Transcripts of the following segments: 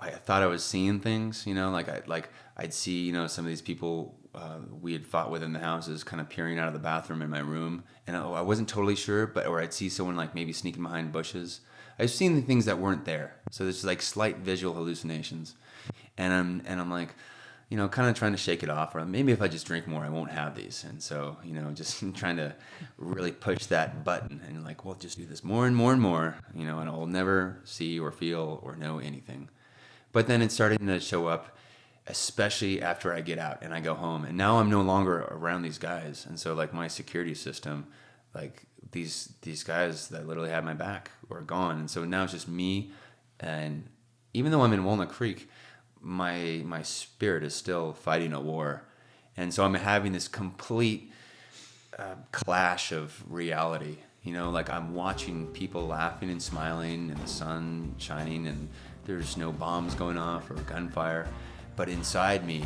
I thought I was seeing things, I'd see, some of these people we had fought with in the houses kind of peering out of the bathroom in my room, and I wasn't totally sure, or I'd see someone like maybe sneaking behind bushes. I've seen the things that weren't there, so there's like slight visual hallucinations, and I'm like, kind of trying to shake it off, or maybe if I just drink more, I won't have these, and so just trying to really push that button, and like, well, just do this more and more and more, and I'll never see or feel or know anything. But then it's starting to show up, especially after I get out and I go home. And now I'm no longer around these guys. And so like my security system, like these guys that literally had my back are gone. And so now it's just me. And even though I'm in Walnut Creek, my spirit is still fighting a war. And so I'm having this complete clash of reality. Like I'm watching people laughing and smiling and the sun shining and there's no bombs going off or gunfire. But inside me,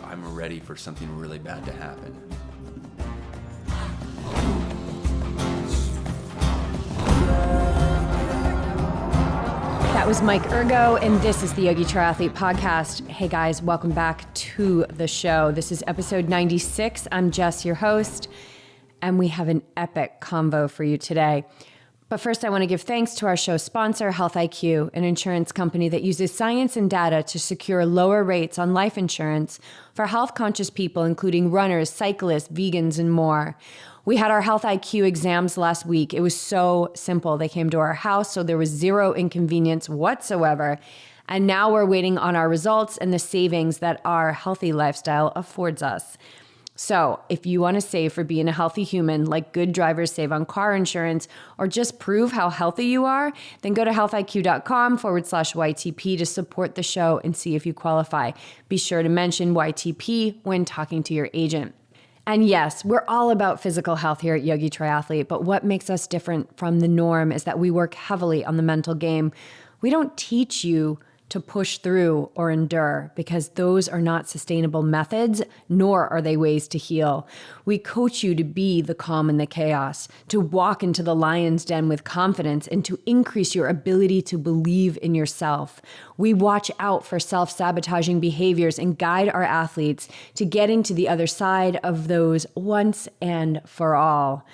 I'm ready for something really bad to happen. That was Mike Ergo, and this is the Yogi Triathlete Podcast. Hey guys, welcome back to the show. This is episode 96. I'm Jess, your host, and we have an epic convo for you today. But first, I want to give thanks to our show sponsor, Health IQ, an insurance company that uses science and data to secure lower rates on life insurance for health-conscious people, including runners, cyclists, vegans, and more. We had our Health IQ exams last week. It was so simple. They came to our house, so there was zero inconvenience whatsoever. And now we're waiting on our results and the savings that our healthy lifestyle affords us. So if you want to save for being a healthy human, like good drivers save on car insurance, or just prove how healthy you are, then go to healthiq.com/YTP to support the show and see if you qualify. Be sure to mention YTP when talking to your agent. And yes, we're all about physical health here at Yogi Triathlete, but what makes us different from the norm is that we work heavily on the mental game. We don't teach you to push through or endure, because those are not sustainable methods, nor are they ways to heal. We coach you to be the calm in the chaos, to walk into the lion's den with confidence, and to increase your ability to believe in yourself. We watch out for self-sabotaging behaviors and guide our athletes to getting to the other side of those once and for all.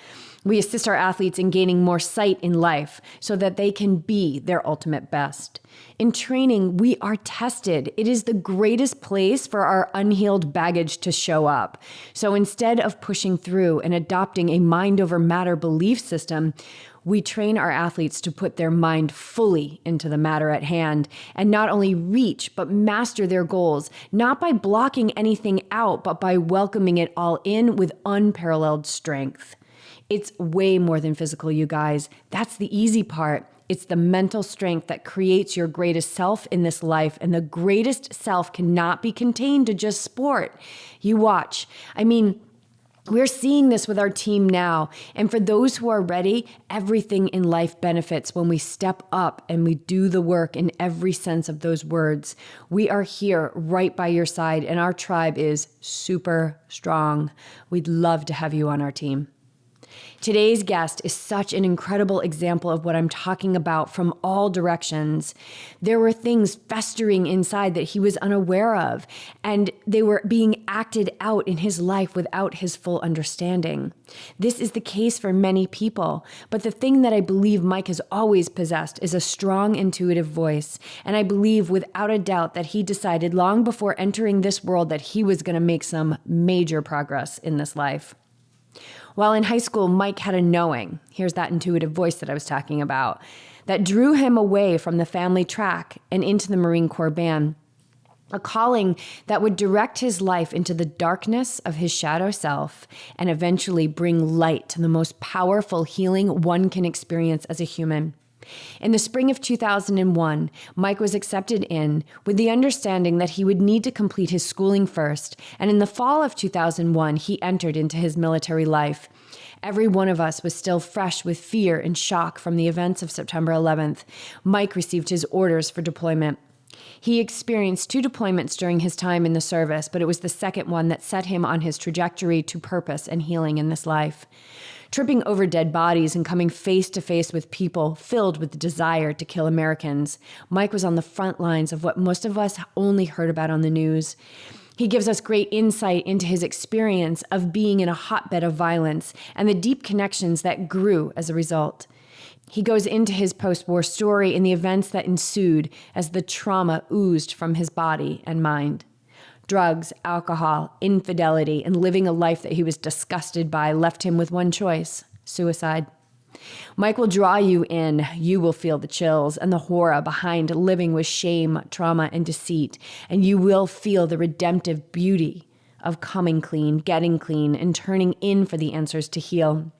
We assist our athletes in gaining more sight in life so that they can be their ultimate best. In training, we are tested. It is the greatest place for our unhealed baggage to show up. So instead of pushing through and adopting a mind over matter belief system, we train our athletes to put their mind fully into the matter at hand and not only reach, but master their goals, not by blocking anything out, but by welcoming it all in with unparalleled strength. It's way more than physical, you guys. That's the easy part. It's the mental strength that creates your greatest self in this life, and the greatest self cannot be contained to just sport. You watch. I mean, we're seeing this with our team now, and for those who are ready, everything in life benefits when we step up and we do the work in every sense of those words. We are here right by your side, and our tribe is super strong. We'd love to have you on our team. Today's guest is such an incredible example of what I'm talking about from all directions. There were things festering inside that he was unaware of, and they were being acted out in his life without his full understanding. This is the case for many people, but the thing that I believe Mike has always possessed is a strong intuitive voice, and I believe without a doubt that he decided long before entering this world that he was going to make some major progress in this life. While in high school, Mike had a knowing, here's that intuitive voice that I was talking about, that drew him away from the family track and into the Marine Corps band. A calling that would direct his life into the darkness of his shadow self and eventually bring light to the most powerful healing one can experience as a human. In the spring of 2001, Mike was accepted in with the understanding that he would need to complete his schooling first, and in the fall of 2001, he entered into his military life. Every one of us was still fresh with fear and shock from the events of September 11th. Mike received his orders for deployment. He experienced 2 deployments during his time in the service, but it was the second one that set him on his trajectory to purpose and healing in this life. tripping over dead bodies and coming face to face with people filled with the desire to kill Americans. Mike was on the front lines of what most of us only heard about on the news. He gives us great insight into his experience of being in a hotbed of violence and the deep connections that grew as a result. He goes into his post-war story and the events that ensued as the trauma oozed from his body and mind. Drugs, alcohol, infidelity, and living a life that he was disgusted by left him with one choice: suicide. Mike will draw you in. You will feel the chills and the horror behind living with shame, trauma, and deceit. And you will feel the redemptive beauty of coming clean, getting clean, and turning in for the answers to heal.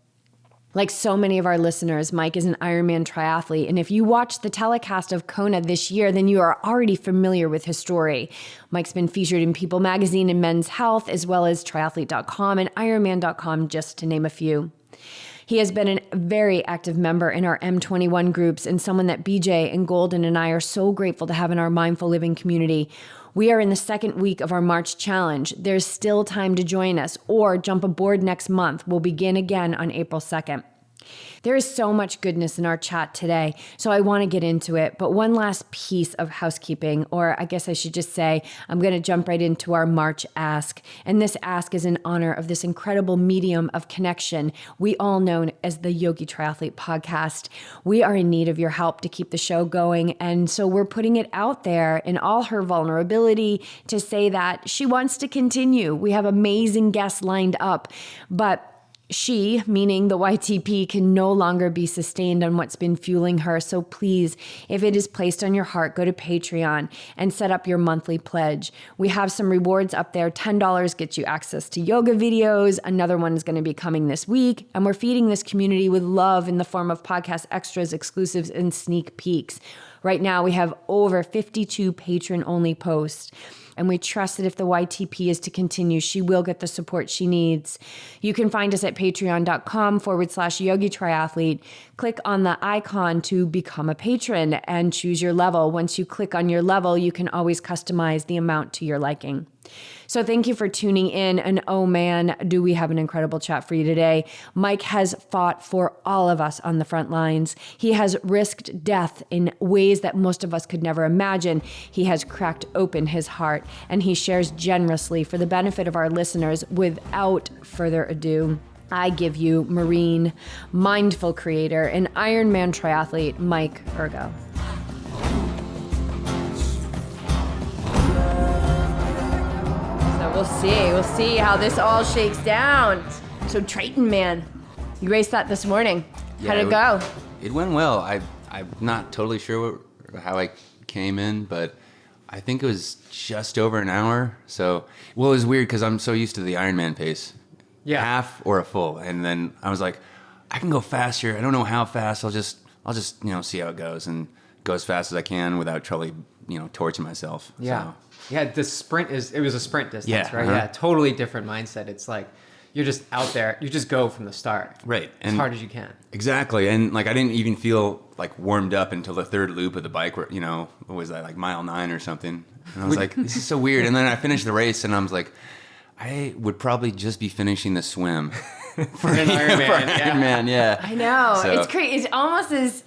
Like so many of our listeners, Mike is an Ironman triathlete, and if you watched the telecast of Kona this year, then you are already familiar with his story. Mike's been featured in People Magazine and Men's Health, as well as Triathlete.com and Ironman.com, just to name a few. He has been a very active member in our M21 groups and someone that BJ and Golden and I are so grateful to have in our mindful living community. We are in the second week of our March challenge. There's still time to join us or jump aboard next month. We'll begin again on April 2nd. There is so much goodness in our chat today, so I want to get into it. But one last piece of housekeeping, or I guess I should just say, I'm going to jump right into our March ask. And this ask is in honor of this incredible medium of connection we all know as the Yogi Triathlete podcast. We are in need of your help to keep the show going. And so we're putting it out there in all her vulnerability to say that she wants to continue. We have amazing guests lined up, but she, meaning the YTP, can no longer be sustained on what's been fueling her. So please, if it is placed on your heart, go to Patreon and set up your monthly pledge. We have some rewards up there. $10 gets you access to yoga videos. Another one is going to be coming this week. And we're feeding this community with love in the form of podcast extras, exclusives, and sneak peeks. Right now, we have over 52 patron-only posts. And we trust that if the YTP is to continue, she will get the support she needs. You can find us at patreon.com/Yogi Triathlete. Click on the icon to become a patron and choose your level. Once you click on your level, you can always customize the amount to your liking. So thank you for tuning in. And oh man, do we have an incredible chat for you today. Mike has fought for all of us on the front lines. He has risked death in ways that most of us could never imagine. He has cracked open his heart and he shares generously for the benefit of our listeners. Without further ado, I give you Marine, mindful creator, and Ironman triathlete, Mike Ergo. We'll see how this all shakes down. So Triton, man, you raced that this morning. How'd it go? It went well. I'm not totally sure how I came in, but I think it was just over an hour. So, well, it was weird because I'm so used to the Ironman pace. Yeah. Half or a full. And then I was like, I can go faster. I don't know how fast. I'll just see how it goes and go as fast as I can without totally, torching myself. Yeah. So. Yeah, it was a sprint distance, right? Uh-huh. Yeah, totally different mindset. It's like you're just out there, you just go from the start. Right. As hard as you can. Exactly. And I didn't even feel warmed up until the third loop of the bike where, what was that, mile 9 or something. And I was like, this is so weird. And then I finished the race and I was like, I would probably just be finishing the swim. for an Ironman, yeah. I know. So. It's crazy. It's almost as...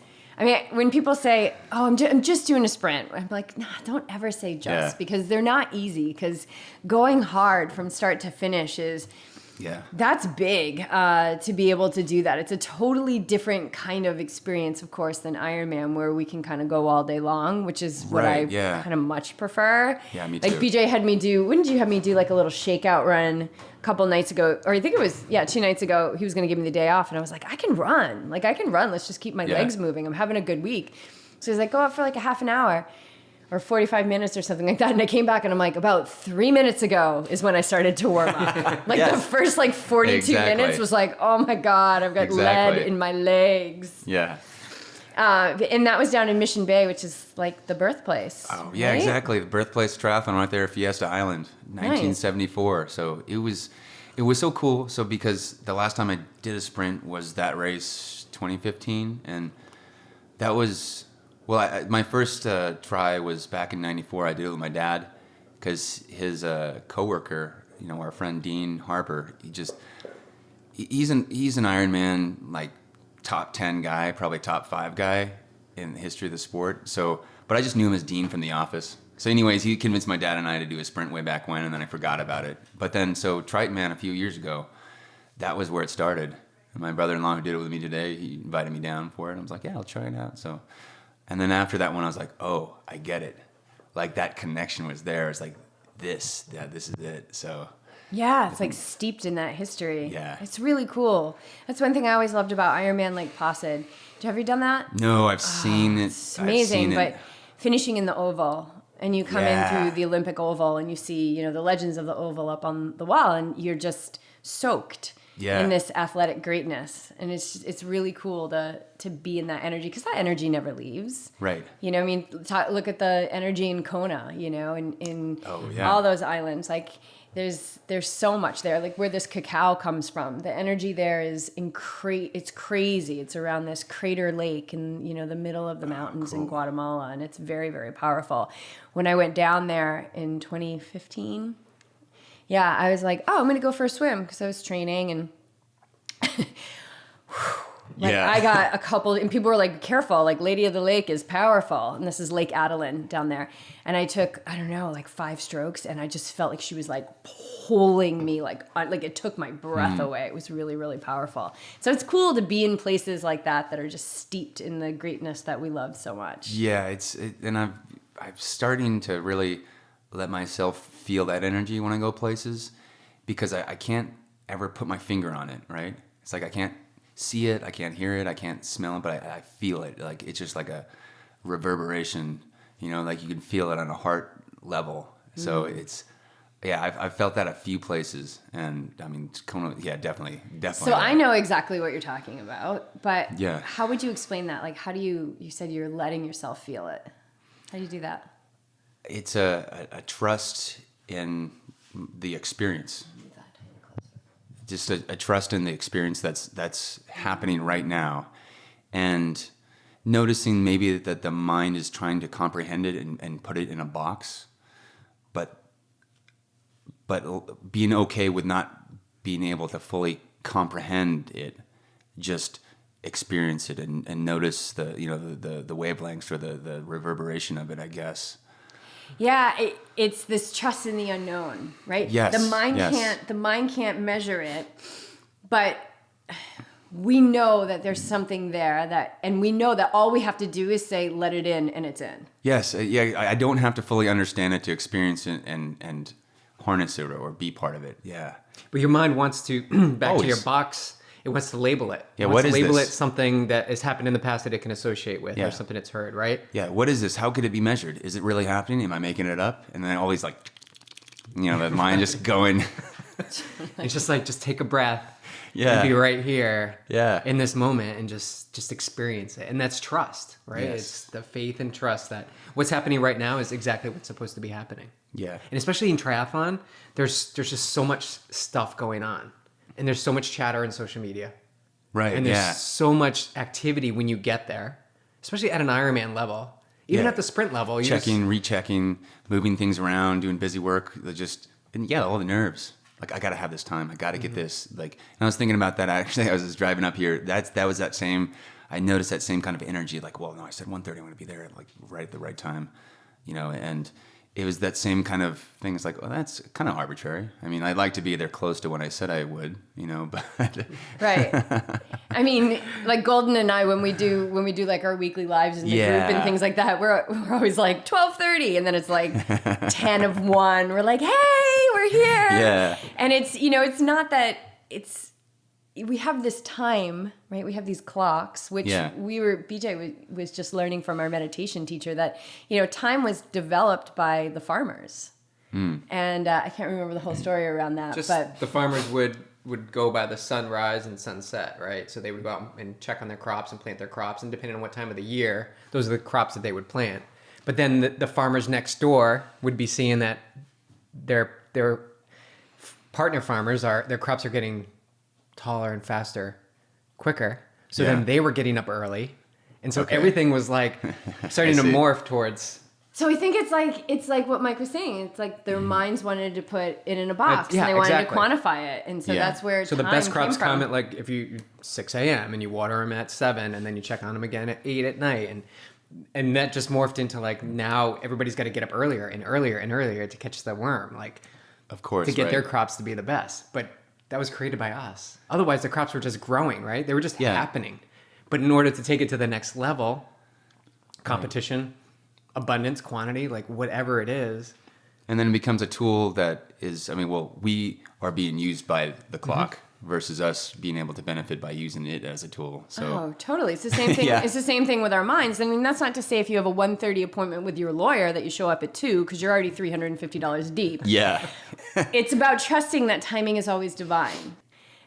when people say, oh, I'm just doing a sprint, I'm like, nah, don't ever say just, because they're not easy, because going hard from start to finish that's big to be able to do that. It's a totally different kind of experience, of course, than Ironman, where we can kind of go all day long, which is what I kind of much prefer. Yeah, me too. BJ had me do, wouldn't you have me do a little shakeout run a couple nights ago, or I think it was, 2 nights ago, he was going to give me the day off, and I was like, I can run. Let's just keep my legs moving. I'm having a good week. So he's like, go out for a half an hour or 45 minutes or something like that. And I came back and I'm like, about 3 minutes ago is when I started to warm up. The first 42 minutes was like, oh my God, I've got lead in my legs. Yeah. And that was down in Mission Bay, which is the birthplace. Oh, yeah, right? Exactly. The birthplace triathlon right there, Fiesta Island, 1974. Nice. So it was so cool. So because the last time I did a sprint was that race, 2015. And that was, my first try was back in 94. I did it with my dad because his coworker, our friend Dean Harper, he's an Ironman, like top 10 guy, probably top 5 guy in the history of the sport. So, but I just knew him as Dean from The Office. So anyways, he convinced my dad and I to do a sprint way back when, and then I forgot about it. But then, so Triton Man a few years ago, that was where it started. And my brother-in-law who did it with me today, he invited me down for it. I was like, yeah, I'll try it out. So, and then after that one, I was like, oh, I get it. Like that connection was there. It's like this is it. So yeah, it's like steeped in that history. Yeah. It's really cool. That's one thing I always loved about Ironman Lake Placid. Have you done that? no, I've seen it. It's amazing, but finishing in the oval, and you come in Yeah. through the Olympic Oval, and you see, the legends of the oval up on the wall, and you're just soaked in this athletic greatness, and it's really cool to be in that energy, because that energy never leaves. Right. Look at the energy in Kona, in Oh, yeah. all those islands, like. There's so much there, like where this cacao comes from. The energy there is it's crazy. It's around this crater lake in the middle of the mountains in Guatemala, and it's very, very powerful. When I went down there in 2015, yeah, I was like, oh, I'm gonna go for a swim, because I was training, and I got a couple, and people were like, careful, like Lady of the Lake is powerful. And this is Lake Adeline down there. And I took, I don't know, like 5 strokes, and I just felt like she was like pulling me, like it took my breath away. It was really, really powerful. So it's cool to be in places like that are just steeped in the greatness that we love so much. Yeah, and I'm starting to really let myself feel that energy when I go places, because I can't ever put my finger on it, right? It's like I can't see it, I can't hear it, I can't smell it, but I feel it. Like it's just like a reverberation, like you can feel it on a heart level. So it's, I've felt that a few places, and I mean, Kona, definitely. So I know exactly what you're talking about, but Yeah. how would you explain that? Like, how do you said you're letting yourself feel it. How do you do that? It's a trust in the experience. Just a trust in the experience that's happening right now, and noticing maybe that the mind is trying to comprehend it and put it in a box, but being okay with not being able to fully comprehend it, just experience it and notice the wavelengths or the reverberation of it, I guess. Yeah, it's this trust in the unknown, right? Yes. The mind can't measure it, but we know that there's something there and we know that all we have to do is say, let it in, and it's in. Yes. I don't have to fully understand it to experience it and harness it or be part of it. Yeah. But your mind wants to, back to your box, it wants to label it. Yeah, it wants what to is label this? it something that has happened in the past that it can associate with, or something it's heard, right? Yeah, what is this? How could it be measured? Is it really happening? Am I making it up? And then all these the mind just going. It's just like, just take a breath. Yeah. And be right here. Yeah. In this moment, and just experience it. And that's trust, right? Yes. It's the faith and trust that what's happening right now is exactly what's supposed to be happening. Yeah. And especially in triathlon, there's just so much stuff going on. And there's so much chatter in social media. Right. And there's so much activity when you get there, especially at an Ironman level. Even at the sprint level. Checking, rechecking, moving things around, doing busy work. All the nerves. Like, I got to have this time. I got to get this. Like, and I was thinking about that. Actually, I was just driving up here. That was that same, I noticed that same kind of energy. Like, well, no, I said 1:30. I'm going to be there like right at the right time, and it was that same kind of thing. It's like, oh, that's kind of arbitrary. I mean, I'd like to be there close to when I said I would, but. Right. I mean, like Golden and I, when we do like our weekly lives in the group and things like that, we're always like 12:30, and then it's like 10 of 1. We're like, hey, we're here. Yeah. And it's, it's not that we have this time, right? We have these clocks, which BJ was just learning from our meditation teacher that, time was developed by the farmers. And I can't remember the whole story around that. But the farmers would go by the sunrise and sunset, right? So they would go out and check on their crops and plant their crops. And depending on what time of the year, those are the crops that they would plant. But then the farmers next door would be seeing that their partner farmers their crops are getting taller and faster, quicker. So then they were getting up early. And so everything was like starting to morph towards So I think it's like what Mike was saying. It's like their minds wanted to put it in a box, and they wanted to quantify it, and so that's where. So the best crops come at like if you 6 a.m. and you water them at 7, and then you check on them again at 8 at night, and that just morphed into like now everybody's got to get up earlier and earlier and earlier to catch the worm, like of course, to get their crops to be the best. But that was created by us. Otherwise, the crops were just growing, right? They were just happening. But in order to take it to the next level, competition. Abundance, quantity, like whatever it is. And then it becomes a tool that is, we are being used by the clock versus us being able to benefit by using it as a tool. So Oh, totally. It's the same thing. It's the same thing with our minds. I mean, that's not to say if you have a 1:30 appointment with your lawyer that you show up at 2 because you're already $350 deep. Yeah. It's about trusting that timing is always divine.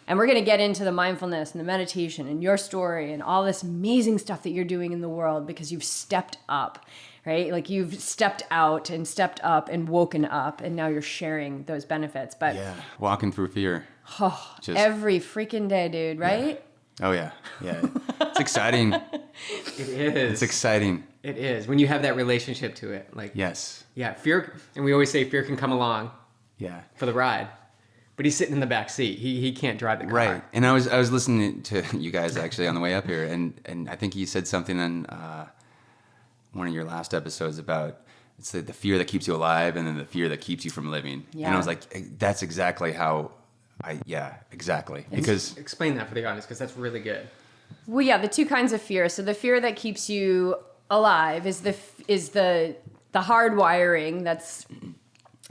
And we're going to get into the mindfulness and the meditation and your story and all this amazing stuff that you're doing in the world because you've stepped up, right? Like you've stepped out and stepped up and woken up, and now you're sharing those benefits. But walking through fear. Every freaking day, dude, right? Yeah. Oh, yeah. Yeah. It's exciting. It is. It's exciting. It is. When you have that relationship to it. Like Yes. Yeah, fear, and we always say fear can come along for the ride. But he's sitting in the back seat. He can't drive the car. Right. And I was listening to you guys actually on the way up here, and I think you said something on one of your last episodes about it's the fear that keeps you alive and then the fear that keeps you from living. Yeah. And I was like, that's exactly how exactly. Because explain that for the audience because that's really good. Well, yeah, the two kinds of fear. So the fear that keeps you alive is the hard wiring that's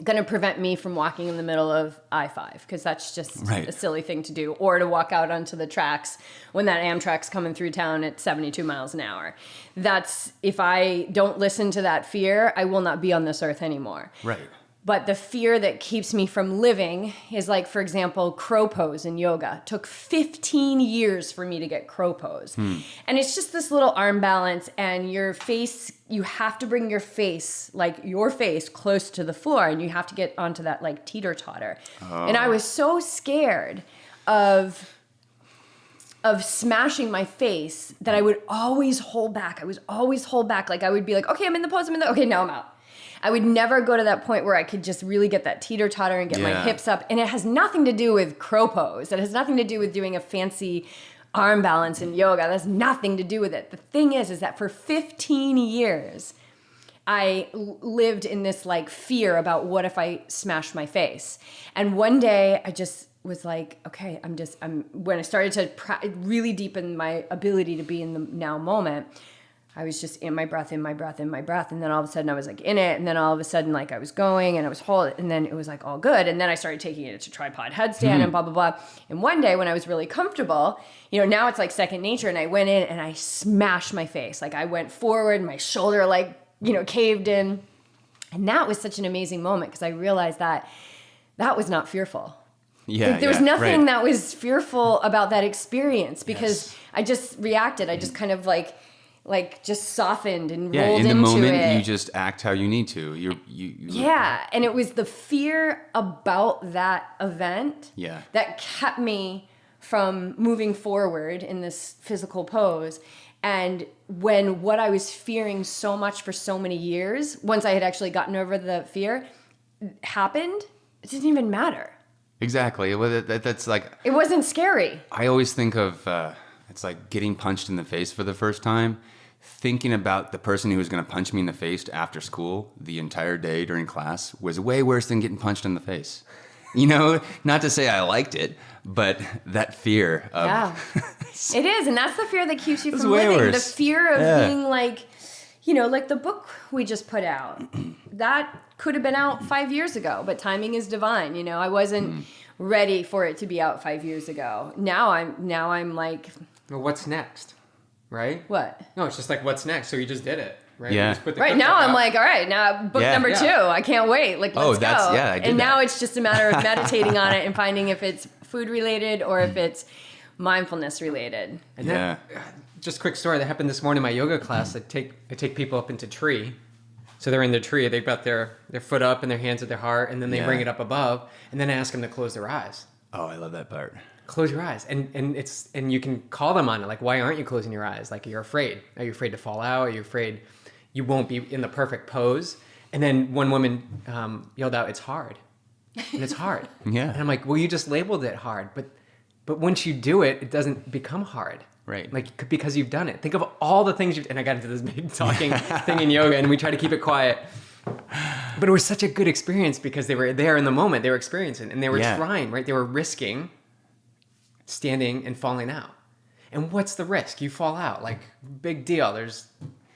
going to prevent me from walking in the middle of I-5 because that's just a silly thing to do, or to walk out onto the tracks when that Amtrak's coming through town at 72 miles an hour. That's, if I don't listen to that fear, I will not be on this earth anymore. Right. But the fear that keeps me from living is like, for example, crow pose in yoga. It took 15 years for me to get crow pose. And it's just this little arm balance, and your face, you have to bring your face close to the floor, and you have to get onto that like teeter-totter. Oh. And I was so scared of smashing my face that I would always hold back. Like I would be like, okay, I'm in the pose, okay, now I'm out. I would never go to that point where I could just really get that teeter-totter and get my hips up. And it has nothing to do with crow pose. It has nothing to do with doing a fancy arm balance in yoga. That has nothing to do with it. The thing is that for 15 years, I lived in this like fear about what if I smashed my face. And one day I just was like, okay, when I started to really deepen my ability to be in the now moment, I was just in my breath. And then all of a sudden I was like in it. And then all of a sudden, like I was going and I was holding, and then it was like all good. And then I started taking it to tripod headstand and blah, blah, blah. And one day when I was really comfortable, now it's like second nature. And I went in and I smashed my face. Like I went forward, my shoulder caved in. And that was such an amazing moment because I realized that was not fearful. Yeah, there was nothing that was fearful about that experience because I just reacted. I just kind of like just softened and rolled into it. In the moment, you just act how you need to. And it was the fear about that event that kept me from moving forward in this physical pose. And when what I was fearing so much for so many years, once I had actually gotten over the fear, happened, it didn't even matter. Exactly. Well, that's like... It wasn't scary. I always think of... it's like getting punched in the face for the first time. Thinking about the person who was going to punch me in the face after school the entire day during class was way worse than getting punched in the face. Not to say I liked it, but that fear of... Yeah, it is. And that's the fear that keeps you it's from way living. Worse. The fear of being like, like the book we just put out. That could have been out 5 years ago, but timing is divine. I wasn't ready for it to be out 5 years ago. Now I'm like... Well, what's next? Right? What? No, it's just like, what's next? So you just did it, right? Yeah. You just put the right now, I'm out. like, all right, now book number 2. I can't wait. Like, let's go. I did and that. now it's just a matter of meditating on it and finding if it's food related or if it's mindfulness related. And then, just a quick story that happened this morning in my yoga class. I take people up into tree. So they're in the tree. They've got their foot up and their hands at their heart, and then they bring it up above, and then I ask them to close their eyes. Oh, I love that part. Close your eyes, and you can call them on it. Like, why aren't you closing your eyes? Like, you're afraid. Are you afraid to fall out? Are you afraid, you won't be in the perfect pose. And then one woman yelled out, "It's hard." And it's hard. Yeah. And I'm like, well, you just labeled it hard, but once you do it, it doesn't become hard. Right. Like, because you've done it. Think of all the things and I got into this big talking thing in yoga, and we try to keep it quiet. But it was such a good experience because they were there in the moment. They were experiencing, and they were trying, right? They were risking standing and falling out. And what's the risk? You fall out. Like, big deal. There's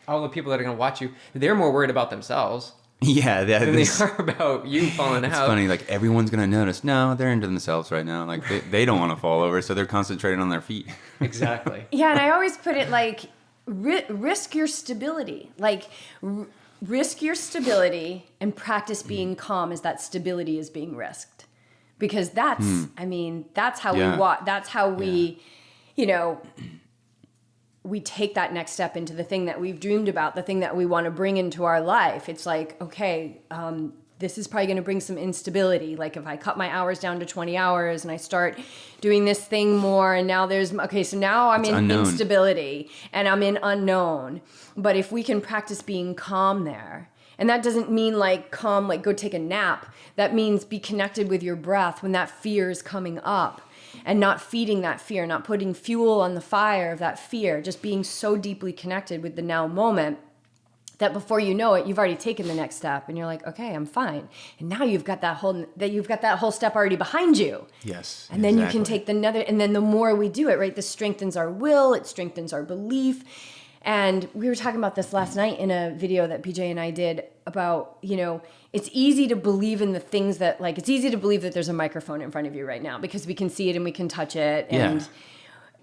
all the people that are going to watch you. They're more worried about themselves. Yeah, than they are about you falling out. It's funny, like everyone's gonna notice. No, they're into themselves right now. Like they don't want to fall over, so they're concentrating on their feet. Exactly. Yeah, and I always put it like risk your stability. Like risk your stability and practice being calm as that stability is being risked. Because that's, I mean, that's how we walk. That's how we, you know, we take that next step into the thing that we've dreamed about, the thing that we want to bring into our life. It's like, okay, this is probably going to bring some instability. Like if I cut my hours down to 20 hours and I start doing this thing more, and now so now I'm in unknown. Instability and I'm in unknown. But if we can practice being calm there, and that doesn't mean like calm, like go take a nap. That means be connected with your breath when that fear is coming up. And not feeding that fear, not putting fuel on the fire of that fear, just being so deeply connected with the now moment that before you know it, you've already taken the next step, and you're like, okay, I'm fine. And now you've got that whole step already behind you. Yes. And then you can take another, and then the more we do it, right, this strengthens our will, it strengthens our belief. And we were talking about this last night in a video that PJ and I did about, you know, it's easy to believe in the things that, like, it's easy to believe that there's a microphone in front of you right now because we can see it and we can touch it. And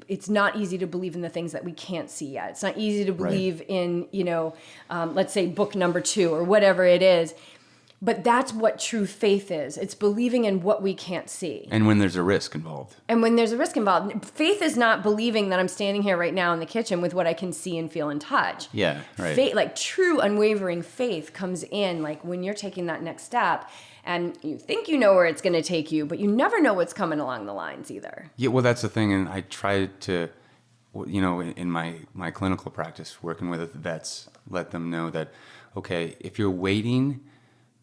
it's not easy to believe in the things that we can't see yet. It's not easy to believe in, you know, let's say book number 2 or whatever it is. But that's what true faith is. It's believing in what we can't see. And when there's a risk involved. And when there's a risk involved. Faith is not believing that I'm standing here right now in the kitchen with what I can see and feel and touch. Yeah, right. Faith, like true unwavering faith comes in like when you're taking that next step and you think you know where it's going to take you, but you never know what's coming along the lines either. Yeah, well, that's the thing. And I try to, you know, in my clinical practice, working with vets, let them know that, okay, if you're waiting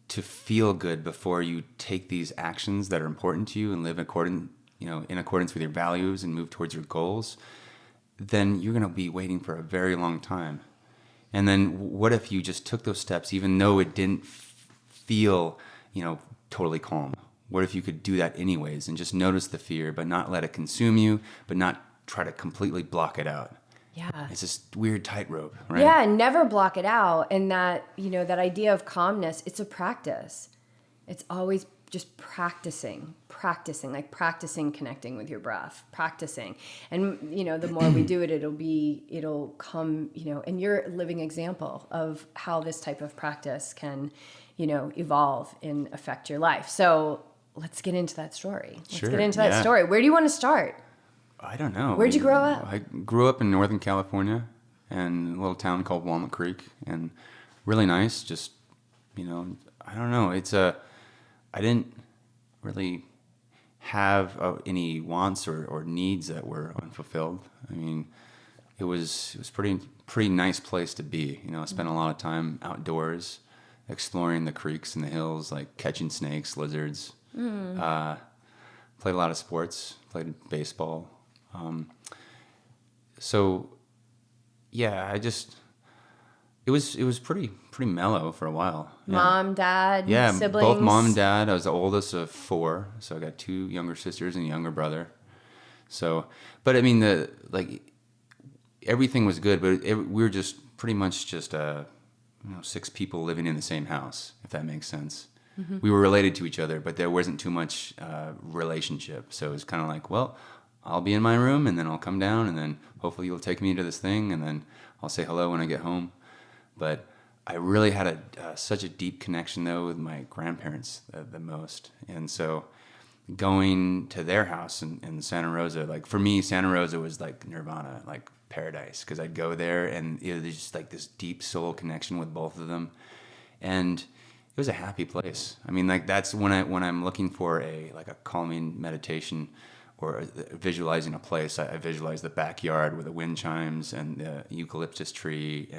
to feel good before you take these actions that are important to you and live in accordance with your values and move towards your goals, then you're going to be waiting for a very long time. And then what if you just took those steps, even though it didn't feel, you know, totally calm? What if you could do that anyways and just notice the fear, but not let it consume you, but not try to completely block it out? Yeah. It's this weird tightrope, right? Yeah, and never block it out. And that, you know, that idea of calmness, it's a practice. It's always just practicing, like practicing connecting with your breath, practicing. And, you know, the more we do it, it'll come, you know, and you're a living example of how this type of practice can, you know, evolve and affect your life. So let's get into that story. Let's get into that story. Where do you want to start? I don't know. Where'd you grow up? I grew up in Northern California in a little town called Walnut Creek, and really nice. Just, you know, I don't know. I didn't really have any wants or needs that were unfulfilled. I mean, it was pretty nice place to be. You know, I spent a lot of time outdoors, exploring the creeks and the hills, like catching snakes, lizards. Played a lot of sports. Played baseball. So yeah, it was pretty mellow for a while. Yeah. Mom, dad, siblings? Both mom and dad. I was the oldest of 4, so I got 2 younger sisters and a younger brother. So, but I mean, everything was good, but we were just pretty much just 6 people living in the same house, if that makes sense. Mm-hmm. We were related to each other, but there wasn't too much relationship. So it was kind of like, well, I'll be in my room, and then I'll come down, and then hopefully you'll take me to this thing, and then I'll say hello when I get home. But I really had such a deep connection, though, with my grandparents the most. And so going to their house in Santa Rosa, like for me, Santa Rosa was like nirvana, like paradise, because I'd go there, and there's just like this deep soul connection with both of them. And it was a happy place. I mean, like that's when I'm looking for a calming meditation or visualizing a place, I visualize the backyard with the wind chimes and the eucalyptus tree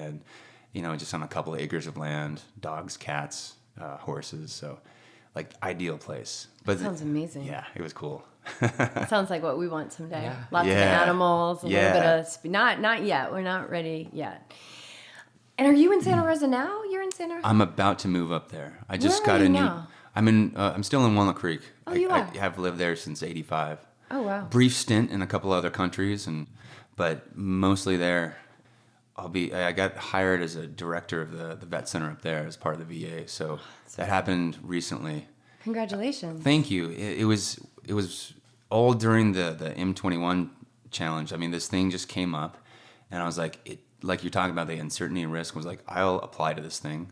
just on a couple of acres of land, dogs, cats, horses. So like ideal place. But Sounds amazing. Yeah, it was cool. It sounds like what we want someday. Yeah. Lots of Yeah. animals, a little bit of not yet. We're not ready yet. And are you in Santa Rosa now? You're in Santa Rosa? I'm about to move up there. I just Where are got a you new. now? I'm still in Walnut Creek. Oh, you are? I have lived there since '85. Oh, wow. Brief stint in a couple other countries, but mostly there. I got hired as a director of the vet center up there as part of the VA. So that happened recently. Congratulations. Thank you. It was all during the M21 challenge. I mean, this thing just came up, and I was like, like you're talking about the uncertainty and risk. Was like, I'll apply to this thing,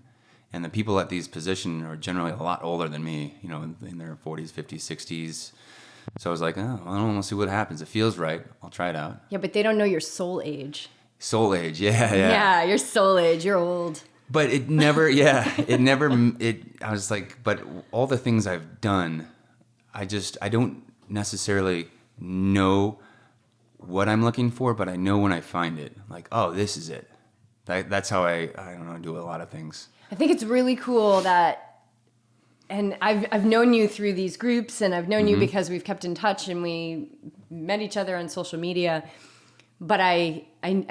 and the people at these positions are generally a lot older than me. In their 40s, 50s, 60s. So I was like, oh, I don't want to see what happens. It feels right. I'll try it out. Yeah, but they don't know your soul age. Soul age, yeah. Yeah, your soul age. You're old. But I was like, but all the things I've done, I don't necessarily know what I'm looking for, but I know when I find it, like, oh, this is it. That's how I don't know, do a lot of things. I think it's really cool that, and I've known you through these groups, and I've known you because we've kept in touch and we met each other on social media. But I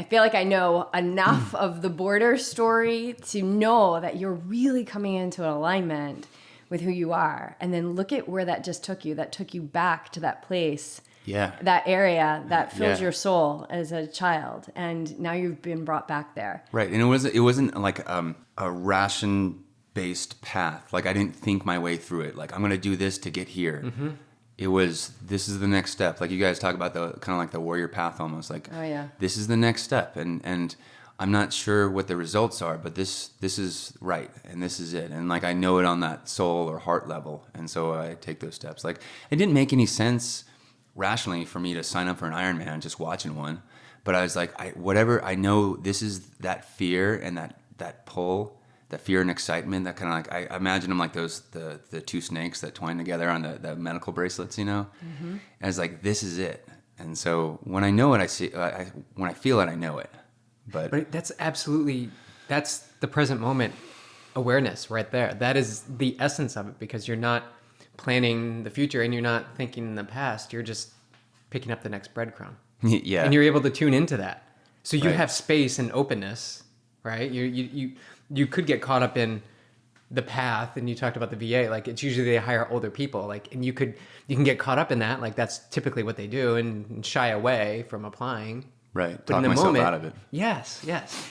feel like I know enough of the border story to know that you're really coming into an alignment with who you are. And then look at where that just took you. That took you back to that place, that area that filled your soul as a child. And now you've been brought back there. Right. And it wasn't like a ration-based path. Like I didn't think my way through it. Like I'm going to do this to get here. Mm-hmm. It was, this is the next step. Like you guys talk about the kind of like the warrior path almost. Like, oh, yeah. This is the next step. And I'm not sure what the results are, but this is right. And this is it. And like, I know it on that soul or heart level. And so I take those steps. Like it didn't make any sense rationally for me to sign up for an Ironman just watching one. But I was like, I know this is that fear and that pull, that fear and excitement, that kind of like, I imagine them like those, the two snakes that twine together on the medical bracelets, And I was like, this is it. And so when I know it, I see, when I feel it, I know it. But that's the present moment awareness right there. That is the essence of it, because you're not planning the future and you're not thinking in the past. You're just picking up the next breadcrumb. Yeah. And you're able to tune into that. So you Right. have space and openness, right? You could get caught up in the path, and you talked about the VA. Like it's usually they hire older people, like, and you can get caught up in that. Like that's typically what they do, and shy away from applying. Right. But Talk in the myself moment, out of it. Yes.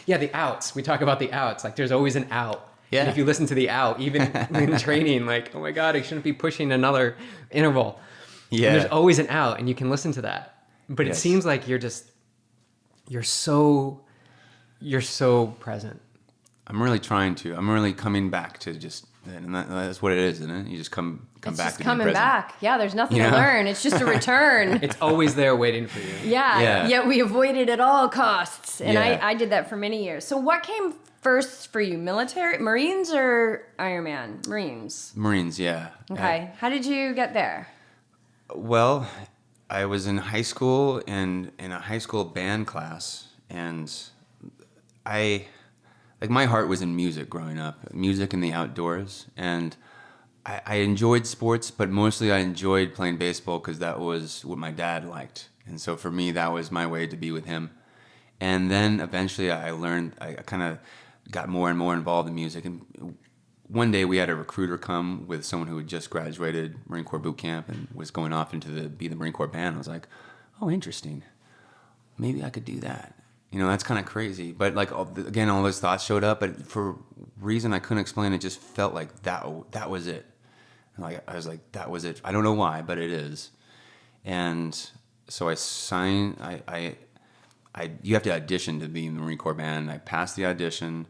Yeah, the outs. We talk about the outs. Like there's always an out. Yeah. And if you listen to the out, even in training, like, oh my God, I shouldn't be pushing another interval. Yeah. And there's always an out, and you can listen to that. But it Yes. seems like you're so present. I'm really trying to. I'm really coming back to just, and that's what it is, isn't it? You just come It's back just to coming being present. back. Yeah, there's nothing You to know? learn. It's just a return. It's always there waiting for you. Yeah. Yet we avoid it at all costs. And Yeah. I did that for many years. So what came first for you? Military, Marines, or Ironman? Marines. Marines, yeah. Okay. How did you get there? Well, I was in high school and in a high school band class, and my heart was in music growing up, music and the outdoors, and I enjoyed sports, but mostly I enjoyed playing baseball because that was what my dad liked, and so for me that was my way to be with him. And then eventually I kind of got more and more involved in music, and one day we had a recruiter come with someone who had just graduated Marine Corps boot camp and was going off into be the Marine Corps band. I was like, oh, interesting. Maybe I could do that. That's kind of crazy. But like, again, all those thoughts showed up, but for a reason I couldn't explain, it just felt like that was it. Like, I was like, that was it. I don't know why, but it is. And so I signed, you have to audition to be in the Marine Corps band. I passed the audition,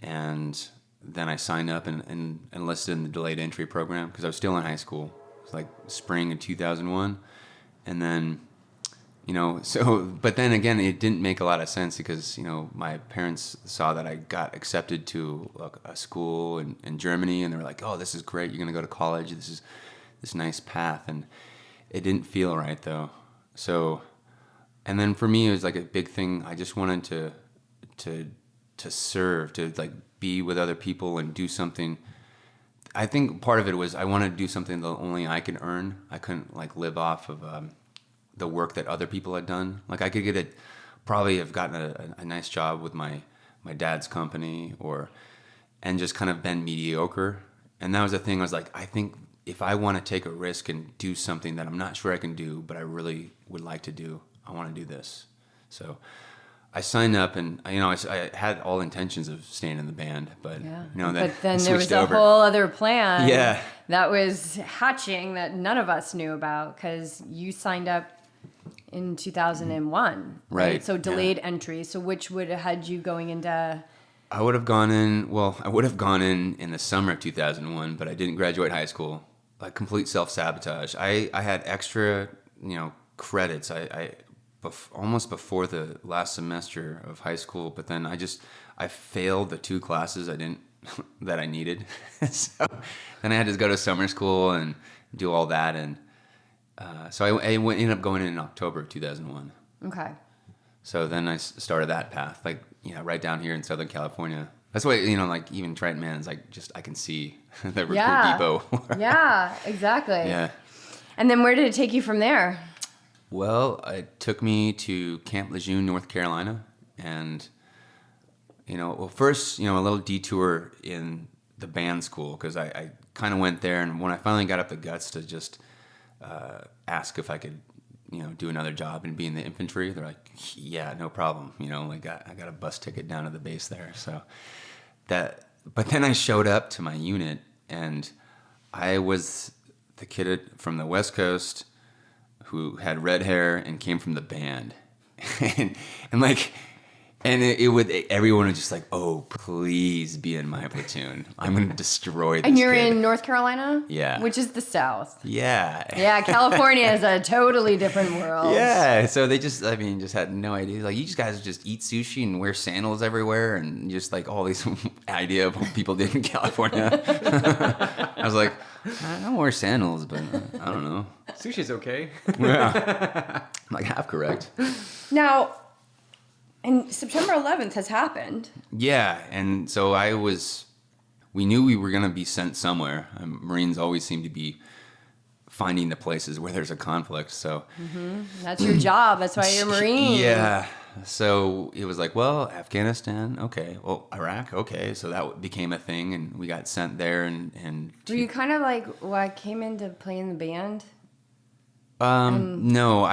and then I signed up and enlisted in the delayed entry program because I was still in high school. It was like spring of 2001. And then, but then again, it didn't make a lot of sense because, my parents saw that I got accepted to a school in Germany, and they were like, oh, this is great. You're going to go to college. This is this nice path. And it didn't feel right though. So, and then for me, it was like a big thing. I just wanted to to serve, to like be with other people and do something. I think part of it was I wanted to do something that only I could earn. I couldn't like live off of the work that other people had done. Like I could probably have gotten a nice job with my dad's company and just kind of been mediocre. And that was the thing. I was like, I think if I want to take a risk and do something that I'm not sure I can do, but I really would like to do, I want to do this. So I signed up, and I had all intentions of staying in the band, but but then there was a whole other plan that was hatching that none of us knew about, because you signed up in 2001, right? So delayed entry. So which would have had you going into? I would have gone in the summer of 2001, but I didn't graduate high school. Like complete self-sabotage. I had extra, credits. Almost before the last semester of high school, but then I failed the 2 classes that I needed. So then I had to go to summer school and do all that, and so I ended up going in October of 2001. Okay. So then I started that path, like right down here in Southern California. That's why like even Trenton Man's like just I can see the recruit depot. Yeah, exactly. Yeah. And then where did it take you from there? Well, it took me to Camp Lejeune, North Carolina, and first, a little detour in the band school, because I kind of went there, and when I finally got up the guts to just ask if I could, do another job and be in the infantry, they're like, yeah, no problem, like I got a bus ticket down to the base there, so that. But then I showed up to my unit, and I was the kid from the West Coast who had red hair and came from the band, everyone was just like, oh, please be in my platoon. I'm gonna destroy this. And you're kid. in North Carolina? Yeah. Which is the South. Yeah. Yeah, California is a totally different world. Yeah. So they just had no idea. Like, you guys just eat sushi and wear sandals everywhere, and just like all these idea of what people did in California. I was like, I don't wear sandals, but I don't know. Sushi's okay. Yeah. I'm like half correct. Now, and September 11th has happened. Yeah, and so we knew we were going to be sent somewhere. Marines always seem to be finding the places where there's a conflict, so. Mm-hmm. That's your job, that's why you're a Marine. Yeah, so it was like, well, Afghanistan, okay, well, Iraq, okay, so that became a thing, and we got sent there, and Were you kind of like, I came into playing the band? No,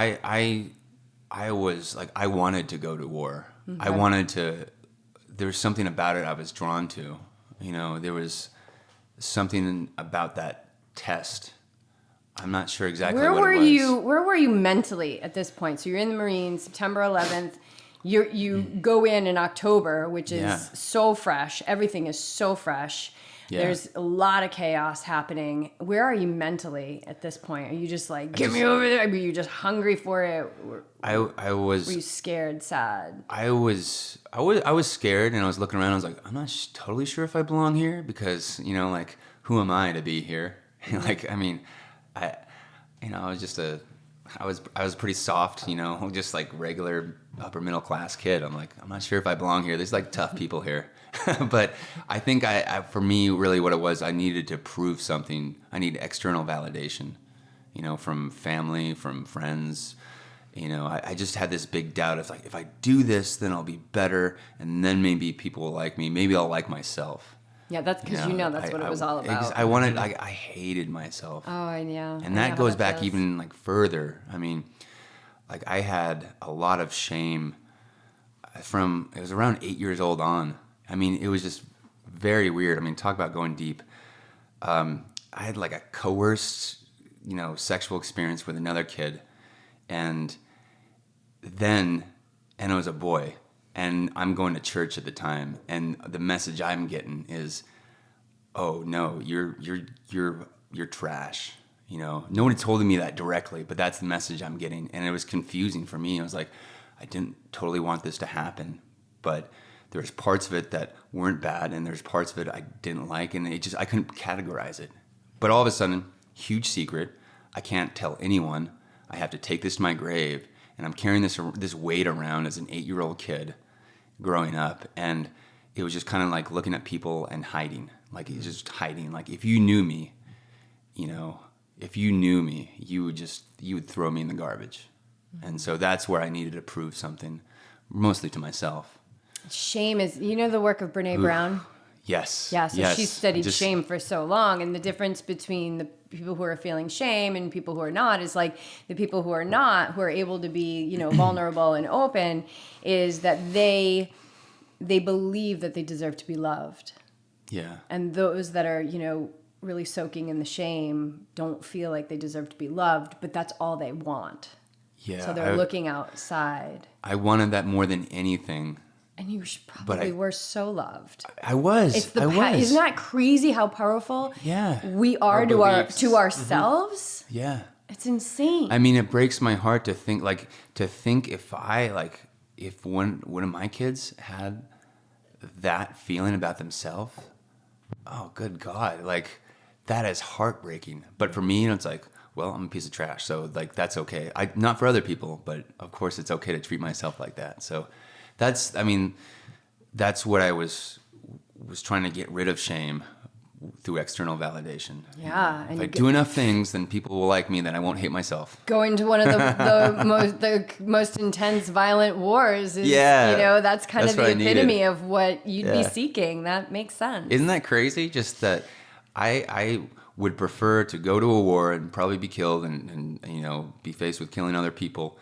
I was like, I wanted to go to war. Okay. There was something about it I was drawn to. There was something about that test. I'm not sure exactly what it was. Where were you mentally at this point? So you're in the Marines, September 11th. You go in October, which is so fresh. Everything is so fresh. Yeah. There's a lot of chaos happening. Where are you mentally at this point? Are you just like, get me over there? Are you just hungry for it? I was. Were you scared, sad? I was scared, and I was looking around. I was like, I'm not totally sure if I belong here, because like, who am I to be here? Like, I mean, I was pretty soft, just like regular upper middle class kid. I'm like, I'm not sure if I belong here. There's like tough people here. But I think for me, really what it was, I needed to prove something. I need external validation, from family, from friends. I just had this big doubt of like, if I do this, then I'll be better. And then maybe people will like me. Maybe I'll like myself. Yeah, that's because that's what it was all about. I hated myself. Oh, yeah. And that goes back even like further. I mean, like I had a lot of shame it was around 8 years old on. I mean, it was just very weird. I mean, talk about going deep. I had like a coerced, sexual experience with another kid. And it was a boy. And I'm going to church at the time, and the message I'm getting is, "Oh no, you're trash." No one had told me that directly, but that's the message I'm getting, and it was confusing for me. I was like, I didn't totally want this to happen, but there's parts of it that weren't bad, and there's parts of it I didn't like, and I couldn't categorize it. But all of a sudden, huge secret, I can't tell anyone. I have to take this to my grave, and I'm carrying this weight around as an 8-year-old kid growing up, and it was just kind of like looking at people and hiding. Like it's just hiding. Like if you knew me, you know, if you knew me, you would throw me in the garbage. And so that's where I needed to prove something, mostly to myself. Shame is, you know, the work of Brene Brown? Yes. Yeah, so yes. she studied shame for so long, and the difference between the people who are feeling shame and people who are not is like the people who are not, who are able to be, you know, vulnerable and open, is that they believe that they deserve to be loved. Yeah. And those that are, you know, really soaking in the shame don't feel like they deserve to be loved, but that's all they want. Yeah. So they're looking outside. I wanted that more than anything. And you probably were so loved. I was. Isn't that crazy how powerful we are to ourselves? Mm-hmm. Yeah. It's insane. I mean, it breaks my heart to think if one of my kids had that feeling about themselves, oh, good God, like that is heartbreaking. But for me, it's like, well, I'm a piece of trash, so like that's okay. Not for other people, but of course it's okay to treat myself like that. So that's what I was trying to get rid of shame through external validation. Yeah. If I do enough things, then people will like me, then I won't hate myself. Going to one of the most intense violent wars is, you know, that's kind of the epitome of what you'd be seeking. That makes sense. Isn't that crazy? Just that I would prefer to go to a war and probably be killed and you know, be faced with killing other people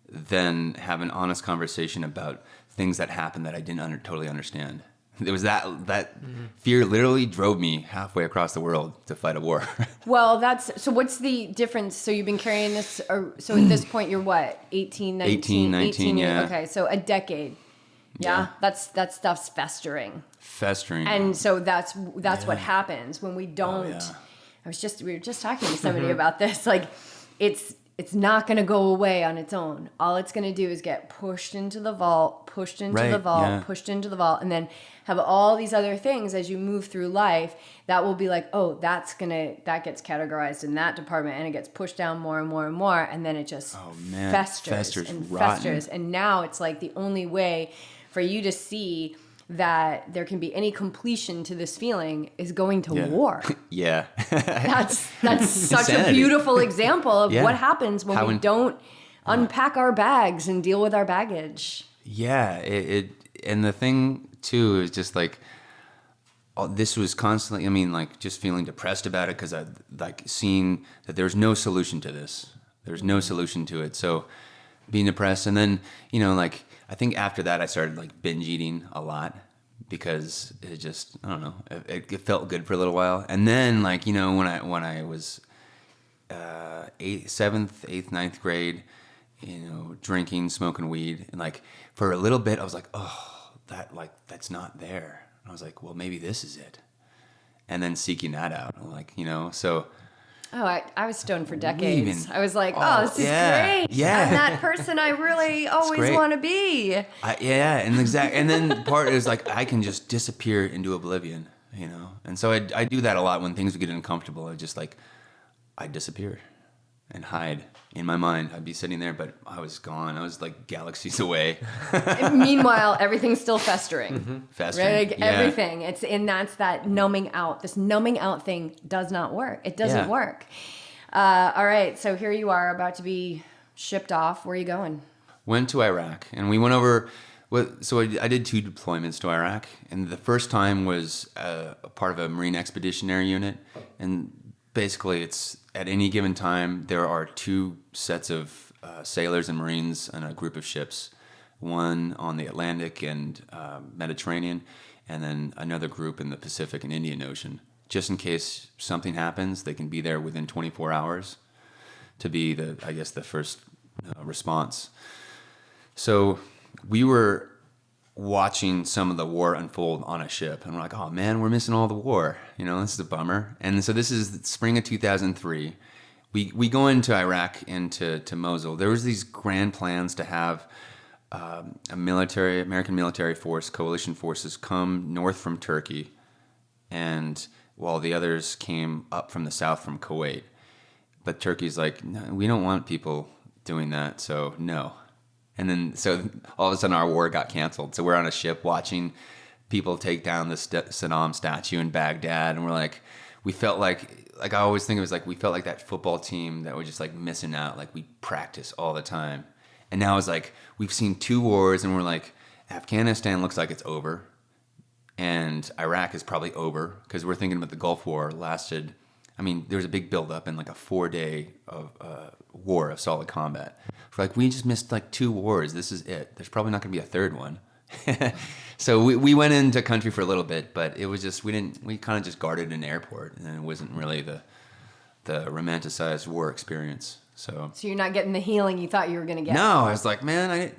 than have an honest conversation about things that happened that I didn't totally understand. It was that fear literally drove me halfway across the world to fight a war. Well, so what's the difference? So you've been carrying this, so at this point you're what, 18, 19? 18, yeah. Okay, so a decade. Yeah. That stuff's festering. And so that's what happens when we don't. Oh, yeah. We were just talking to somebody about this. Like it's not going to go away on its own. All it's going to do is get pushed into the vault, pushed into the vault, and then have all these other things as you move through life that will be like, oh, that gets categorized in that department, and it gets pushed down more and more and more, and then it just festers and festers. And now it's like the only way for you to see that there can be any completion to this feeling is going to war. Yeah. That's such a beautiful example of what happens when we don't unpack our bags and deal with our baggage. Yeah. And the thing too is just like, this was constantly, I mean, like just feeling depressed about it because I like seeing that there's no solution to this. There's no solution to it. So being depressed, and then, you know, like, I think after that I started like binge eating a lot because it just, I don't know, it felt good for a little while. And then like, you know, when I was 7th, 8th, 9th grade, you know, drinking, smoking weed, and like for a little bit I was like, oh, that's not there. And I was like, well, maybe this is it. And then seeking that out, like, you know, so. Oh, I was stoned for decades. I was like, this is great. Yeah. I'm that person I really always want to be. And then part is like, I can just disappear into oblivion, you know? And so I do that a lot when things get uncomfortable. I disappear and hide in my mind. I'd be sitting there, but I was gone. I was like galaxies away. Meanwhile, everything's still festering. Mm-hmm. Festering. Right? Like, everything. That's that numbing out. This numbing out thing does not work. It doesn't work. All right. So here you are about to be shipped off. Where are you going? Went to Iraq, and we went over. So I did 2 deployments to Iraq, and the first time was a part of a Marine Expeditionary Unit, and basically it's at any given time there are 2 sets of sailors and Marines and a group of ships, one on the Atlantic and Mediterranean, and then another group in the Pacific and Indian Ocean. Just in case something happens, they can be there within 24 hours to be the first response. So we were watching some of the war unfold on a ship, and we're like, oh man, we're missing all the war. You know, this is a bummer. And so this is the spring of 2003. We go into Iraq and to Mosul. There was these grand plans to have American military force, coalition forces, come north from Turkey, and while the others came up from the south from Kuwait. But Turkey's like, no, we don't want people doing that, so no. And then, so all of a sudden our war got canceled. So we're on a ship watching people take down the Saddam statue in Baghdad, and we're like, we felt like I always think it was like we felt like that football team that was just like missing out. Like we practice all the time, and now it's like we've seen 2 wars, and we're like, Afghanistan looks like it's over, and Iraq is probably over because we're thinking about the Gulf War lasted. I mean, there was a big buildup and like a 4-day of war of solid combat. We're like, we just missed like 2 wars. This is it. There's probably not going to be a third one. So we went into country for a little bit, but it was just we kind of just guarded an airport, and it wasn't really the romanticized war experience. So you're not getting the healing you thought you were going to get. No, I was like, man,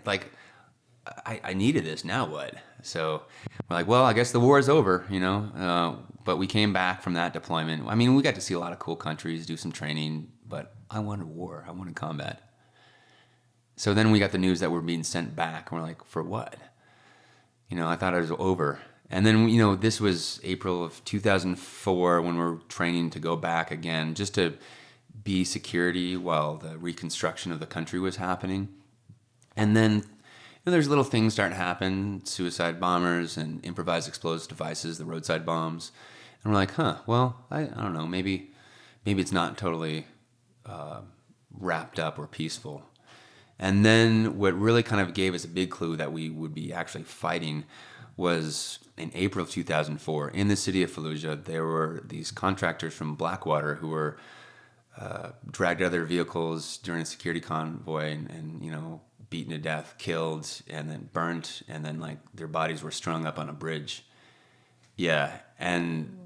I needed this. Now what? So we're like, well, I guess the war is over, you know. But we came back from that deployment. I mean, we got to see a lot of cool countries, do some training, but I wanted war. I wanted combat. So then we got the news that we're being sent back, and we're like, for what? You know, I thought it was over. And then, you know, this was April of 2004 when we're training to go back again, just to be security while the reconstruction of the country was happening. And then, you know, there's little things start to happen, suicide bombers and improvised explosive devices, the roadside bombs. And we're like, well, I don't know, maybe it's not totally wrapped up or peaceful. And then what really kind of gave us a big clue that we would be actually fighting was in April of 2004 in the city of Fallujah. There were these contractors from Blackwater who were dragged out of their vehicles during a security convoy and you know, beaten to death, killed, and then burnt, and then like their bodies were strung up on a bridge. Yeah, and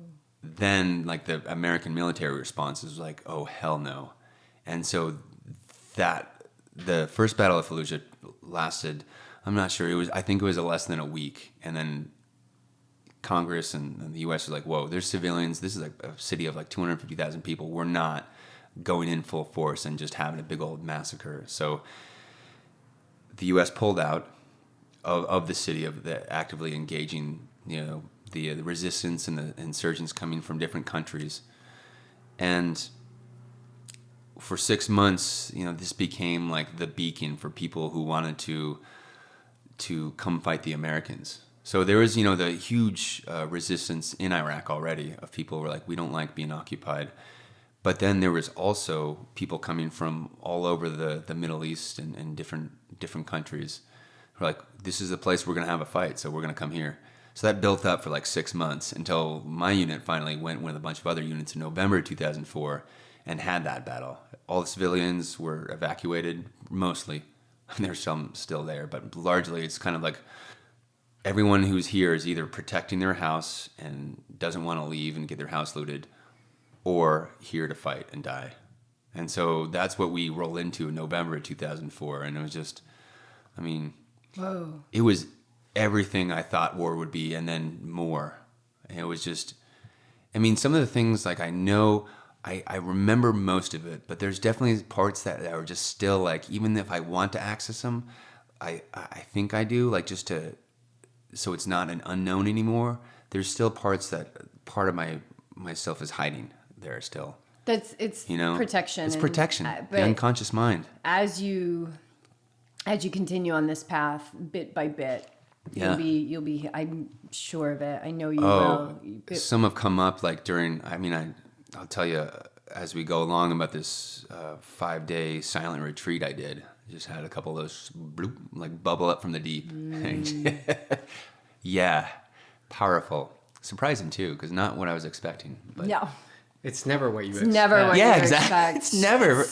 then like the American military response was like, oh hell no. And so the first battle of Fallujah lasted, I'm not sure, I think it was less than a week, and then Congress and the U.S. was like, whoa, there's civilians, this is like a city of like 250,000 people, we're not going in full force and just having a big old massacre. So the U.S. pulled out of the city, of the actively engaging, you know, the resistance and the insurgents coming from different countries. And for 6 months, you know, this became like the beacon for people who wanted to come fight the Americans. So there was, you know, the huge resistance in Iraq already of people who were like, we don't like being occupied. But then there was also people coming from all over the Middle East and different countries who were like, this is the place we're going to have a fight, so we're going to come here. So that built up for like 6 months until my unit finally went with a bunch of other units in November 2004 and had that battle. All the civilians were evacuated, mostly. There's some still there, but largely it's kind of like everyone who's here is either protecting their house and doesn't want to leave and get their house looted, or here to fight and die. And so that's what we rolled into in November of 2004. And it was just, I mean, whoa, it was everything I thought war would be and then more. And it was just, I mean, some of the things, like I know, I remember most of it, but there's definitely parts that are just still like, even if I want to access them, I think I do, like just to, so it's not an unknown anymore. There's still parts that part of myself is hiding there still. It's, you know, protection. It's protection. The unconscious mind. As you continue on this path, bit by bit, yeah, you'll be. I'm sure of it. I know you will. Some have come up like during. I mean, I'll tell you as we go along about this 5-day silent retreat I did. I just had a couple of those bloop, like bubble up from the deep. Yeah, powerful, surprising too, because not what I was expecting. But no. It's never what you expect. Never what you exactly. expect. It's never.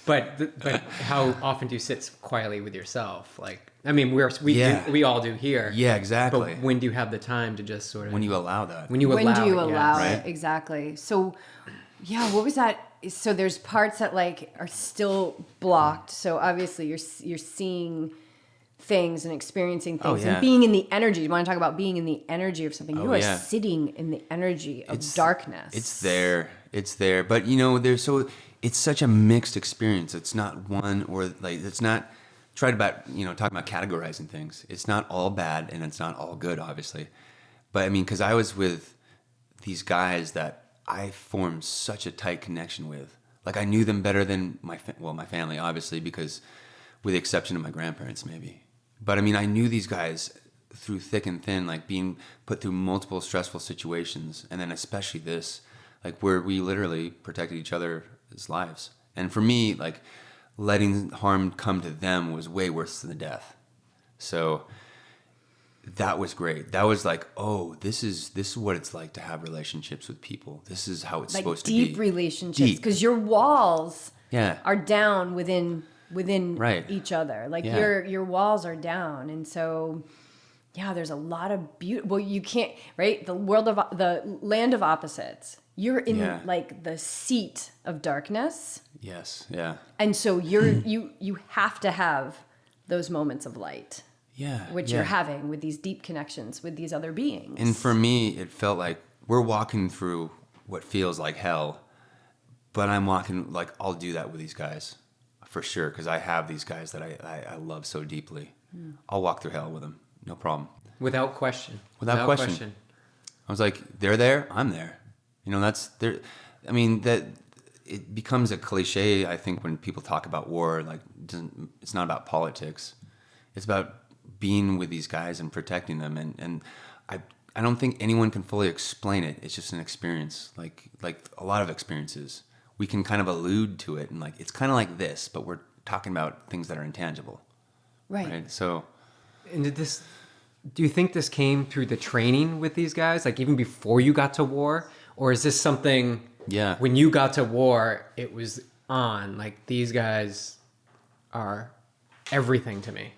But how often do you sit quietly with yourself? Like, I mean, we all do here. Yeah, exactly. But when do you have the time to just sort of... When you allow that. When do you allow Right? it? Exactly. So, yeah, what was that? So there's parts that like are still blocked. So obviously you're seeing things and experiencing things and being in the energy. You want to talk about being in the energy of something. You are sitting in the energy of darkness. It's there. But you know, it's such a mixed experience. It's not one or like, it's not talking about categorizing things. It's not all bad and it's not all good, obviously. But I mean, cause I was with these guys that I formed such a tight connection with. Like I knew them better than my family, obviously, because with the exception of my grandparents, maybe. But I mean, I knew these guys through thick and thin, like being put through multiple stressful situations, and then especially this, like where we literally protected each other's lives. And for me, like letting harm come to them was way worse than the death. So that was great. That was like, oh, this is what it's like to have relationships with people. This is how it's Like supposed to be. deep relationships, because your walls Yeah. are down within Right. each other. Like Yeah. your walls are down, and so yeah, there's a lot of beauty. Well, you can't, right? The land of opposites. You're in Yeah. like the seat of darkness, Yes. Yeah. and so you have to have those moments of light, Yeah. which yeah. you're having with these deep connections with these other beings. And for me, it felt like we're walking through what feels like hell, but I'm walking, like, I'll do that with these guys for sure, because I have these guys that I love so deeply. I'll walk through hell with them, no problem. Without question. Without question. I was like, they're there, I'm there. You know, that's there. I mean, that it becomes a cliche, I think, when people talk about war. Like, it's not about politics. It's about being with these guys and protecting them. And I don't think anyone can fully explain it. It's just an experience, like a lot of experiences. We can kind of allude to it, and like it's kind of like this, but we're talking about things that are intangible, right? So, And do you think this came through the training with these guys, like even before you got to war? Or is this something, yeah, when you got to war, it was on, like, these guys are everything to me?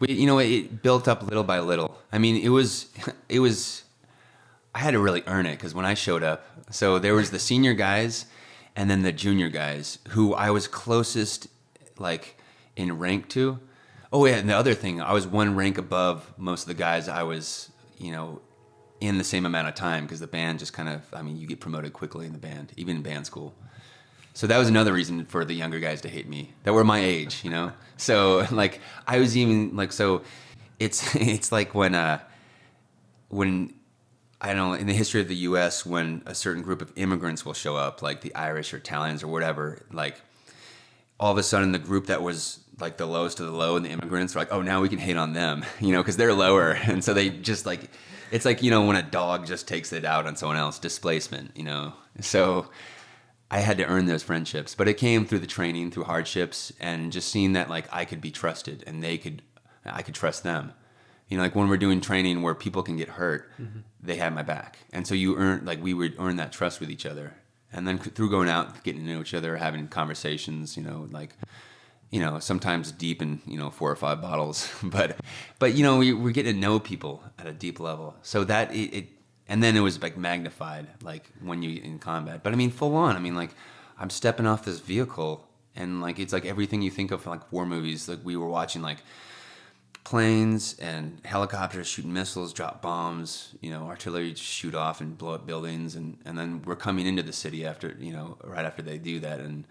it built up little by little. I mean, it was, I had to really earn it, because when I showed up, so there was the senior guys and then the junior guys who I was closest, like, in rank to. Oh yeah, and the other thing, I was one rank above most of the guys I was, in the same amount of time, because the band just kind of, I mean, you get promoted quickly in the band, even in band school. So that was another reason for the younger guys to hate me, that were my age, So like I was even like, so it's like when I don't know, in the history of the U.S., when a certain group of immigrants will show up, like the Irish or Italians or whatever, like all of a sudden the group that was like the lowest of the low and the immigrants are like, oh, now we can hate on them, because they're lower. And so they just like, it's like, when a dog just takes it out on someone else, displacement, So I had to earn those friendships, but it came through the training, through hardships, and just seeing that like I could be trusted and I could trust them. Like when we're doing training where people can get hurt, they had my back. And so we would earn that trust with each other. And then through going out, getting to know each other, having conversations, sometimes deep in, 4 or 5 bottles, but we're getting to know people at a deep level. So that and then it was like magnified, like when you in combat, but I mean, full on, I mean, like I'm stepping off this vehicle and like, it's like everything you think of like war movies. Like we were watching like planes and helicopters shooting missiles, drop bombs, artillery shoot off and blow up buildings. And then we're coming into the city after, right after they do that. And,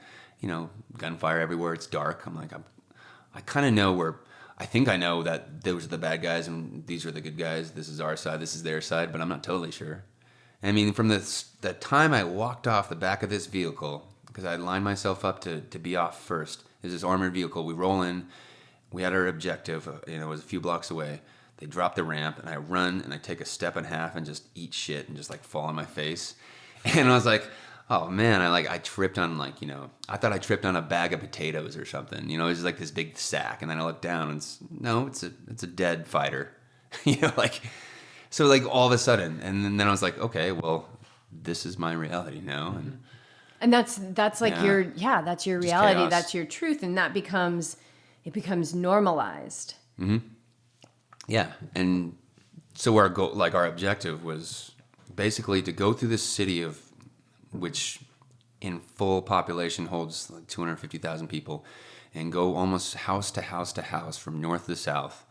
gunfire everywhere. It's dark. I'm like, I kind of know I think I know that those are the bad guys and these are the good guys. This is our side. This is their side, but I'm not totally sure. And I mean, from the time I walked off the back of this vehicle, because I lined myself up to be off first, is this armored vehicle. We roll in. We had our objective, it was a few blocks away. They drop the ramp, and I run, and I take a step and a half and just eat shit and just, like, fall on my face. And I was like, oh, man, I tripped on, like, I thought I tripped on a bag of potatoes or something. It was just, like, this big sack. And then I looked down, and it's a dead fighter. So, like, all of a sudden. And then I was like, okay, well, this is my reality now. And that's like that's your reality. Chaos. That's your truth. And that becomes normalized. Mm-hmm. Yeah. And so our goal, like our objective was basically to go through this city of which in full population holds like 250,000 people and go almost house to house to house from north to south,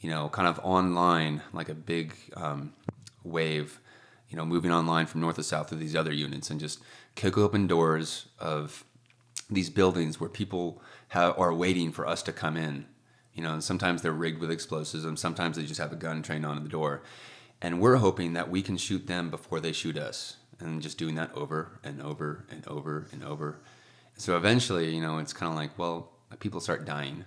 kind of online, like a big wave, moving online from north to south through these other units and just kick open doors of these buildings where people are waiting for us to come in. And sometimes they're rigged with explosives and sometimes they just have a gun trained on the door. And we're hoping that we can shoot them before they shoot us. And just doing that over and over and over and over. So eventually, it's kind of like, well, people start dying,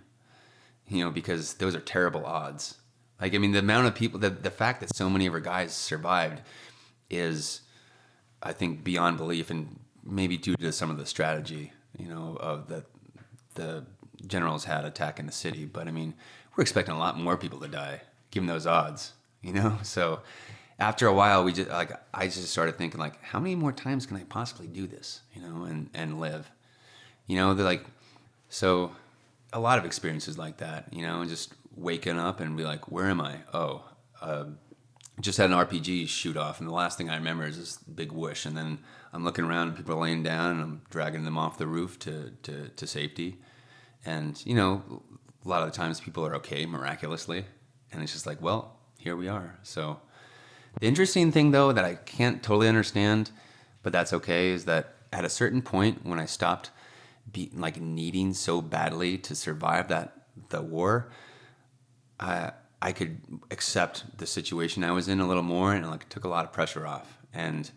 because those are terrible odds. Like, I mean, the amount of people, the fact that so many of our guys survived is, I think, beyond belief, and maybe due to some of the strategy, of the generals had attacking the city. But I mean, we're expecting a lot more people to die, given those odds, So after a while, I just started thinking, like, how many more times can I possibly do this, and live, they're like, so a lot of experiences like that, and just waking up and be like, where am I? Oh, just had an RPG shoot off, and the last thing I remember is this big whoosh, and then I'm looking around and people are laying down, and I'm dragging them off the roof to safety. And, a lot of the times people are okay miraculously, and it's just like, well, here we are. So the interesting thing, though, that I can't totally understand, but that's okay, is that at a certain point when I stopped needing so badly to survive the war, I could accept the situation I was in a little more, and it took a lot of pressure off, and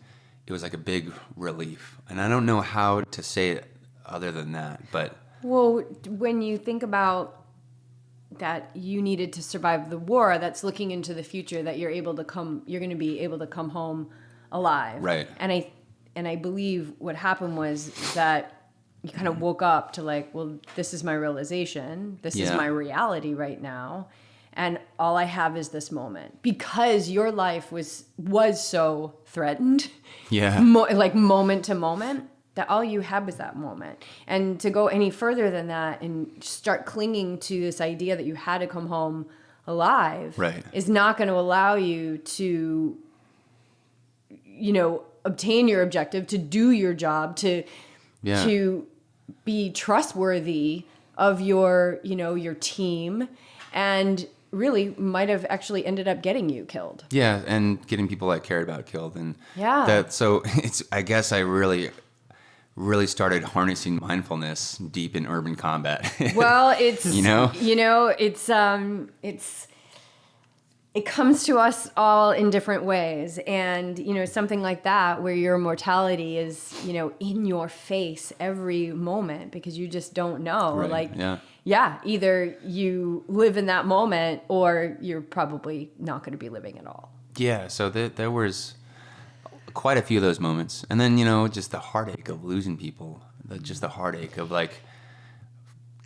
it was like a big relief. And I don't know how to say it other than that, but well, when you think about that you needed to survive the war, that's looking into the future, that you're going to be able to come home alive. Right. And I believe what happened was that you kind of woke up to like, well, this is my realization. This is my reality right now. And all I have is this moment, because your life was so threatened. Yeah. Like moment to moment, that all you had was that moment. And to go any further than that and start clinging to this idea that you had to come home alive, right, is not going to allow you to, obtain your objective, to do your job, to be trustworthy of your your and really might have actually ended up getting you killed. Yeah, and getting people I cared about killed. And so I guess I really started harnessing mindfulness deep in urban combat. Well, it's it comes to us all in different ways. And, something like that, where your mortality is, in your face every moment, because you just don't know. Right. Either you live in that moment or you're probably not going to be living at all. Yeah. So there was quite a few of those moments. And then, just the heartache of losing people, just the heartache of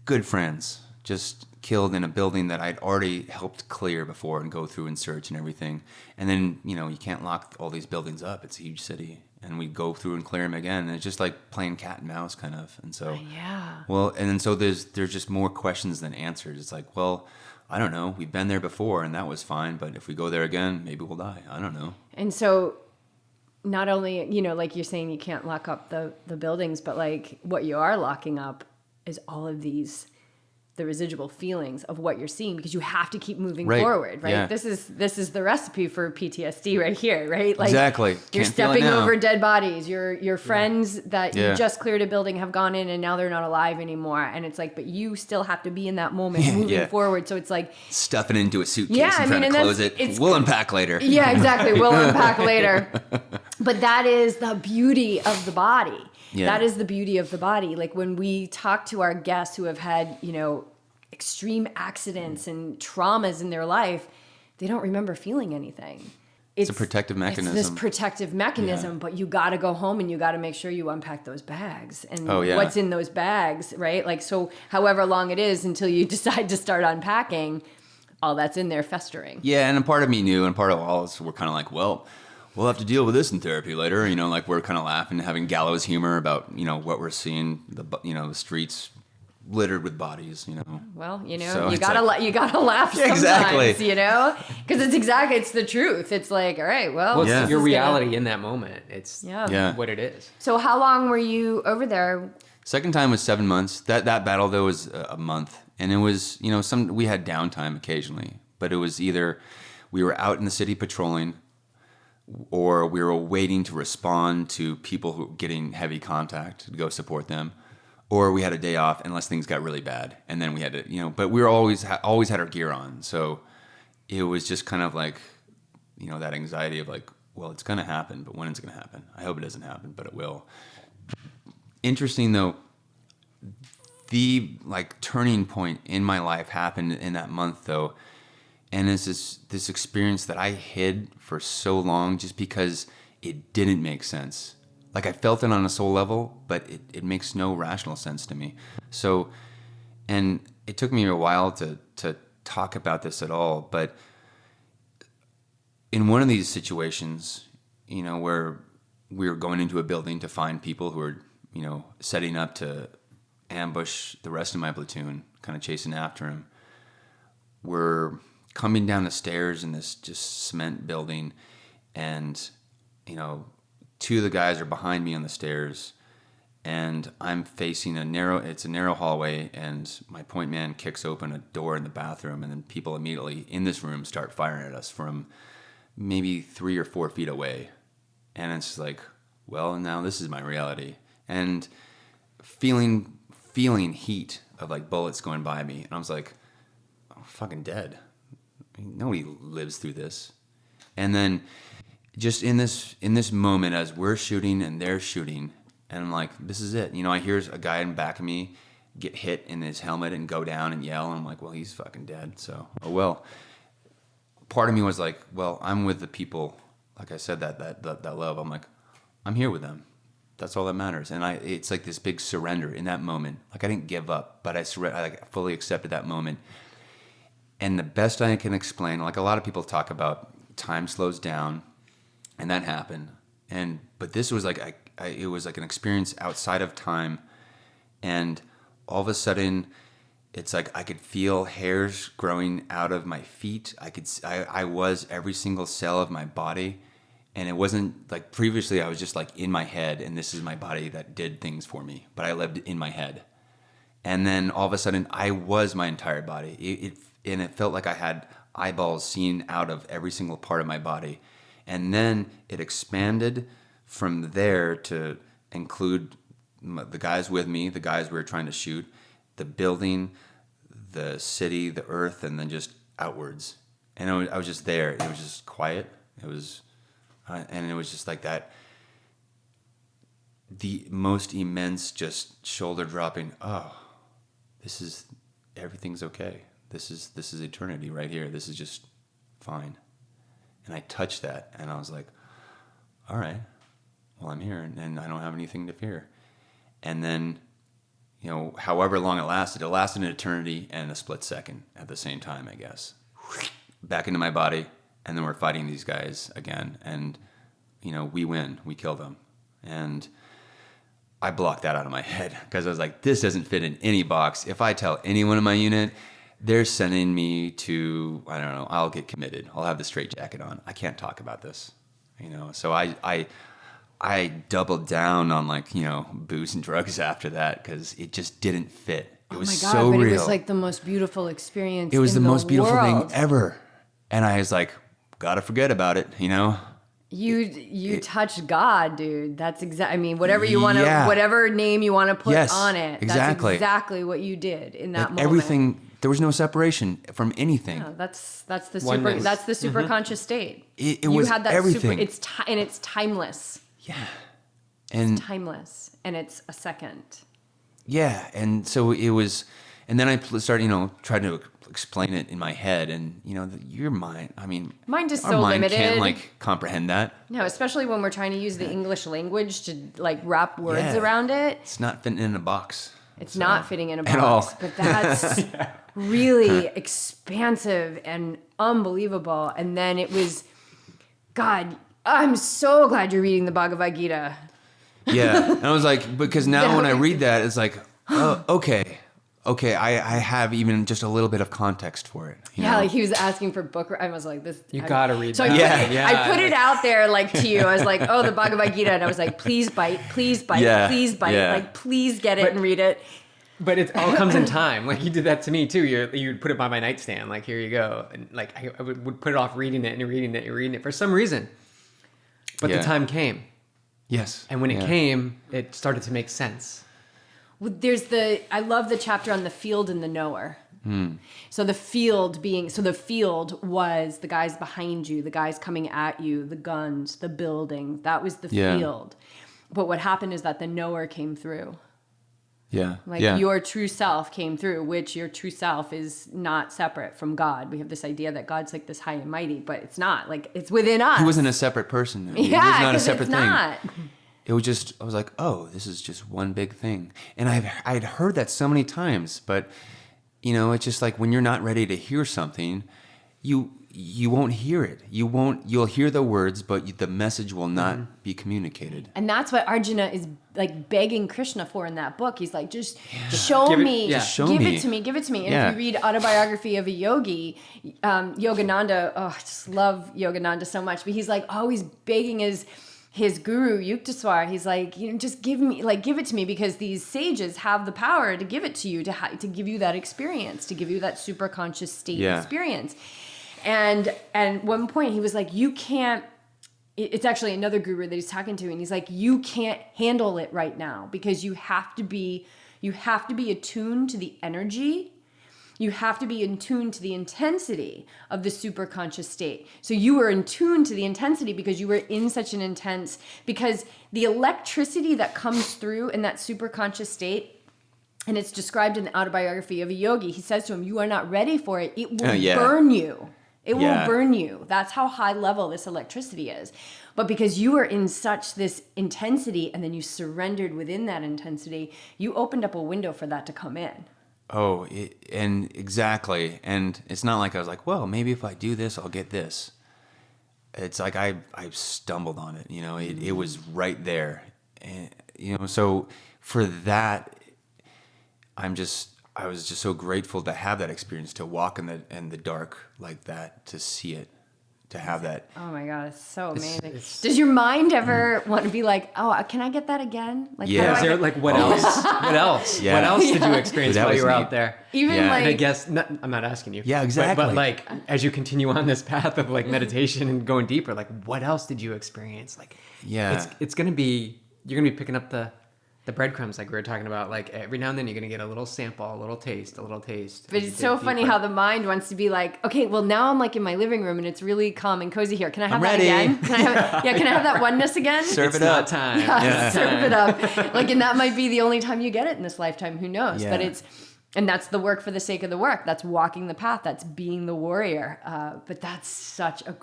good friends just killed in a building that I'd already helped clear before and go through and search and everything. And then, you can't lock all these buildings up. It's a huge city. And we go through and clear them again. And it's just like playing cat and mouse kind of. And so, well, and then so there's just more questions than answers. It's like, well, I don't know. We've been there before and that was fine. But if we go there again, maybe we'll die. I don't know. And so not only, like you're saying, you can't lock up the buildings, but what you are locking up is all of the residual feelings of what you're seeing, because you have to keep moving forward, right? Yeah. This is the recipe for PTSD right here, right? Exactly. You're stepping over dead bodies. Your friends that you just cleared a building have gone in and now they're not alive anymore. And it's but you still have to be in that moment moving forward. So it's stuff it into a suitcase and trying to close it. We'll unpack later. Yeah, exactly. We'll unpack later. But that is the beauty of the body. Yeah. That is the beauty of the body. When we talk to our guests who have had, extreme accidents and traumas in their life, they don't remember feeling anything. It's a protective mechanism. It's this protective mechanism, but you got to go home and you got to make sure you unpack those bags and what's in those bags, right? So however long it is until you decide to start unpacking, all that's in there festering. Yeah, and a part of me knew, and part of all of us were kind of like, well, we'll have to deal with this in therapy later. We're kind of laughing, having gallows humor about, what we're seeing, the streets littered with bodies, Well, so you gotta laugh sometimes, exactly. because it's the truth. It's all right, well, it's your reality in that moment. It's what it is. So how long were you over there? Second time was 7 months. That battle though was a month, and it was we had downtime occasionally, but it was either we were out in the city patrolling, or we were waiting to respond to people who were getting heavy contact to go support them. Or we had a day off unless things got really bad, and then we had to, but we were always had our gear on, so it was just kind of that anxiety of well, it's gonna happen, but when it's gonna happen? I hope it doesn't happen, but it will. Interesting though, the turning point in my life happened in that month though. And it's this experience that I hid for so long just because it didn't make sense. Like I felt it on a soul level, but it makes no rational sense to me. So, and it took me a while to talk about this at all, but in one of these situations, you know, where we were going into a building to find people who were, you know, setting up to ambush the rest of my platoon, kind of chasing after him, we're coming down the stairs in this just cement building, and, you know, two of the guys are behind me on the stairs, and I'm facing it's a narrow hallway, and my point man kicks open a door in the bathroom, and then people immediately in this room start firing at us from maybe 3 or 4 feet away. And it's like, well, now this is my reality. And feeling heat of like bullets going by me. And I was like, I'm fucking dead. I mean, nobody lives through this. And then just in this moment, as we're shooting and they're shooting, and I'm like, this is it. You know, I hear a guy in back of me get hit in his helmet and go down and yell. And I'm like, well, he's fucking dead. So, oh well. Part of me was like, well, I'm with the people. Like I said, that love. I'm like, I'm here with them. That's all that matters. And it's like this big surrender in that moment. Like I didn't give up, but I like fully accepted that moment. And the best I can explain, like a lot of people talk about, time slows down, and that happened. But this was like it was like an experience outside of time, and all of a sudden, it's like I could feel hairs growing out of my feet. I was every single cell of my body. And it wasn't like previously I was just like in my head, and this is my body that did things for me, but I lived in my head. And then all of a sudden I was my entire body. It felt like I had eyeballs seen out of every single part of my body. And then it expanded from there to include the guys with me, the guys we were trying to shoot, the building, the city, the earth, and then just outwards. And I was just there. It was just quiet. And it was just like that, the most immense just shoulder dropping, oh, everything's okay. This is eternity right here. This is just fine. And I touched that, and I was like, all right, well, I'm here, and I don't have anything to fear. And then, you know, however long it lasted an eternity and a split second at the same time, I guess. Back into my body, and then we're fighting these guys again, and, you know, we win. We kill them. And I blocked that out of my head because I was like, this doesn't fit in any box. If I tell anyone in my unit, they're sending me to, I don't know, I'll get committed. I'll have the straitjacket on. I can't talk about this, you know. So I doubled down on, like, you know, booze and drugs after that because it just didn't fit. It was my God, so but real. It was like the most beautiful experience. It was the most beautiful world. thing ever. And I was like, gotta forget about it, you know. You touched God, dude. That's exactly. I mean, whatever you want to, whatever name you want to put on it. Exactly. That's exactly what you did in that moment. Everything. There was no separation from anything. Yeah, that's the Oneness. super. That's the super conscious state. It was had that everything. And it's timeless. Yeah. And it's timeless, and it's a second. Yeah, and so it was, and then I started, you know, trying to explain it in my head, and, you know, your mind, I mean, mind is our so mind limited. Can't, like, comprehend that. No, especially when we're trying to use the English language to, like, wrap words around it. It's not fitting in a box. It's not fitting in a box, at all. But that's really expansive and unbelievable. And then it was, God, I'm so glad you're reading the Bhagavad Gita. Yeah, and I was like, because now when I read that, it's like, oh, okay, I have even just a little bit of context for it. You know? Like he was asking for book. I was like, this. You gotta read so that. I put it out there, like, to you. I was like, oh, the Bhagavad Gita, and I was like, please bite, please bite, please bite, like, please get it and read it. But it all comes in time. Like, you did that to me too. You would put it by my nightstand. Like, here you go. And like, I would put it off reading it and reading it and reading it for some reason. But the time came. Yes. And when it came, it started to make sense. I love the chapter on the field and the knower. So the field was the guys behind you, the guys coming at you, the guns, the building. That was the field. But what happened is that the knower came through. Yeah. Like yeah. your true self came through, which your true self is not separate from God. We have this idea that God's like this high and mighty, but it's not. Like it's within us. He wasn't a separate person. He was Yeah, not a 'cause separate it's thing. not. It was just, I was like, oh, this is just one big thing. And I'd heard that so many times, but it's just like when you're not ready to hear something, you won't hear it. You'll hear the words, but the message will not be communicated. And that's what Arjuna is like begging Krishna for in that book. He's like, just show me, yeah. Show give me. it to me, give it to me. And Yeah. if you read Autobiography of a Yogi, Yogananda, I just love Yogananda so much, but he's like always begging his guru Yuktaswar. He's like, just give it to me, because these sages have the power to give it to you, to give you that experience, to give you that super conscious state experience. And one point he was like, you can't, it's actually another guru that he's talking to, and he's like, you can't handle it right now, because you have to be attuned to the energy. You have to be in tune to the intensity of the super conscious state. So you were in tune to the intensity because you were in such an intense, because the electricity that comes through in that super conscious state, and it's described in the Autobiography of a Yogi, he says to him, you are not ready for it. It will burn you. It will burn you. That's how high level this electricity is. But because you were in such this intensity, and then you surrendered within that intensity, you opened up a window for that to come in. Oh, and exactly. And it's not like I was like, well, maybe if I do this, I'll get this. It's like I stumbled on it. It was right there. And, so for that, I was just so grateful to have that experience, to walk in the dark like that, to see it, to have that. Oh my God, it's so amazing. Does your mind ever want to be like, oh, can I get that again? Like, Yeah. Is there like what else? What else? Yeah. What else did you experience That while was you were neat. out there? Even Yeah. like, And I guess I'm not asking you. Yeah, exactly. But like as you continue on this path of like meditation and going deeper, like what else did you experience? Like it's gonna be, you're gonna be picking up the breadcrumbs like we were talking about. Like every now and then you're gonna get a little sample, a little taste. But it's so funny how the mind wants to be like, okay, well now I'm like in my living room and it's really calm and cozy here. Can I have that ready. again? Can I have that oneness again? Serve it's it not up. time. Yeah, serve it up. Like, and that might be the only time you get it in this lifetime. Who knows? Yeah. But and that's the work for the sake of the work. That's walking the path. That's being the warrior. But that's a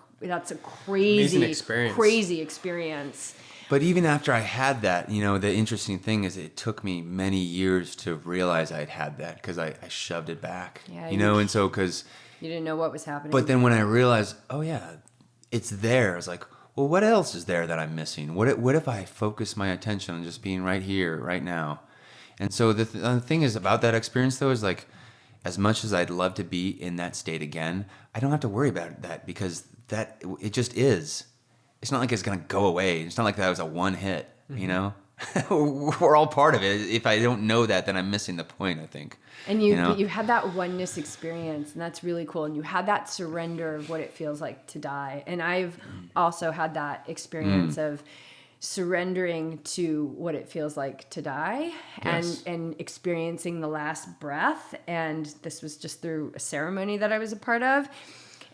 Amazing experience. crazy experience. But even after I had that, the interesting thing is it took me many years to realize I'd had that, because I shoved it back, Yeah, and so because. You didn't know what was happening. But then when I realized, oh yeah, it's there, I was like, well, what else is there that I'm missing? What if I focus my attention on just being right here, right now? And so the thing is about that experience, though, is like, as much as I'd love to be in that state again, I don't have to worry about that, because it just is. It's not like it's going to go away. It's not like that was a one hit, We're all part of it. If I don't know that, then I'm missing the point, I think. And you had that oneness experience, and that's really cool. And you had that surrender of what it feels like to die. And I've also had that experience of surrendering to what it feels like to die, and experiencing the last breath. And this was just through a ceremony that I was a part of.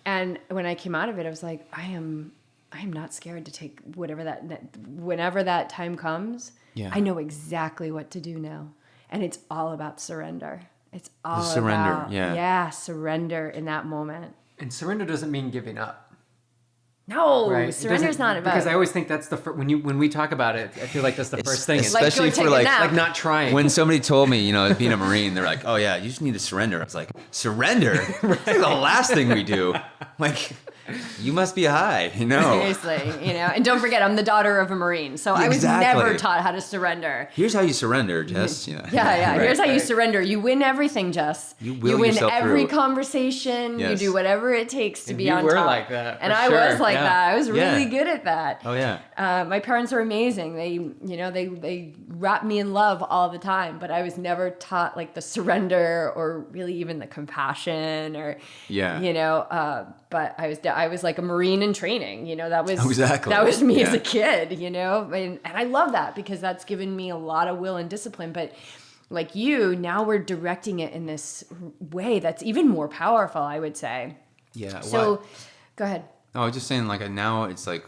And when I came out of it, I was like, I am not scared to take whenever that time comes. Yeah. I know exactly what to do now. And it's all about surrender. It's all surrender, about surrender in that moment. And surrender doesn't mean giving up. No, right? Surrender's not about. Because I always think that's when we talk about it, I feel like that's the first thing. Especially like, go for take a nap. like not trying. When somebody told me, being a Marine, they're like, oh yeah, you just need to surrender. I was like, surrender? That's the last thing we do. Like, you must be high, Seriously, And don't forget, I'm the daughter of a Marine, so I was never taught how to surrender. Here's how you surrender, Jess. Yeah. Right, Here's how you surrender. You win everything, Jess. You will win yourself every through. conversation. Yes. You do whatever it takes to And be you on were top. like that, and for I sure. was like Yeah. that. I was really Yeah. good at that. Oh yeah. My parents are amazing. They wrap me in love all the time, but I was never taught like the surrender or really even the compassion or but I was like a Marine in training. That was me as a kid. And I love that because that's given me a lot of will and discipline. But like now we're directing it in this way that's even more powerful, I would say. Yeah. So, go ahead. No, I was just saying, like, now it's like,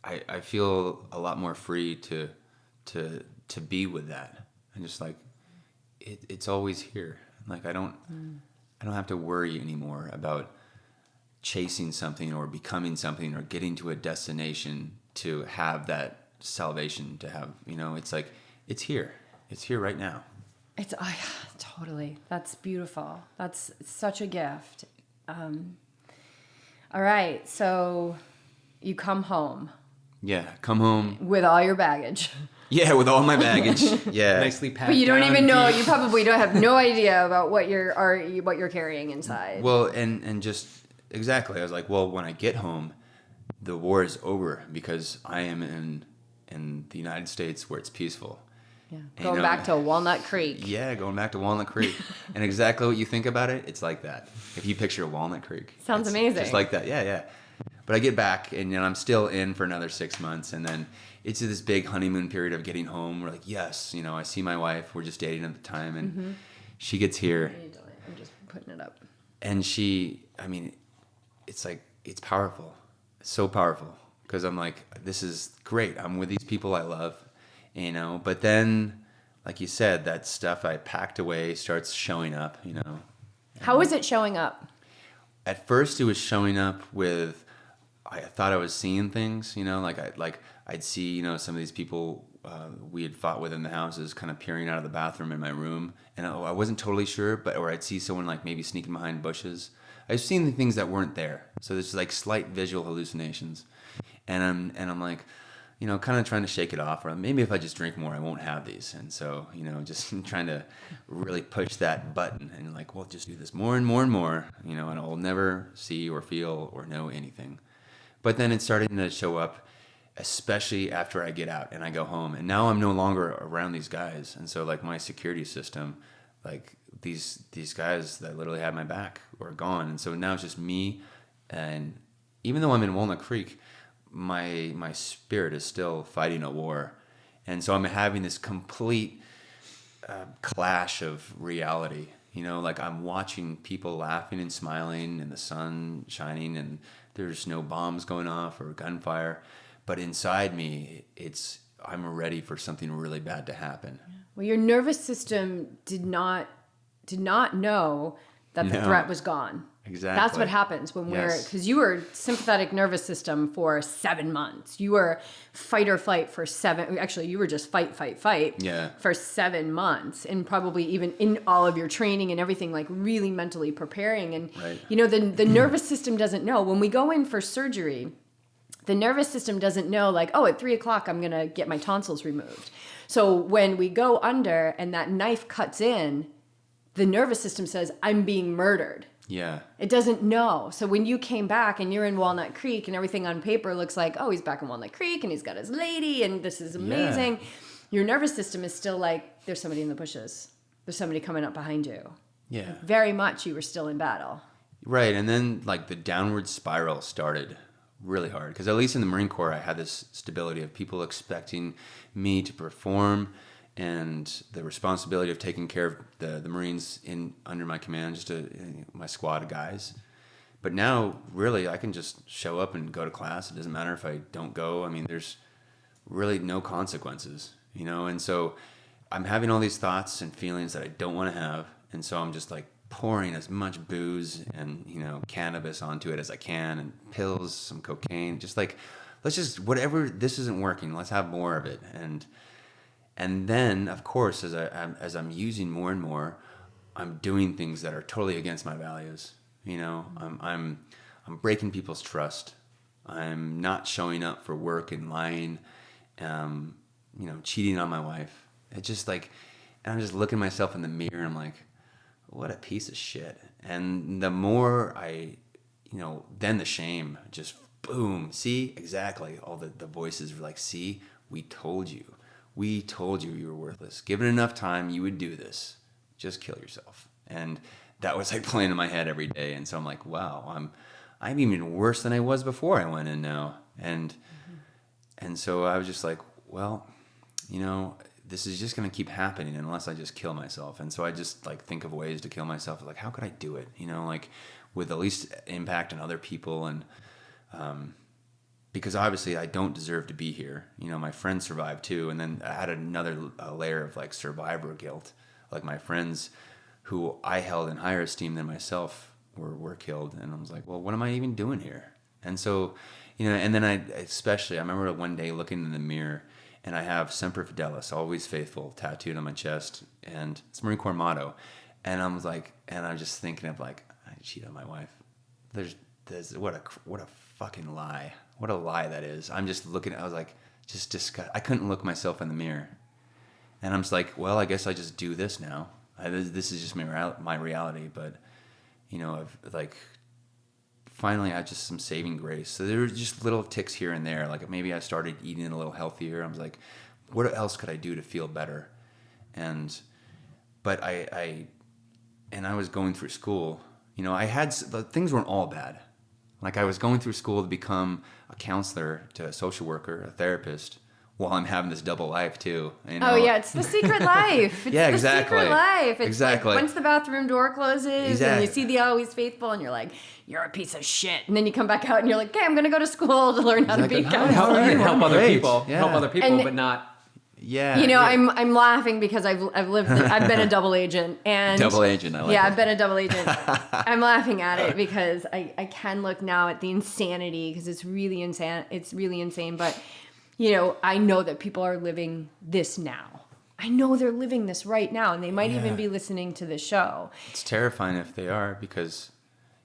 I feel a lot more free to to be with that. And just like it's always here. Like I don't have to worry anymore about chasing something or becoming something or getting to a destination to have that salvation, to have, it's like it's here right now. It's totally. That's beautiful. That's such a gift. All right, so you come home. Yeah, come home with all your baggage. Yeah, with all my baggage. Yeah, nicely packed. But you don't down even know. deep. You probably don't have no idea about what you're carrying inside. Well, and just exactly. I was like, well, when I get home, the war is over because I am in the United States where it's peaceful. Yeah. And, Going back to Walnut Creek. Yeah, going back to Walnut Creek. And exactly what you think about it, it's like that. If you picture Walnut Creek. Sounds it's amazing. Just like that, yeah. But I get back, and I'm still in for another 6 months, and then it's this big honeymoon period of getting home. We're like, yes, I see my wife. We're just dating at the time, and she gets here. I'm just putting it up. And it's like, it's powerful. It's so powerful. Because I'm like, this is great. I'm with these people I love, But then, like you said, that stuff I packed away starts showing up, How is it showing up? At first, it was showing up with, I thought I was seeing things, I'd see, some of these people we had fought with in the houses kind of peering out of the bathroom in my room, and I wasn't totally sure, or I'd see someone like maybe sneaking behind bushes. I've seen the things that weren't there, so there's like slight visual hallucinations, and I'm like, kind of trying to shake it off, or maybe if I just drink more, I won't have these, and so just trying to really push that button, and like, well, just do this more and more and more, and I'll never see or feel or know anything. But then it's starting to show up, especially after I get out and I go home. And now I'm no longer around these guys. And so like my security system, like these guys that literally had my back are gone. And so now it's just me. And even though I'm in Walnut Creek, my spirit is still fighting a war. And so I'm having this complete clash of reality. Like I'm watching people laughing and smiling and the sun shining and there's no bombs going off or gunfire. But inside me, I'm ready for something really bad to happen. Well, your nervous system did not know that the threat was gone. Exactly. That's what happens when because you were sympathetic nervous system for 7 months. You were fight or flight for actually you were just fight for 7 months, and probably even in all of your training and everything, like really mentally preparing. And right. The nervous system doesn't know. When we go in for surgery, the nervous system doesn't know, like, oh, at 3:00 I'm gonna get my tonsils removed. So when we go under and that knife cuts in, the nervous system says, I'm being murdered. Yeah. It doesn't know. So when you came back and you're in Walnut Creek and everything on paper looks like, oh, he's back in Walnut Creek and he's got his lady and this is amazing. Yeah. Your nervous system is still like, there's somebody in the bushes. There's somebody coming up behind you. Yeah. Very much you were still in battle. Right. And then like the downward spiral started really hard. Because at least in the Marine Corps, I had this stability of people expecting me to perform and the responsibility of taking care of the Marines under my command, just my squad of guys. But now, really, I can just show up and go to class. It doesn't matter if I don't go. I mean, there's really no consequences, And so I'm having all these thoughts and feelings that I don't want to have. And so I'm just like pouring as much booze and, cannabis onto it as I can, and pills, some cocaine, just like, let's just, whatever, this isn't working, let's have more of it. And then, of course, as I'm using more and more, I'm doing things that are totally against my values. I'm breaking people's trust. I'm not showing up for work and lying, cheating on my wife. It's just like, and I'm just looking at myself in the mirror and I'm like, what a piece of shit. And the more then the shame just boom. See, exactly. All the voices were like, see, we told you. We told you were worthless. Given enough time, you would do this. Just kill yourself. And that was like playing in my head every day. And so I'm like, wow, I'm even worse than I was before I went in now. And so I was just like, well, this is just going to keep happening unless I just kill myself. And so I just like think of ways to kill myself. Like, how could I do it? Like with the least impact on other people. And because obviously I don't deserve to be here. You know, my friends survived too. And then I had another layer of like survivor guilt. Like my friends who I held in higher esteem than myself were killed. And I was like, well, what am I even doing here? And so, you know, and then I remember one day looking in the mirror and I have Semper Fidelis, always faithful, tattooed on my chest. And it's a Marine Corps motto. And I'm just thinking of like, I cheat on my wife. There's what a fucking lie. What a lie that is. I'm just looking, I was like, just disgust. I couldn't look myself in the mirror. And I'm just like, well, I guess I just do this now. This is just my reality. But, you know, I've like, finally I had just some saving grace. So there were just little ticks here and there. Like maybe I started eating a little healthier. I was like, what else could I do to feel better? But I was going through school. You know, things weren't all bad. Like I was going through school to become a counselor, to a social worker, a therapist, while I'm having this double life too. You know? Oh yeah, it's the secret life. It's yeah, the exactly. secret life. It's exactly. Like once the bathroom door closes exactly. and you see the always faithful and you're like, you're a piece of shit. And then you come back out and you're like, okay, I'm gonna go to school to learn how to be a counselor. Help other people. Yeah. Help other people, And- but not. Yeah. You know, yeah. I'm laughing because I've been a double agent and Double agent, I like yeah, it. I've been a double agent. I'm laughing at it because I can look now at the insanity because it's really insane. It's really insane. But you know, I know that people are living this now. I know they're living this right now, and they might even be listening to the show. It's terrifying if they are, because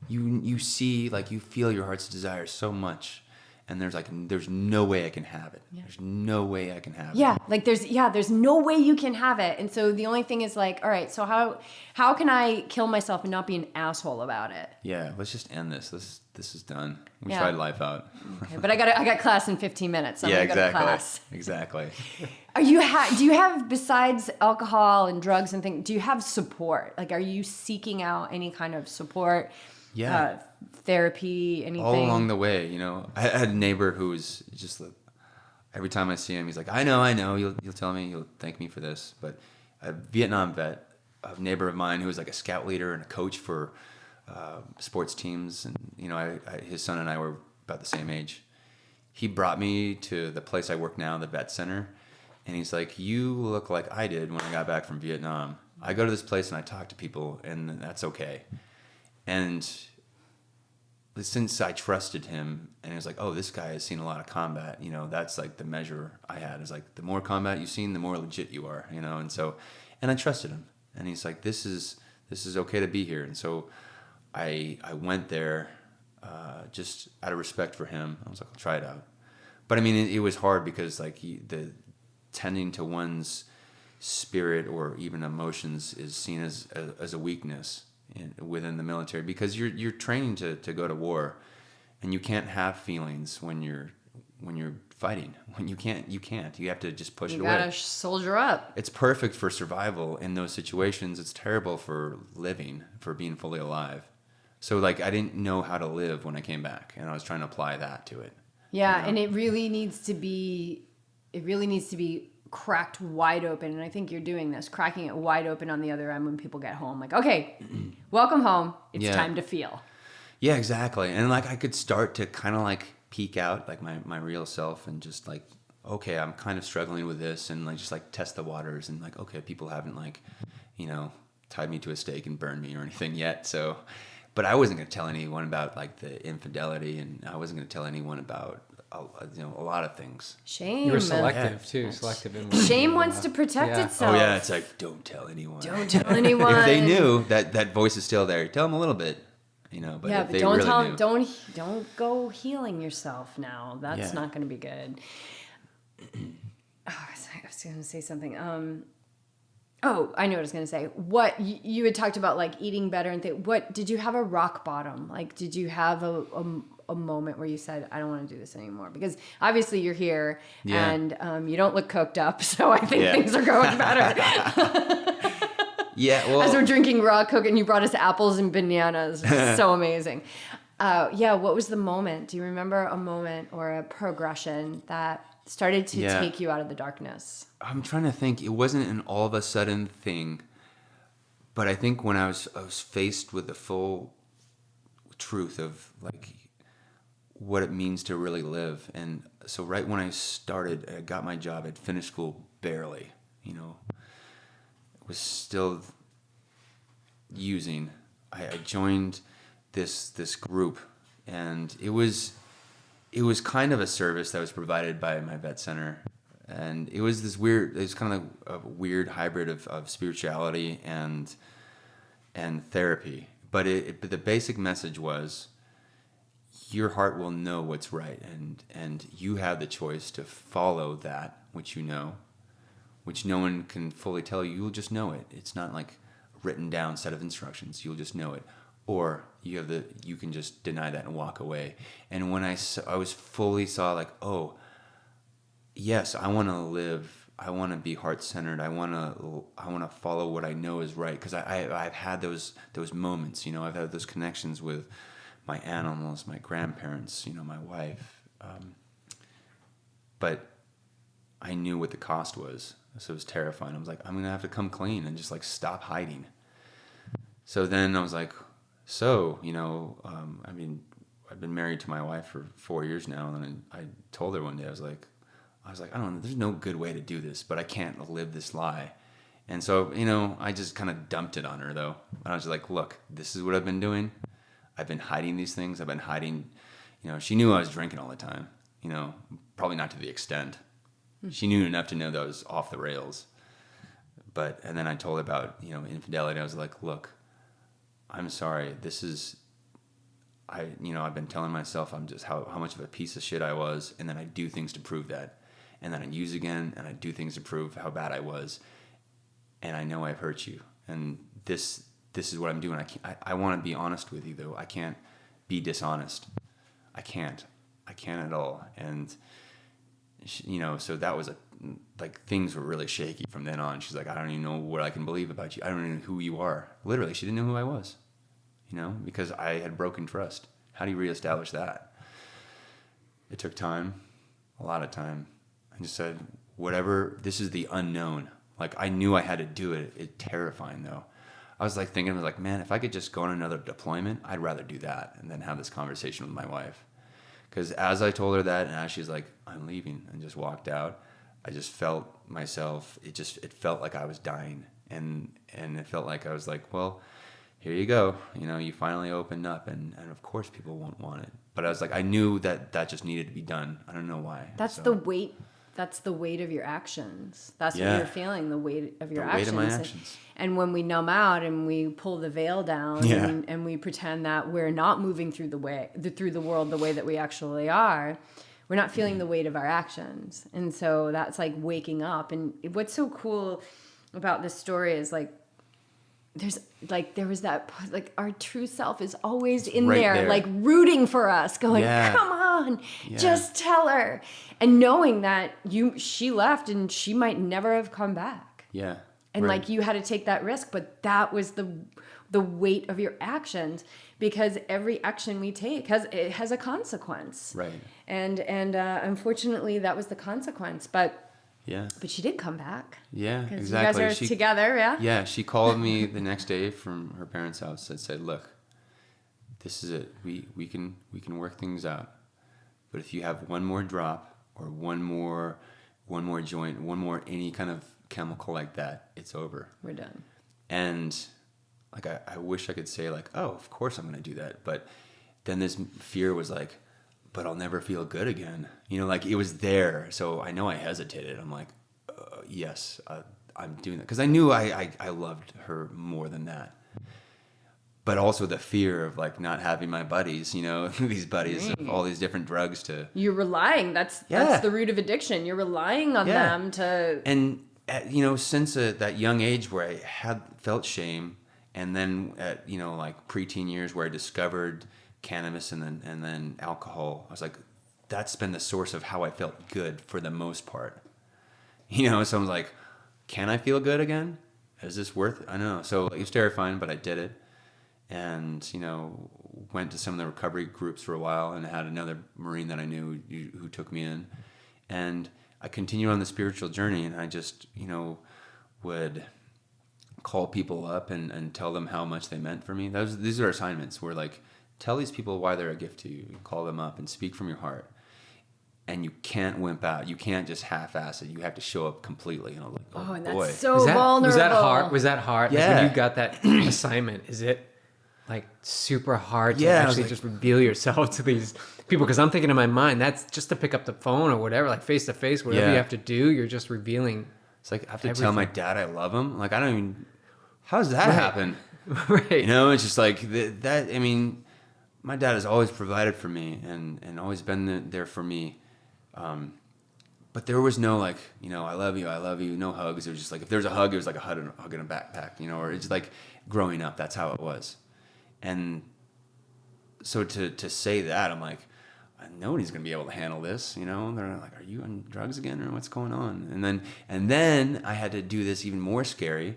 you see, like, you feel your heart's desire so much. And there's no way I can have it. Yeah. There's no way I can have it. Yeah, like there's no way you can have it. And so the only thing is like, all right, so how can I kill myself and not be an asshole about it? Yeah, let's just end this. This is done. We Yeah. tried life out. Okay, but I got class in 15 minutes. So I'm gonna go to class. Exactly. Do you have, besides alcohol and drugs and things, do you have support? Like, are you seeking out any kind of support? Yeah. Therapy, anything? All along the way, you know. I had a neighbor who was just like, every time I see him, he's like, I know, you'll tell me, you'll thank me for this. But a Vietnam vet, a neighbor of mine who was like a scout leader and a coach for sports teams, and you know, his son and I were about the same age. He brought me to the place I work now, the vet center, and he's like, you look like I did when I got back from Vietnam. I go to this place and I talk to people, and that's okay. And since I trusted him, and it was like, oh, this guy has seen a lot of combat, you know, that's like the measure I had, is like, the more combat you've seen, the more legit you are, you know. And I trusted him, and he's like, this is okay to be here. And so I went there just out of respect for him. I was like, I'll try it out. But I mean, it was hard because like the tending to one's spirit or even emotions is seen as a weakness within the military, because you're training to go to war, and you can't have feelings when you're fighting. When you can't. You have to just push it away. You gotta soldier up. It's perfect for survival in those situations. It's terrible for living, for being fully alive. So like, I didn't know how to live when I came back, and I was trying to apply that to it. Yeah, you know? and it really needs to be cracked wide open. And I think you're doing this, cracking it wide open on the other end when people get home. Like, okay, welcome home. It's time to feel. Yeah, exactly. And like, I could start to kind of like peek out like my real self, and just like, okay, I'm kind of struggling with this, and like just like test the waters, and like, okay, people haven't like, you know, tied me to a stake and burned me or anything yet. So, but I wasn't going to tell anyone about like the infidelity, and I wasn't going to tell anyone about a lot of things. Shame. You were selective too. Selective in Shame wants to protect itself. Oh yeah, it's like, don't tell anyone. Don't tell anyone. If they knew that voice is still there, tell them a little bit, you know. But if they don't really tell knew, don't go healing yourself now. That's not going to be good. Oh, I was going to say something. Oh, I know what I was going to say. What you had talked about, like eating better and things. What did you have a rock bottom? Like, did you have a moment where you said, I don't want to do this anymore? Because obviously you're here and you don't look coked up. So I think things are going better. Yeah. Well, as we're drinking raw Coke, and you brought us apples and bananas. So amazing. What was the moment? Do you remember a moment or a progression that started to take you out of the darkness? I'm trying to think. It wasn't an all of a sudden thing, but I think when I was faced with the full truth of like what it means to really live. And so right when I started, I got my job, I'd finished school barely, was still using. I joined this group, and it was kind of a service that was provided by my vet center. And it was kind of a weird hybrid of spirituality and therapy. But the basic message was, your heart will know what's right, and you have the choice to follow that which you know, which no one can fully tell you. You'll just know it. It's not like a written down set of instructions. You'll just know it. Or you can just deny that and walk away. And when I was fully saw like, oh, yes, I want to live. I want to be heart-centered. I want to follow what I know is right, because I've had those moments. I've had those connections with my animals, my grandparents, my wife. But I knew what the cost was, so it was terrifying. I was like, I'm gonna have to come clean and just like stop hiding. So then I was like, I mean, I've been married to my wife for 4 years now, and then I told her one day, I was like, I don't know, there's no good way to do this, but I can't live this lie. And so, I just kind of dumped it on her, though. And I was like, look, this is what I've been doing. I've been hiding these things. I've been hiding, she knew I was drinking all the time, probably not to the extent. She knew enough to know that I was off the rails. And then I told her about, infidelity. I was like, look, I'm sorry. I've been telling myself I'm just how much of a piece of shit I was. And then I do things to prove that. And then I use again, and I do things to prove how bad I was. And I know I've hurt you. And this is what I'm doing. I want to be honest with you, though. I can't be dishonest. I can't at all. And so that was things were really shaky from then on. She's like, I don't even know what I can believe about you. I don't even know who you are. Literally, she didn't know who I was, because I had broken trust. How do you reestablish that? It took time, a lot of time. I just said, whatever, this is the unknown. Like, I knew I had to do it. It's terrifying, though. I was thinking, man, if I could just go on another deployment, I'd rather do that and then have this conversation with my wife. Because as I told her that, and as she's like, I'm leaving, and just walked out, I just felt myself, it felt like I was dying. And it felt like I was like, well, here you go. You finally opened up, and of course people won't want it. But I was like, I knew that just needed to be done. I don't know why. That's the weight of your actions. That's what you're feeling, the weight of your actions. The weight of my actions. And when we numb out and we pull the veil down and we pretend that we're not moving through the world the way that we actually are, we're not feeling the weight of our actions. And so that's like waking up. And what's so cool about this story is there was that, our true self is always in right there, like rooting for us, going, come on, just tell her. And knowing that she left and she might never have come back. Yeah. And you had to take that risk, but that was the weight of your actions, because every action we take has a consequence. Right. And unfortunately that was the consequence, but she did come back. Yeah, exactly. exactly. You guys are together, yeah? Yeah, she called me the next day from her parents' house and said, look, this is it. We can work things out. But if you have one more drop or one more joint, one more any kind of chemical like that, it's over. We're done. And I wish I could say oh, of course I'm going to do that. But then this fear was but I'll never feel good again. It was there. So I know I hesitated. I'm like, yes, I'm doing that. Because I knew I loved her more than that. But also the fear of not having my buddies, these buddies of all these different drugs to... You're relying. That's the root of addiction. You're relying on them to... And, since that young age where I had felt shame, and then at, preteen years where I discovered cannabis and then alcohol, I was like, that's been the source of how I felt good for the most part. So I was like, can I feel good again? Is this worth it? I don't know. So it was terrifying, but I did it. And, went to some of the recovery groups for a while, and had another Marine that I knew who took me in. And I continued on the spiritual journey, and I just, would call people up and tell them how much they meant for me. These are assignments where tell these people why they're a gift to you. Call them up and speak from your heart. And you can't wimp out. You can't just half-ass it. You have to show up completely. You know, like, Oh, and boy. that's so vulnerable. Was that hard? Yeah. Like when you got that assignment, is it like super hard to actually like, just reveal yourself to these people? Because I'm thinking in my mind, that's just to pick up the phone or whatever, like face to face, whatever you have to do, you're just revealing. It's like I have to tell my dad I love him. Like I don't even. How does that happen? Right. You know, it's just like that. I mean, my dad has always provided for me and always been there for me. But there was no like, you know, I love you, no hugs. It was just like, if there's a hug, it was like a hug in a backpack, you know, or it's like growing up, that's how it was. And so to say that, I'm like, nobody's going to be able to handle this, you know? They're like, are you on drugs again or what's going on? And then I had to do this even more scary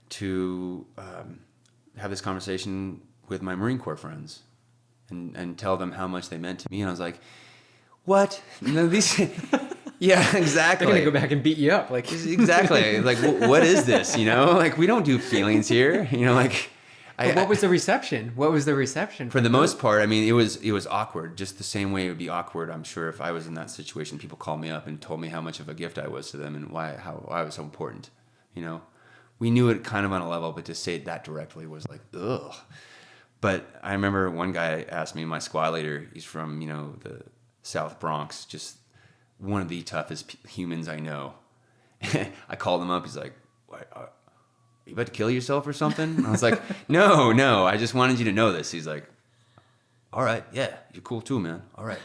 to have this conversation with my Marine Corps friends and tell them how much they meant to me. And I was like, what? No, these. Yeah, exactly. They're gonna go back and beat you up, like exactly. Like, what is this? You know, like we don't do feelings here. You know, like. What was the reception? What was the reception? For the most part, I mean, it was awkward. Just the same way it would be awkward, I'm sure, if I was in that situation. People called me up and told me how much of a gift I was to them and why I was so important. You know, we knew it kind of on a level, but to say it that directly was like, ugh. But I remember one guy asked me, my squad leader, he's from, you know, the South Bronx, just one of the toughest humans I know. I called him up. He's like, are you about to kill yourself or something? I was like, no, I just wanted you to know this. He's like, all right, yeah, you're cool too, man. All right.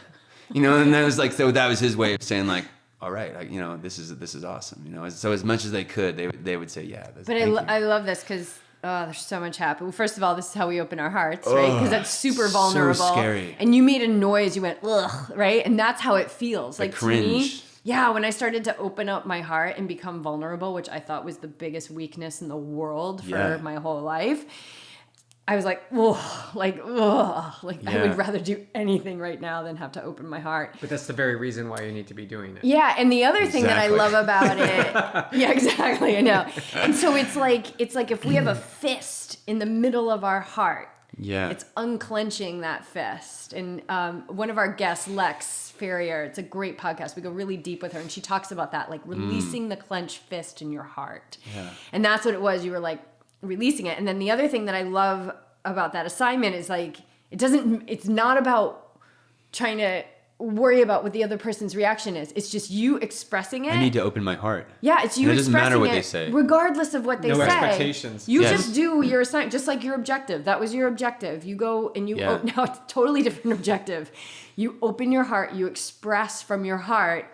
You know, and that was like, so that was his way of saying like, all right, you know, this is awesome. You know, so as much as they could, they would say, yeah. But I love this because there's so much happening. Well, first of all, this is how we open our hearts, right? Because that's super vulnerable. So scary. And you made a noise. You went, ugh, right? And that's how it feels. Like cringe. to me, yeah, when I started to open up my heart and become vulnerable, which I thought was the biggest weakness in the world for my whole life, I was like, ugh, I would rather do anything right now than have to open my heart. But that's the very reason why you need to be doing it. Yeah, and the other thing that I love about it, yeah, exactly, I know. And so it's like if we have a fist in the middle of our heart, it's unclenching that fist. And one of our guests, Lex Ferrier, it's a great podcast. We go really deep with her, and she talks about that, like releasing the clenched fist in your heart. Yeah. And that's what it was. You were like releasing it. And then the other thing that I love about that assignment is like it's not about trying to worry about what the other person's reaction is. It's just you expressing it. I need to open my heart. Yeah, it's you expressing it. It doesn't matter what they say. Regardless of what they say. No expectations. You just do your assignment, just like your objective. That was your objective. You go and you now it's a totally different objective. You open your heart, you express from your heart,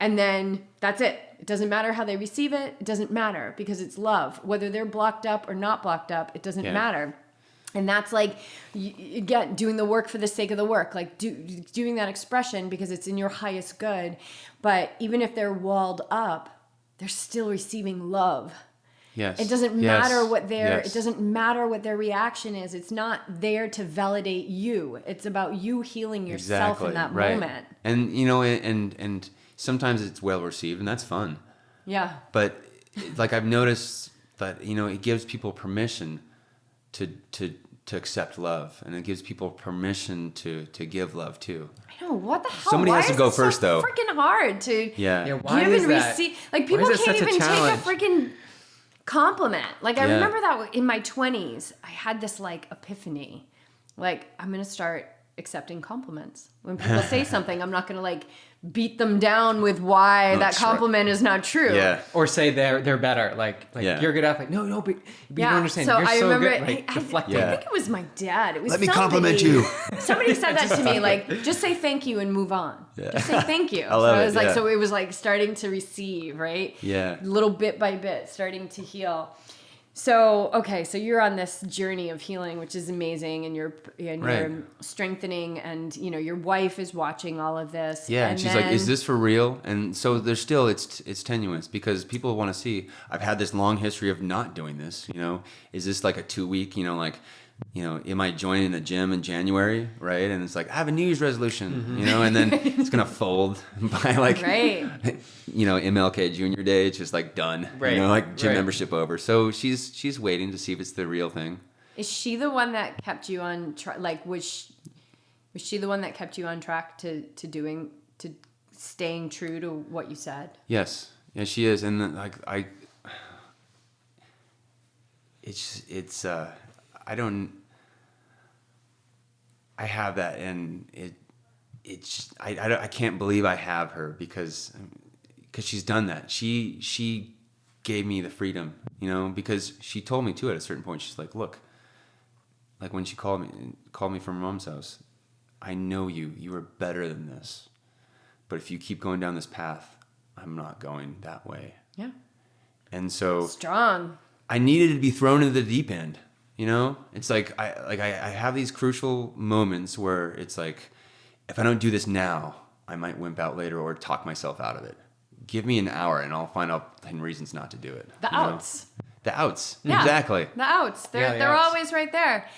and then that's it. It doesn't matter how they receive it. It doesn't matter because it's love. Whether they're blocked up or not blocked up, it doesn't matter. And that's like, again, doing the work for the sake of the work, like doing that expression because it's in your highest good. But even if they're walled up, they're still receiving love. Yes. It doesn't matter what it doesn't matter what their reaction is. It's not there to validate you. It's about you healing yourself in that moment. And you know, and sometimes it's well received, and that's fun. Yeah. But like I've noticed that, you know, it gives people permission to accept love, and it gives people permission to give love too. I know, what the hell? Somebody has to go first, though. Freaking hard to why give is and that? receive. Like people can't even take a freaking compliment. Like I remember that in my 20s, I had this like epiphany. Like I'm gonna start accepting compliments. When people say something, I'm not gonna like beat them down with why that compliment is not true. Yeah. Or say they're better. Like you're a good athlete. No, but you don't understand. So you're I so remember good. Like deflecting. I think it was my dad. It was Let me compliment you. Somebody said that to me, like, just say thank you and move on. Yeah. Just say thank you. I love so it was it, like, so it was like starting to receive, right? Yeah. Little bit by bit, starting to heal. So, okay, so you're on this journey of healing, which is amazing, and you're strengthening, and you know your wife is watching all of this. Yeah, and she's like, "Is this for real?" And so there's still it's tenuous because people want to see. I've had this long history of not doing this. You know, is this like a 2-week? You know, like, you know, am I joining a gym in January, right? And it's like I have a New Year's resolution, you know, and then it's gonna fold by like, you know, MLK Junior Day. It's just like done, you know, like gym membership over. So she's waiting to see if it's the real thing. Is she the one that kept you on was she the one that kept you on track to staying true to what you said? Yes. Yeah, she is. And then, I have that, and I can't believe I have her because she's done that. She gave me the freedom, because she told me too at a certain point. She's like, look, like when she called me from her mom's house, I know you are better than this, but if you keep going down this path, I'm not going that way. Yeah. And so strong. I needed to be thrown into the deep end. It's like I have these crucial moments where it's like, if I don't do this now, I might wimp out later or talk myself out of it. Give me an hour and I'll find out 10 reasons not to do it. The outs. The outs. Yeah. Exactly. The outs. They're outs. always right there.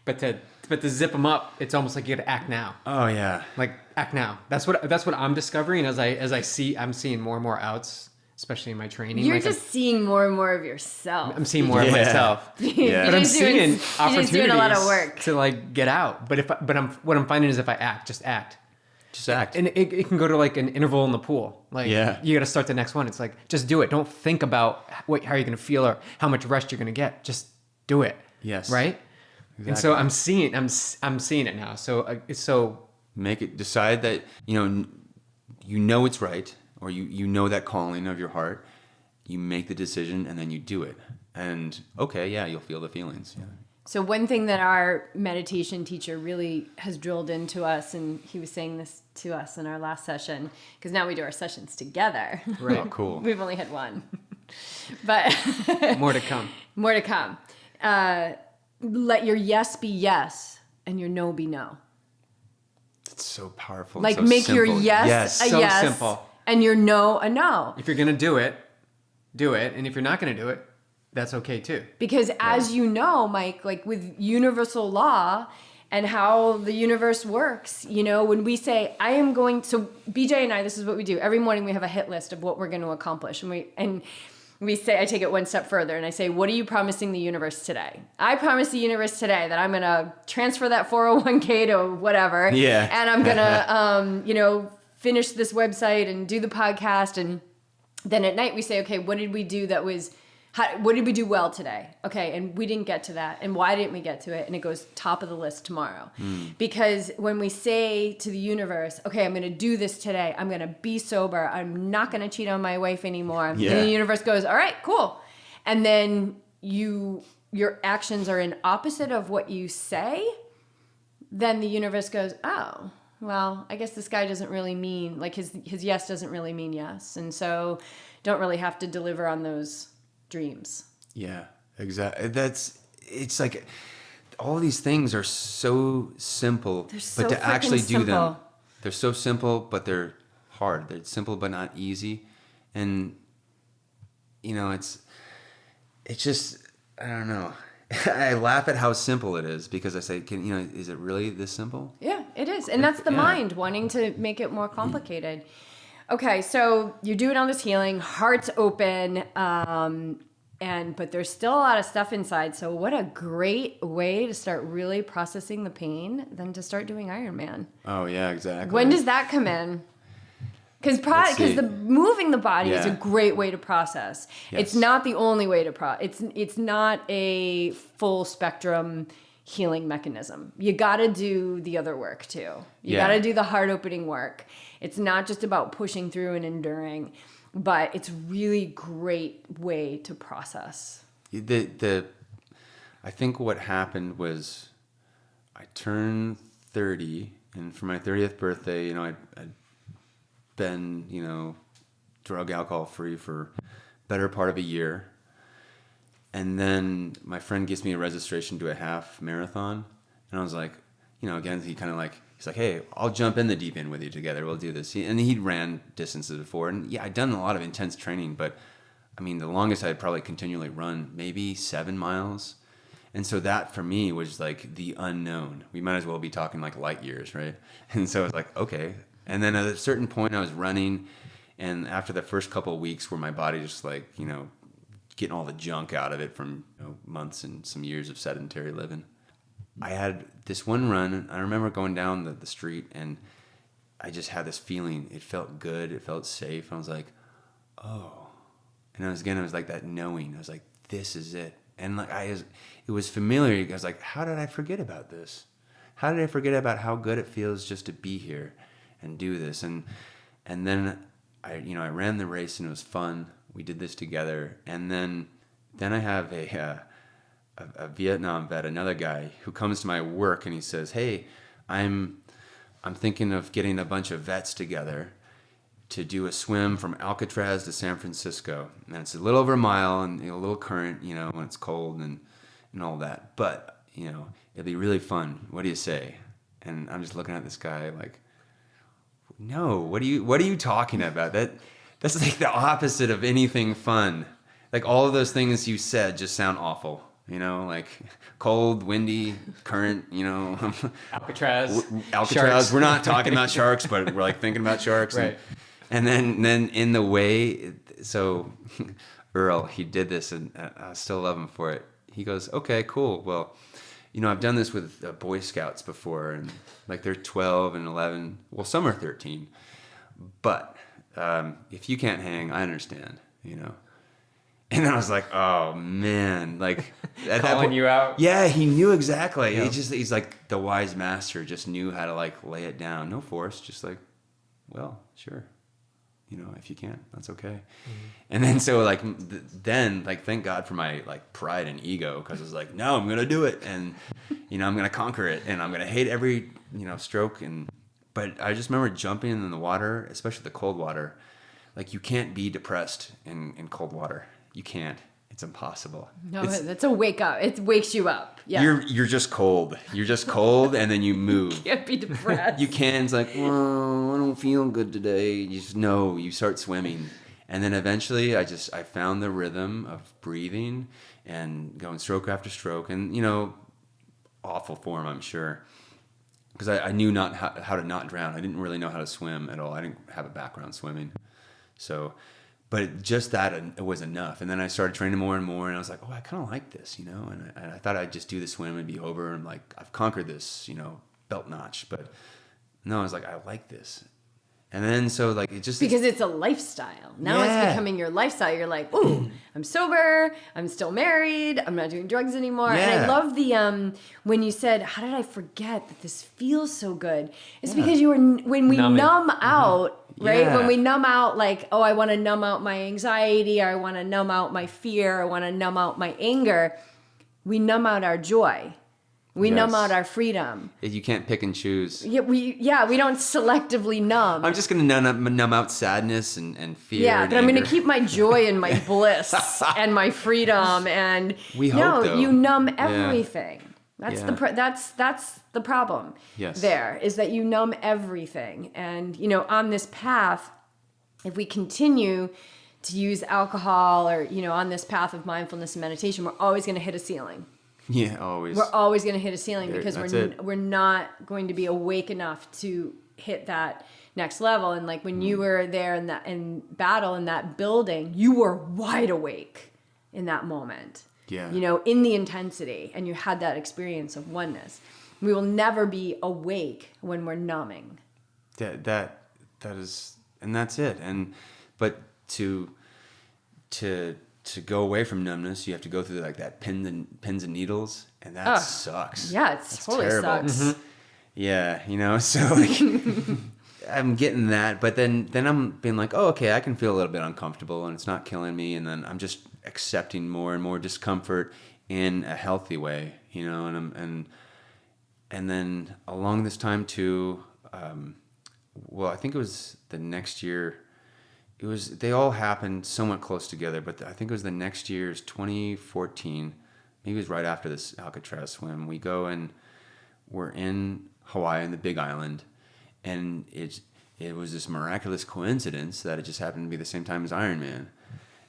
But to zip them up, it's almost like you got to act now. Oh yeah. Like act now. That's what I'm discovering I'm seeing more and more outs, especially in my training. You're like just seeing more and more of yourself. I'm seeing more of myself. Yeah. But I'm seeing opportunities you're just doing a lot of work to like get out. But what I'm finding is if I just act. Just act. And it can go to like an interval in the pool. Like you got to start the next one. It's like, just do it. Don't think about how you're going to feel or how much rest you're going to get. Just do it. Yes. Right. Exactly. And so I'm seeing it now. So it's so make it, decide that, it's right, or you know that calling of your heart, you make the decision and then you do it. And okay, yeah, you'll feel the feelings. Yeah. So one thing that our meditation teacher really has drilled into us, and he was saying this to us in our last session, because now we do our sessions together. right. Oh, cool. We've only had one, but more to come. More to come. Let your yes be yes and your no be no. It's so powerful. Like so make simple. your yes a So yes simple. and your no a no. If you're going to do it, and if you're not going to do it, that's okay too. Because as you know, Mike, like with universal law and how the universe works, when we say, so BJ and I, this is what we do. Every morning we have a hit list of what we're going to accomplish. And we say, I take it one step further and I say, what are you promising the universe today? I promise the universe today that I'm going to transfer that 401k to whatever. Yeah. And I'm going to, finish this website and do the podcast. And then at night we say, okay, what did we do what did we do well today? Okay, and we didn't get to that. And why didn't we get to it? And it goes top of the list tomorrow. Because when we say to the universe, okay, I'm going to do this today. I'm going to be sober. I'm not going to cheat on my wife anymore. Yeah. And the universe goes, all right, cool. And then your actions are in opposite of what you say. Then the universe goes, oh, well, I guess this guy doesn't really mean, like his yes doesn't really mean yes. And so don't really have to deliver on those dreams. Yeah, exactly. It's like all these things are so simple, So but to actually do simple. them, they're so simple, but they're hard. They're simple, but not easy. And, it's just, I don't know. I laugh at how simple it is because I say, is it really this simple? Yeah, it is. And that's the mind wanting to make it more complicated. Okay, so you're doing all this healing, heart's open, but there's still a lot of stuff inside. So what a great way to start really processing the pain than to start doing Ironman. Oh yeah, exactly. When does that come in? Because the moving the body is a great way to process. Yes. It's not the only way to process. It's not a full spectrum healing mechanism. You got to do the other work too. You got to do the heart opening work. It's not just about pushing through and enduring, but it's really great way to process. I think what happened was I turned 30, and for my 30th birthday, I'd been, drug alcohol free for better part of a year. And then my friend gives me a registration to a half marathon. And I was like, again, he's like, hey, I'll jump in the deep end with you together. We'll do this. And he'd ran distances before. And yeah, I'd done a lot of intense training, but the longest I'd probably continually run, maybe 7 miles. And so that for me was like the unknown. We might as well be talking like light years, right? And so I was like, okay. And then at a certain point I was running. And after the first couple of weeks where my body just getting all the junk out of it from months and some years of sedentary living. I had this one run. I remember going down the street, and I just had this feeling. It felt good. It felt safe. I was like, oh. And it was like that knowing. I was like, this is it. And like it was familiar. I was like, how did I forget about this? How did I forget about how good it feels just to be here and do this? And then I ran the race, and it was fun. We did this together. And then I have a Vietnam vet, another guy who comes to my work, and he says, hey, I'm thinking of getting a bunch of vets together to do a swim from Alcatraz to San Francisco. And it's a little over a mile, and a little current, when it's cold and all that. But, it'd be really fun. What do you say? And I'm just looking at this guy like, no, what are you talking about? That's like the opposite of anything fun. Like all of those things you said just sound awful. Like cold, windy, current, Alcatraz. Alcatraz. We're not talking about sharks, but we're like thinking about sharks. Right. And then in the way, so Earl, he did this, and I still love him for it. He goes, okay, cool. Well, I've done this with Boy Scouts before, and like they're 12 and 11. Well, some are 13. But if you can't hang, I understand, And then I was like, oh man, like at that point, you out. Yeah, he knew exactly. Yeah. He's like the wise master, just knew how to like lay it down. No force, just like, well, sure. If you can't, that's okay. Mm-hmm. And then so like then like thank God for my like pride and ego, because it's like, no, I'm gonna do it, and I'm gonna conquer it, and I'm gonna hate every stroke. But I just remember jumping in the water, especially the cold water. Like you can't be depressed in cold water. You can't. It's impossible. No, that's a wake up. It wakes you up. Yeah. You're just cold. You're just cold, and then you move. You can't be depressed. You can. It's like, oh, I don't feel good today. You just know. You start swimming, and then eventually, I found the rhythm of breathing and going stroke after stroke, and awful form, I'm sure, because I knew not how to not drown. I didn't really know how to swim at all. I didn't have a background swimming, so. But just that, it was enough. And then I started training more and more, and I was like, oh, I kind of like this, and I thought I'd just do the swim and be over, and like, I've conquered this, belt notch. But no, I was like, I like this. And then so like, it just... Because it's a lifestyle. Now it's becoming your lifestyle. You're like, ooh, I'm sober, I'm still married, I'm not doing drugs anymore. Yeah. And I love the, when you said, how did I forget that this feels so good? It's because when we numb out... Right? Yeah. When we numb out, like, oh, I want to numb out my anxiety, or I want to numb out my fear, or I want to numb out my anger, we numb out our joy. We numb out our freedom. You can't pick and choose. Yeah, we don't selectively numb. I'm just going to numb out sadness and fear. Yeah, and but anger. I'm going to keep my joy and my bliss and my freedom. And we hope, though. You numb everything. Yeah. That's the problem. Yes. There is that you numb everything, and on this path, if we continue to use alcohol or on this path of mindfulness and meditation, we're always going to hit a ceiling. Yeah, always. We're always going to hit a ceiling because we're not going to be awake enough to hit that next level. And like when you were there in battle in that building, you were wide awake in that moment. Yeah. In the intensity, and you had that experience of oneness. We will never be awake when we're numbing. That is, and that's it. But to go away from numbness, you have to go through like that pins and needles, and that sucks. Yeah, that's totally terrible. Sucks. Mm-hmm. Yeah, so like I'm getting that, but then I'm being like, oh, okay, I can feel a little bit uncomfortable, and it's not killing me, and then I'm just accepting more and more discomfort in a healthy way, and then along this time too, I think it was the next year. They all happened somewhat close together, but I think it was the next year's 2014. Maybe it was right after this Alcatraz swim. We go and we're in Hawaii on the Big Island, and it was this miraculous coincidence that it just happened to be the same time as Ironman.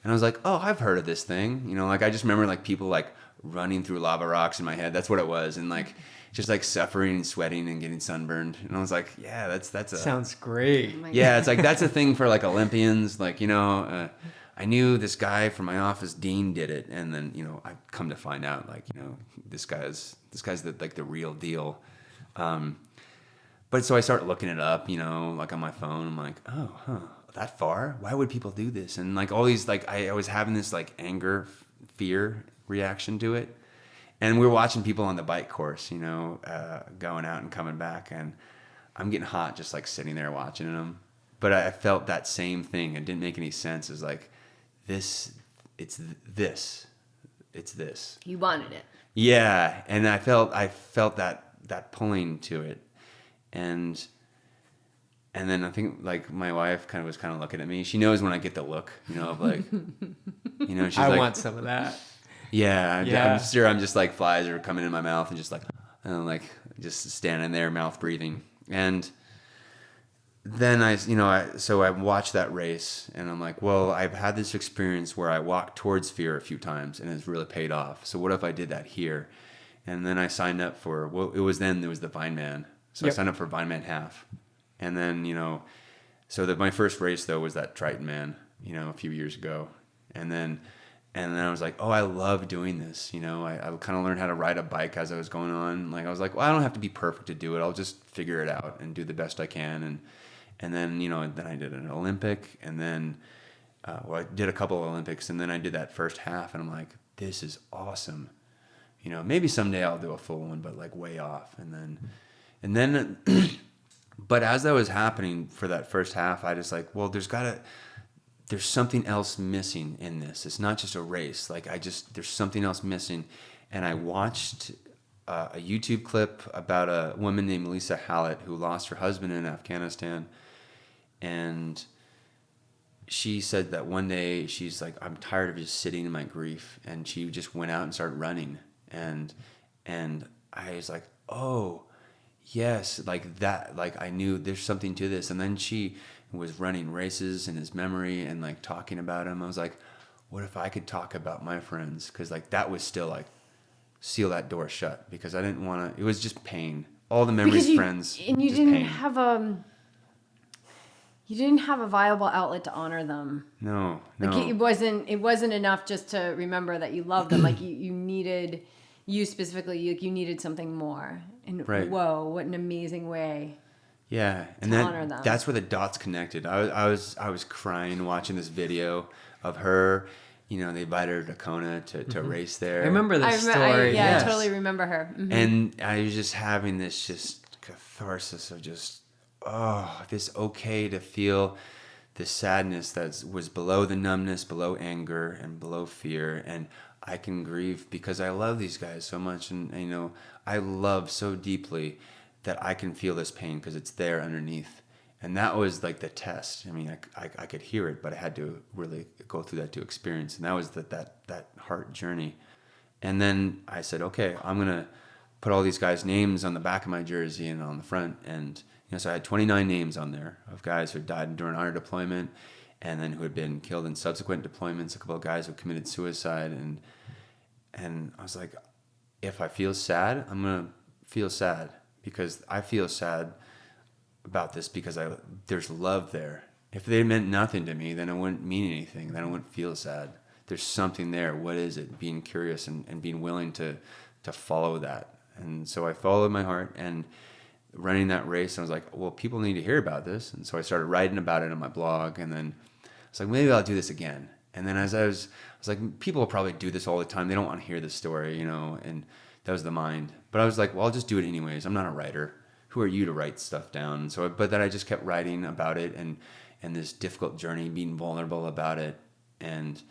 And I was like, oh, I've heard of this thing. Like I just remember like people like running through lava rocks in my head. That's what it was. And like just like suffering and sweating and getting sunburned. And I was like, yeah, that's a... Sounds great. Oh yeah, it's like that's a thing for like Olympians. Like, I knew this guy from my office, Dean, did it, and then I come to find out like this guy's the real deal. But so I start looking it up, like on my phone. I'm like, oh, huh, that far? Why would people do this? And like all these, like I was having this like anger, fear reaction to it. And we were watching people on the bike course, going out and coming back, and I'm getting hot just like sitting there watching them. But I felt that same thing. It didn't make any sense. It's like it's this. You wanted it. Yeah, and I felt that pulling to it. And then I think like my wife was looking at me. She knows when I get the look, of like, she's I like, want some of that. Yeah, Yeah. I'm sure I'm just like flies are coming in my mouth and just like, just standing there, mouth breathing. And then so I watched that race and I'm like, well, I've had this experience where I walked towards fear a few times and it's really paid off. So what if I did that here? And then I signed up for, there was the Vineman. So Yep. I signed up for Vineman half. And then, my first race though was that Triton Man, a few years ago. And then I was like, oh, I love doing this. I kind of learned how to ride a bike as I was going on. Like I was like, well, I don't have to be perfect to do it. I'll just figure it out and do the best I can. And then, then I did an Olympic and then, I did a couple of Olympics and then I did that first half and I'm like, this is awesome. Maybe someday I'll do a full one, but like way off. And then, but as that was happening for that first half, I just like, well, there's something else missing in this. It's not just a race. Like there's something else missing. And I watched a YouTube clip about a woman named Lisa Hallett who lost her husband in Afghanistan. And she said that one day she's like, I'm tired of just sitting in my grief. And she just went out and started running. And I was like, oh, yes, like that, like I knew there's something to this. And then she was running races in his memory and like talking about him. I was like, what if I could talk about my friends? Because like that was still like seal that door shut because I didn't want to. It was just pain. All the memories, friends, and you just didn't pain. have a viable outlet to honor them. No. Like it wasn't enough just to remember that you loved them. Like you needed, you specifically, you needed something more. And Right. Whoa, what an amazing way. Yeah, and to honor them. That's where the dots connected. I was crying watching this video of her. They invited her to Kona to race there. I remember the story. I totally remember her. Mm-hmm. And I was just having this just catharsis of just, this okay to feel the sadness that was below the numbness, below anger, and below fear. And I can grieve because I love these guys so much. And, I love so deeply that I can feel this pain because it's there underneath. And that was like the test. I mean, I could hear it, but I had to really go through that to experience. And that was that heart journey. And then I said, okay, I'm going to put all these guys' names on the back of my jersey and on the front. And, so I had 29 names on there of guys who had died during our deployment and then who had been killed in subsequent deployments, a couple of guys who committed suicide. And I was like, if I feel sad, I'm going to feel sad because I feel sad about this because there's love there. If they meant nothing to me, then it wouldn't mean anything. Then I wouldn't feel sad. There's something there. What is it? Being curious and being willing to follow that. And so I followed my heart and running that race. I was like, well, people need to hear about this. And so I started writing about it on my blog. And then I was like, maybe I'll do this again. And then as I was like, people will probably do this all the time. They don't want to hear this story, and that was the mind. But I was like, well, I'll just do it anyways. I'm not a writer. Who are you to write stuff down? So, but then I just kept writing about it and this difficult journey, being vulnerable about it. And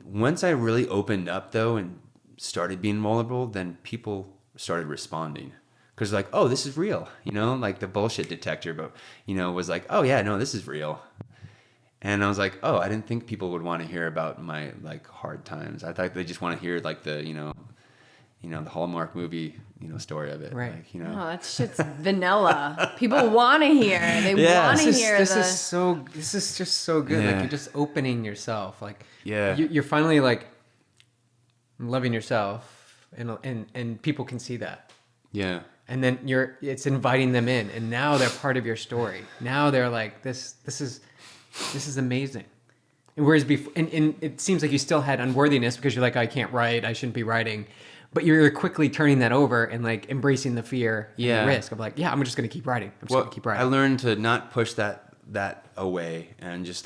once I really opened up though and started being vulnerable, then people started responding. Because like, oh, this is real, like the bullshit detector, but, was like, oh yeah, no, this is real. And I was like, oh, I didn't think people would want to hear about my like hard times. I thought they just want to hear like the, the Hallmark movie, story of it. Right. Like, Oh, that shit's vanilla. People want to hear. They want to hear This is just so good. Yeah. Like you're just opening yourself. Like Yeah. you're finally like loving yourself, and people can see that. Yeah. And then it's inviting them in, and now they're part of your story. Now they're like, this is amazing. Whereas before, and it seems like you still had unworthiness because you're like, I can't write, I shouldn't be writing. But you're quickly turning that over and like embracing the fear and the risk of like, yeah, I'm just going to keep writing. I'm just going to keep writing. I learned to not push that away and just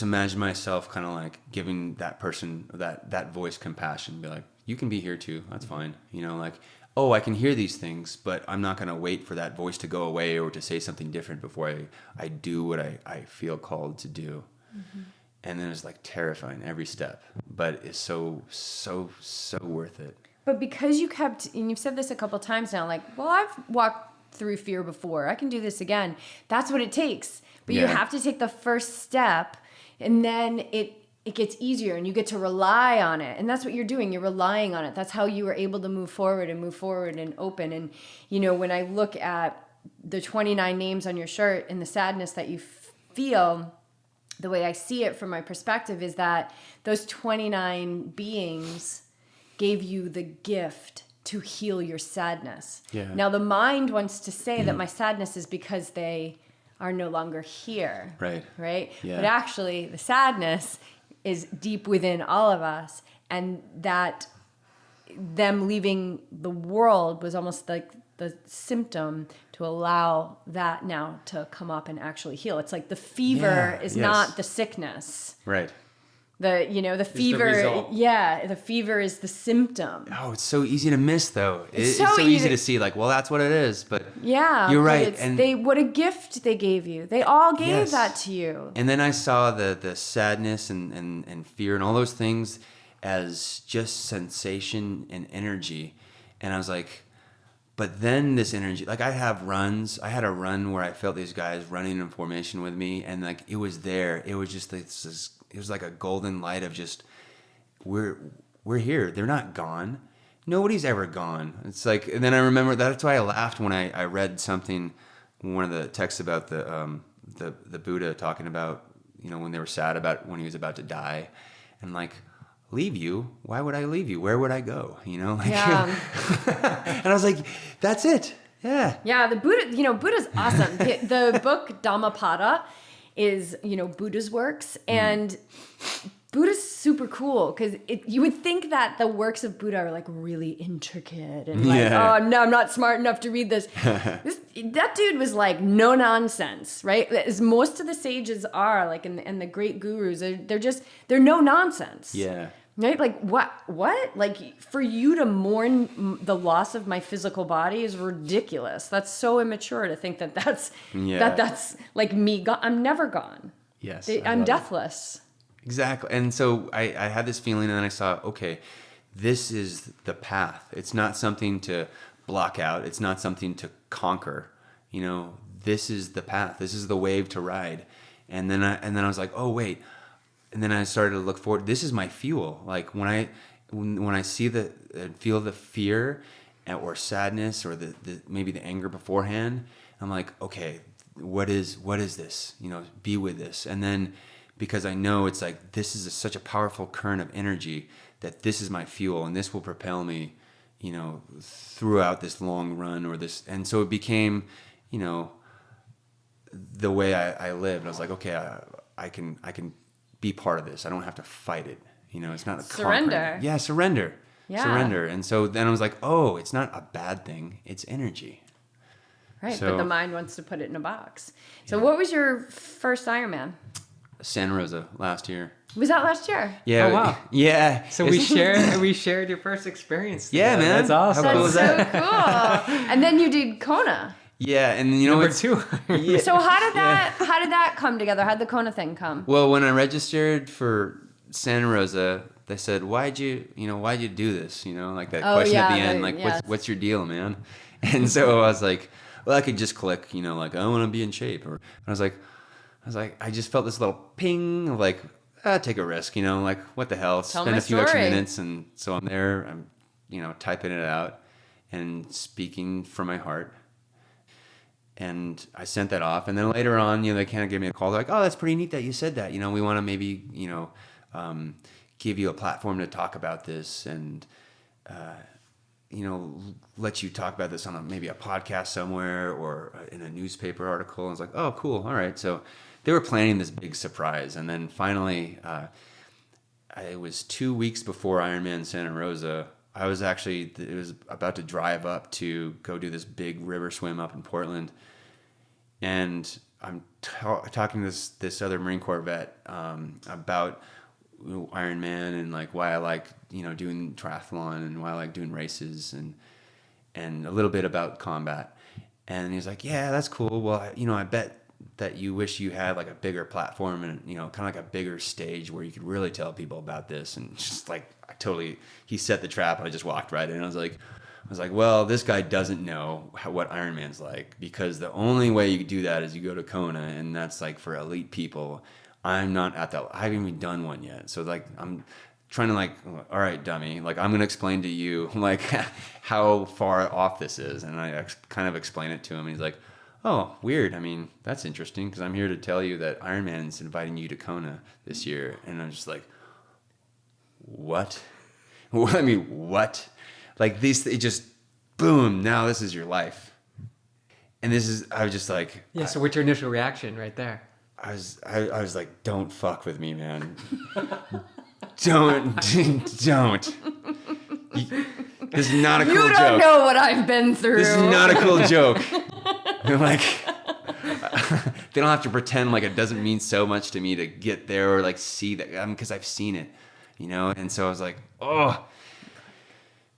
imagine myself kind of like giving that person that voice compassion. Be like, you can be here too. That's fine. You know, like, oh, I can hear these things, but I'm not going to wait for that voice to go away or to say something different before I do what I feel called to do. Mm-hmm. And then it's like terrifying every step, but it's so worth it. But because you kept, and you've said this a couple times now, like, well, I've walked through fear before. I can do this again. That's what it takes. But you have to take the first step, and then it gets easier, and you get to rely on it. And that's what you're doing. You're relying on it. That's how you were able to move forward and open. And, you know, when I look at the 29 names on your shirt and the sadness that you feel, the way I see it from my perspective is that those 29 beings gave you the gift to heal your sadness. Yeah. Now, the mind wants to say that my sadness is because they are no longer here. Right. Right? Yeah. But actually, the sadness is deep within all of us, and that them leaving the world was almost like the symptom to allow that now to come up and actually heal. It's like the fever is not the sickness. Right. The fever, the fever is the symptom. Oh, it's so easy to miss though. It's so so easy to see like, well, that's what it is, but you're right. And what a gift they gave you. They all gave that to you. And then I saw the sadness and fear and all those things as just sensation and energy. And I was like, but then this energy, like I had a run where I felt these guys running in formation with me, and like it was there. It was just this it was like a golden light of just, we're here. They're not gone. Nobody's ever gone. It's like, and then I remember that's why I laughed when I read something, one of the texts about the Buddha talking about, you know, when they were sad about when he was about to die, and like, leave you? Why would I leave you? Where would I go? You know, like, and I was like, that's it. Yeah. Yeah. The Buddha, Buddha's awesome. The book Dhammapada is, Buddha's works, and Buddha's super cool because you would think that the works of Buddha are like really intricate and like, oh no, I'm not smart enough to read this. That dude was like no nonsense, right? As most of the sages are, like, and the great gurus, they're no nonsense. Yeah. Right? Like what? Like for you to mourn the loss of my physical body is ridiculous. That's so immature to think that's like me. I'm never gone. Yes. I'm deathless. Exactly. And so I had this feeling, and then I saw, okay, this is the path. It's not something to block out. It's not something to conquer. You know, this is the path. This is the wave to ride. And then I was like, oh wait. And then I started to look forward. This is my fuel. Like when I see feel the fear or sadness or the maybe the anger beforehand, I'm like, okay, what is this? You know, be with this. And then because I know it's like this is such a powerful current of energy that this is my fuel and this will propel me, you know, throughout this long run or this. And so it became, you know, the way I lived. I was like, okay, I can be part of this. I don't have to fight it. You know, it's not a surrender. Conquering. Yeah, surrender. Yeah. Surrender. And so then I was like, oh, it's not a bad thing. It's energy. Right, so, but the mind wants to put it in a box. So what was your first Ironman? Santa Rosa last year. Was that last year? Yeah. Oh, wow. Yeah. So we shared your first experience together. Yeah, man. That's awesome. How cool is that? So cool. And then you did Kona. Yeah, and you know Number 2. Yeah. So how did that come together? How did the Kona thing come? Well, when I registered for Santa Rosa, they said, "Why'd you do this?" You know, like that question at the end, like, "What's your deal, man?" And so I was like, "Well, I could just click, you know, like I want to be in shape." Or I was like, I just felt this little ping of like, take a risk, you know, like what the hell? Spend a few extra minutes, and so I'm there. I'm, you know, typing it out and speaking from my heart. And I sent that off, and then later on, you know, they kind of gave me a call. They're like, "Oh, that's pretty neat that you said that. You know, we want to maybe, you know, give you a platform to talk about this, and you know, let you talk about this on maybe a podcast somewhere or in a newspaper article." And I was like, "Oh, cool, all right." So they were planning this big surprise. And then finally, it was 2 weeks before Ironman Santa Rosa. It was about to drive up to go do this big river swim up in Portland. And I'm talking to this other Marine Corps vet about Ironman and like why I like, doing triathlon and why I like doing races and a little bit about combat. And he's like, yeah, that's cool. Well, I bet that you wish you had like a bigger platform and, kind of like a bigger stage where you could really tell people about this. And just like, he set the trap and I just walked right in. I was like, well, this guy doesn't know what Ironman's like, because the only way you do that is you go to Kona, and that's like for elite people. I'm not at that. I haven't even done one yet. So like, I'm trying to like, all right, dummy, like I'm going to explain to you like how far off this is. And I kind of explain it to him. And he's like, oh, weird. I mean, that's interesting, because I'm here to tell you that Ironman's inviting you to Kona this year. And I'm just like, what? I mean, what? Like it just, boom, now this is your life. And I was just like. Yeah, so what's your initial reaction right there? I was like, don't fuck with me, man. Don't. This is not a cool joke. You don't know what I've been through. This is not a cool joke. Like, they don't have to pretend like it doesn't mean so much to me to get there or like see that, because I've seen it, And so I was like, oh.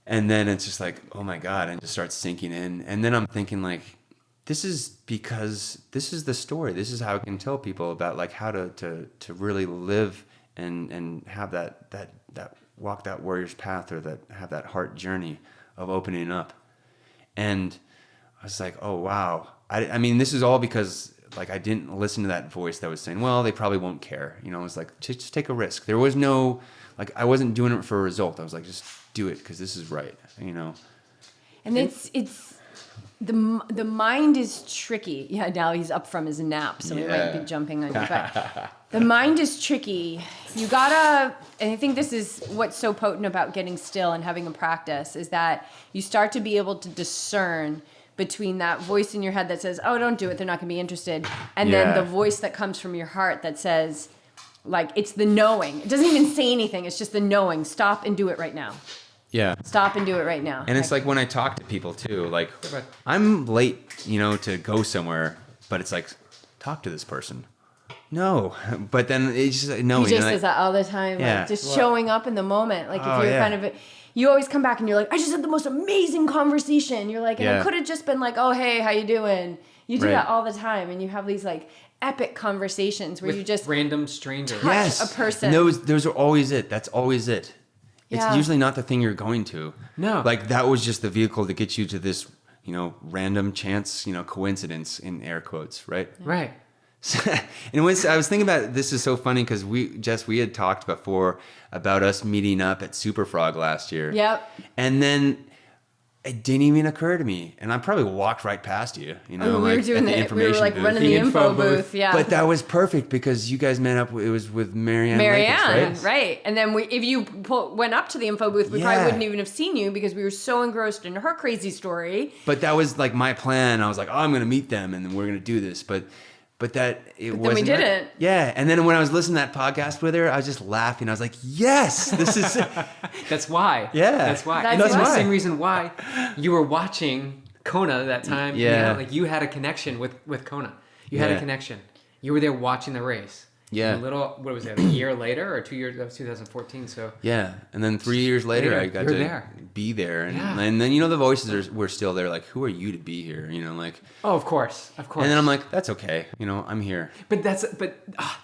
And then it's just like, oh my God, and it just starts sinking in. And then I'm thinking like, this is because this is the story. This is how I can tell people about like how to really live and have that walk that warrior's path, or have that heart journey of opening up. And I was like, oh wow. I mean, this is all because like I didn't listen to that voice that was saying, well, they probably won't care. It was like, just take a risk. There was no, like, I wasn't doing it for a result. I was like, just do it because this is right, And it's the mind is tricky. Yeah, now he's up from his nap, so he might be jumping on you. But the mind is tricky. You gotta, and I think this is what's so potent about getting still and having a practice, is that you start to be able to discern between that voice in your head that says, oh, don't do it, they're not gonna be interested, and then the voice that comes from your heart that says, like, it's the knowing. It doesn't even say anything. It's just the knowing. Stop and do it right now. Yeah. Stop and do it right now. And it's like when I talk to people too, like I'm late, to go somewhere, but it's like, talk to this person. No. But then it's just no. He just says that all the time. Yeah. Like just showing up in the moment. Like if you're kind of, you always come back and you're like, I just had the most amazing conversation. You're like, and I could have just been like, oh, hey, how you doing? You do that all the time. And you have these like epic conversations where with you just random strangers. touch a person. And those are always it. That's always it. It's Yeah. usually not the thing you're going to. No. Like that was just the vehicle to get you to this, random chance, coincidence in air quotes, right? Right. And I was thinking about, this is so funny because we had talked before about us meeting up at Super Frog last year. Yep. And then it didn't even occur to me, and I probably walked right past you. We were doing at the we information were like booth. running the info booth. Yeah. But that was perfect because you guys met up. It was with Marianne. Lakers, right? And then if you went up to the info booth, we probably wouldn't even have seen you because we were so engrossed in her crazy story. But that was like my plan. I was like, oh, I'm going to meet them, and then we're going to do this. But that it wasn't. Then we didn't. Yeah, and then when I was listening to that podcast with her, I was just laughing. I was like, yes, this is. That's why. Yeah. That's why. That's And that's why. the same reason why you were watching Kona that time. Yeah. Like you had a connection with Kona. You had a connection. You were there watching the race. Yeah. And what was it, a year later or 2 years? That was 2014. So. Yeah, and then 3 years later, I got to be there, and then the voices were still there. Like, who are you to be here? Like. Oh, of course. And then I'm like, that's okay. I'm here. But that's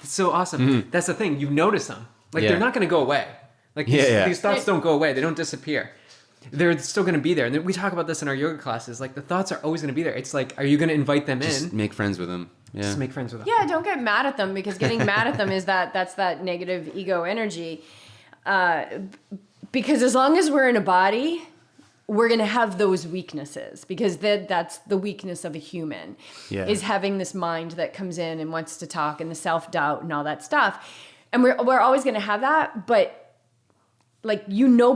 so awesome. Mm-hmm. That's the thing. You notice them. Like they're not going to go away. Like these thoughts don't go away. They don't disappear. They're still going to be there. And we talk about this in our yoga classes. Like the thoughts are always going to be there. It's like, are you going to invite them Just in? make friends with them. Yeah. Just make friends with them. Yeah, don't get mad at them because getting mad at them is that's that negative ego energy. Because as long as we're in a body, we're going to have those weaknesses because that's the weakness of a human is having this mind that comes in and wants to talk and the self-doubt and all that stuff. And we're always going to have that, but like,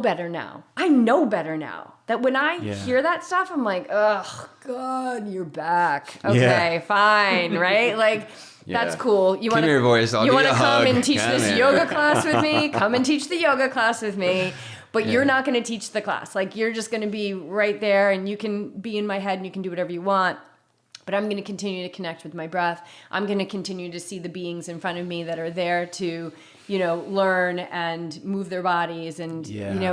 better now. I know better now. That when I hear that stuff, I'm like, oh, God, you're back. Okay, fine, right? Like, That's cool. You Come here, voice. I'll you give want you to a come hug. and teach Come this here. yoga class with me? Come and teach the yoga class with me. But you're not going to teach the class. Like, you're just going to be right there, and you can be in my head and you can do whatever you want. But I'm going to continue to connect with my breath. I'm going to continue to see the beings in front of me that are there to, learn and move their bodies. And,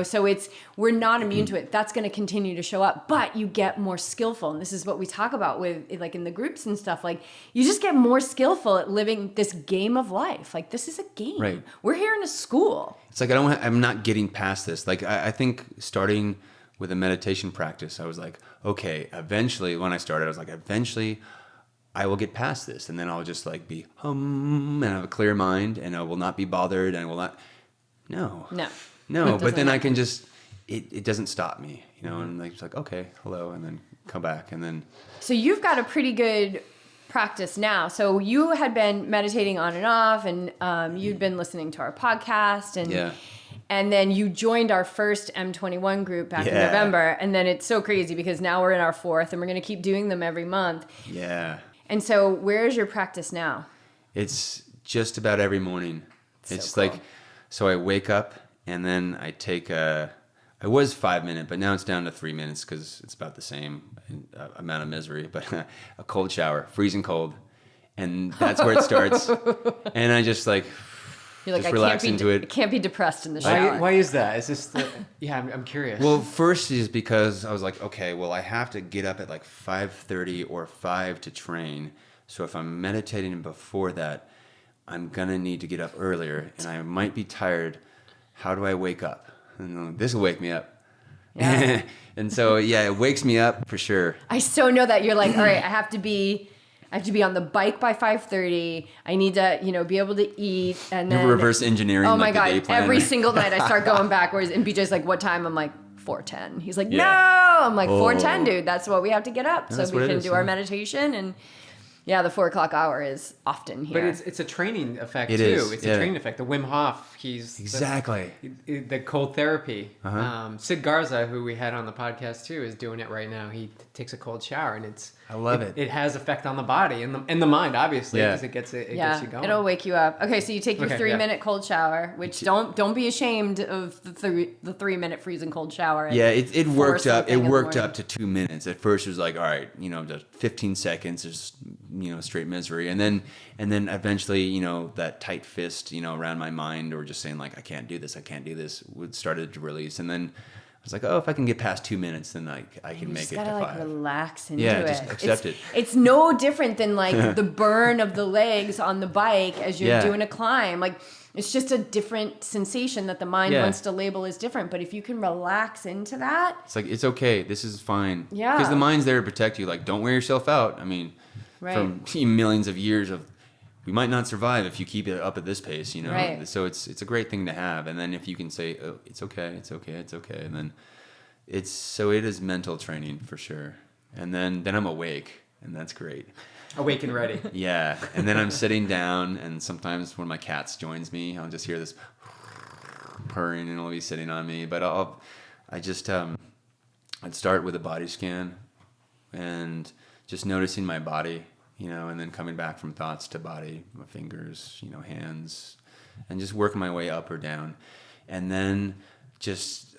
so we're not immune to it. That's going to continue to show up, but you get more skillful. And this is what we talk about with, like, in the groups and stuff. Like, you just get more skillful at living this game of life. Like, this is a game. Right. We're here in a school. It's like, I'm not getting past this. Like, I think starting with a meditation practice, I was like, okay, eventually, when I started, I was like, eventually I will get past this. And then I'll just like be and have a clear mind, and I will not be bothered, and I will not. No. But then I can just, it doesn't stop me, and like, it's like, okay, hello. And then come back. And then. So you've got a pretty good practice now. So you had been meditating on and off, and you'd been listening to our podcast, and then you joined our first M21 group back in November. And then it's so crazy because now we're in our fourth, and we're going to keep doing them every month. Yeah. And so where is your practice now? It's just about every morning. It's cool. Like, so I wake up, and then I take I was 5 minutes, but now it's down to 3 minutes because it's about the same amount of misery. But a cold shower, freezing cold. And that's where it starts. And I just like, you're like, just relax into it. I can't be depressed in the shower. Why is that? Is this I'm curious. Well, first is because I was like, okay, well, I have to get up at like 5:30 or 5 to train. So if I'm meditating before that, I'm going to need to get up earlier, and I might be tired. How do I wake up? And this will wake me up. Yeah. And so, it wakes me up for sure. I so know that. You're like, all right, I have to be on the bike by 5:30. I need to, be able to eat, and then reverse engineering. Oh my like God! The day plan. Every single night I start going backwards, and BJ's like, "What time?" I'm like, 4:10. He's like, "No." I'm like, 4:10, dude. That's what we have to get up so we can do our meditation. And the 4 o'clock hour is often here. But it's a training effect too. Is. It's a training effect. The Wim Hof, he's exactly the cold therapy. Sid Garza, who we had on the podcast too, is doing it right now. He takes a cold shower, and I love it. It has effect on the body and the mind, obviously, because it gets you going. It'll wake you up. Okay, so you take your 3-minute cold shower, which don't be ashamed of the 3-minute freezing cold shower. It worked up. It worked up to 2 minutes. At first, it was like, all right, just 15 seconds is straight misery, and then eventually, that tight fist, around my mind, or just saying like, I can't do this, started to release, and then I was like, oh, if I can get past 2 minutes, then I can make it to 5. You just gotta relax into it. Yeah, just accept it. It's no different than like the burn of the legs on the bike as you're doing a climb. Like, it's just a different sensation that the mind wants to label as different. But if you can relax into that, it's like, it's okay. This is fine. Yeah. Because the mind's there to protect you. Like, don't wear yourself out. I mean, from millions of years of, we might not survive if you keep it up at this pace, Right. So it's a great thing to have. And then if you can say, oh, it's okay, and then it is mental training for sure. And then I'm awake, and that's great. Awake and ready. Yeah. And then I'm sitting down, and sometimes one of my cats joins me. I'll just hear this purring, and it'll be sitting on me. But I'd start with a body scan and just noticing my body, and then coming back from thoughts to body, my fingers, hands, and just working my way up or down. And then just,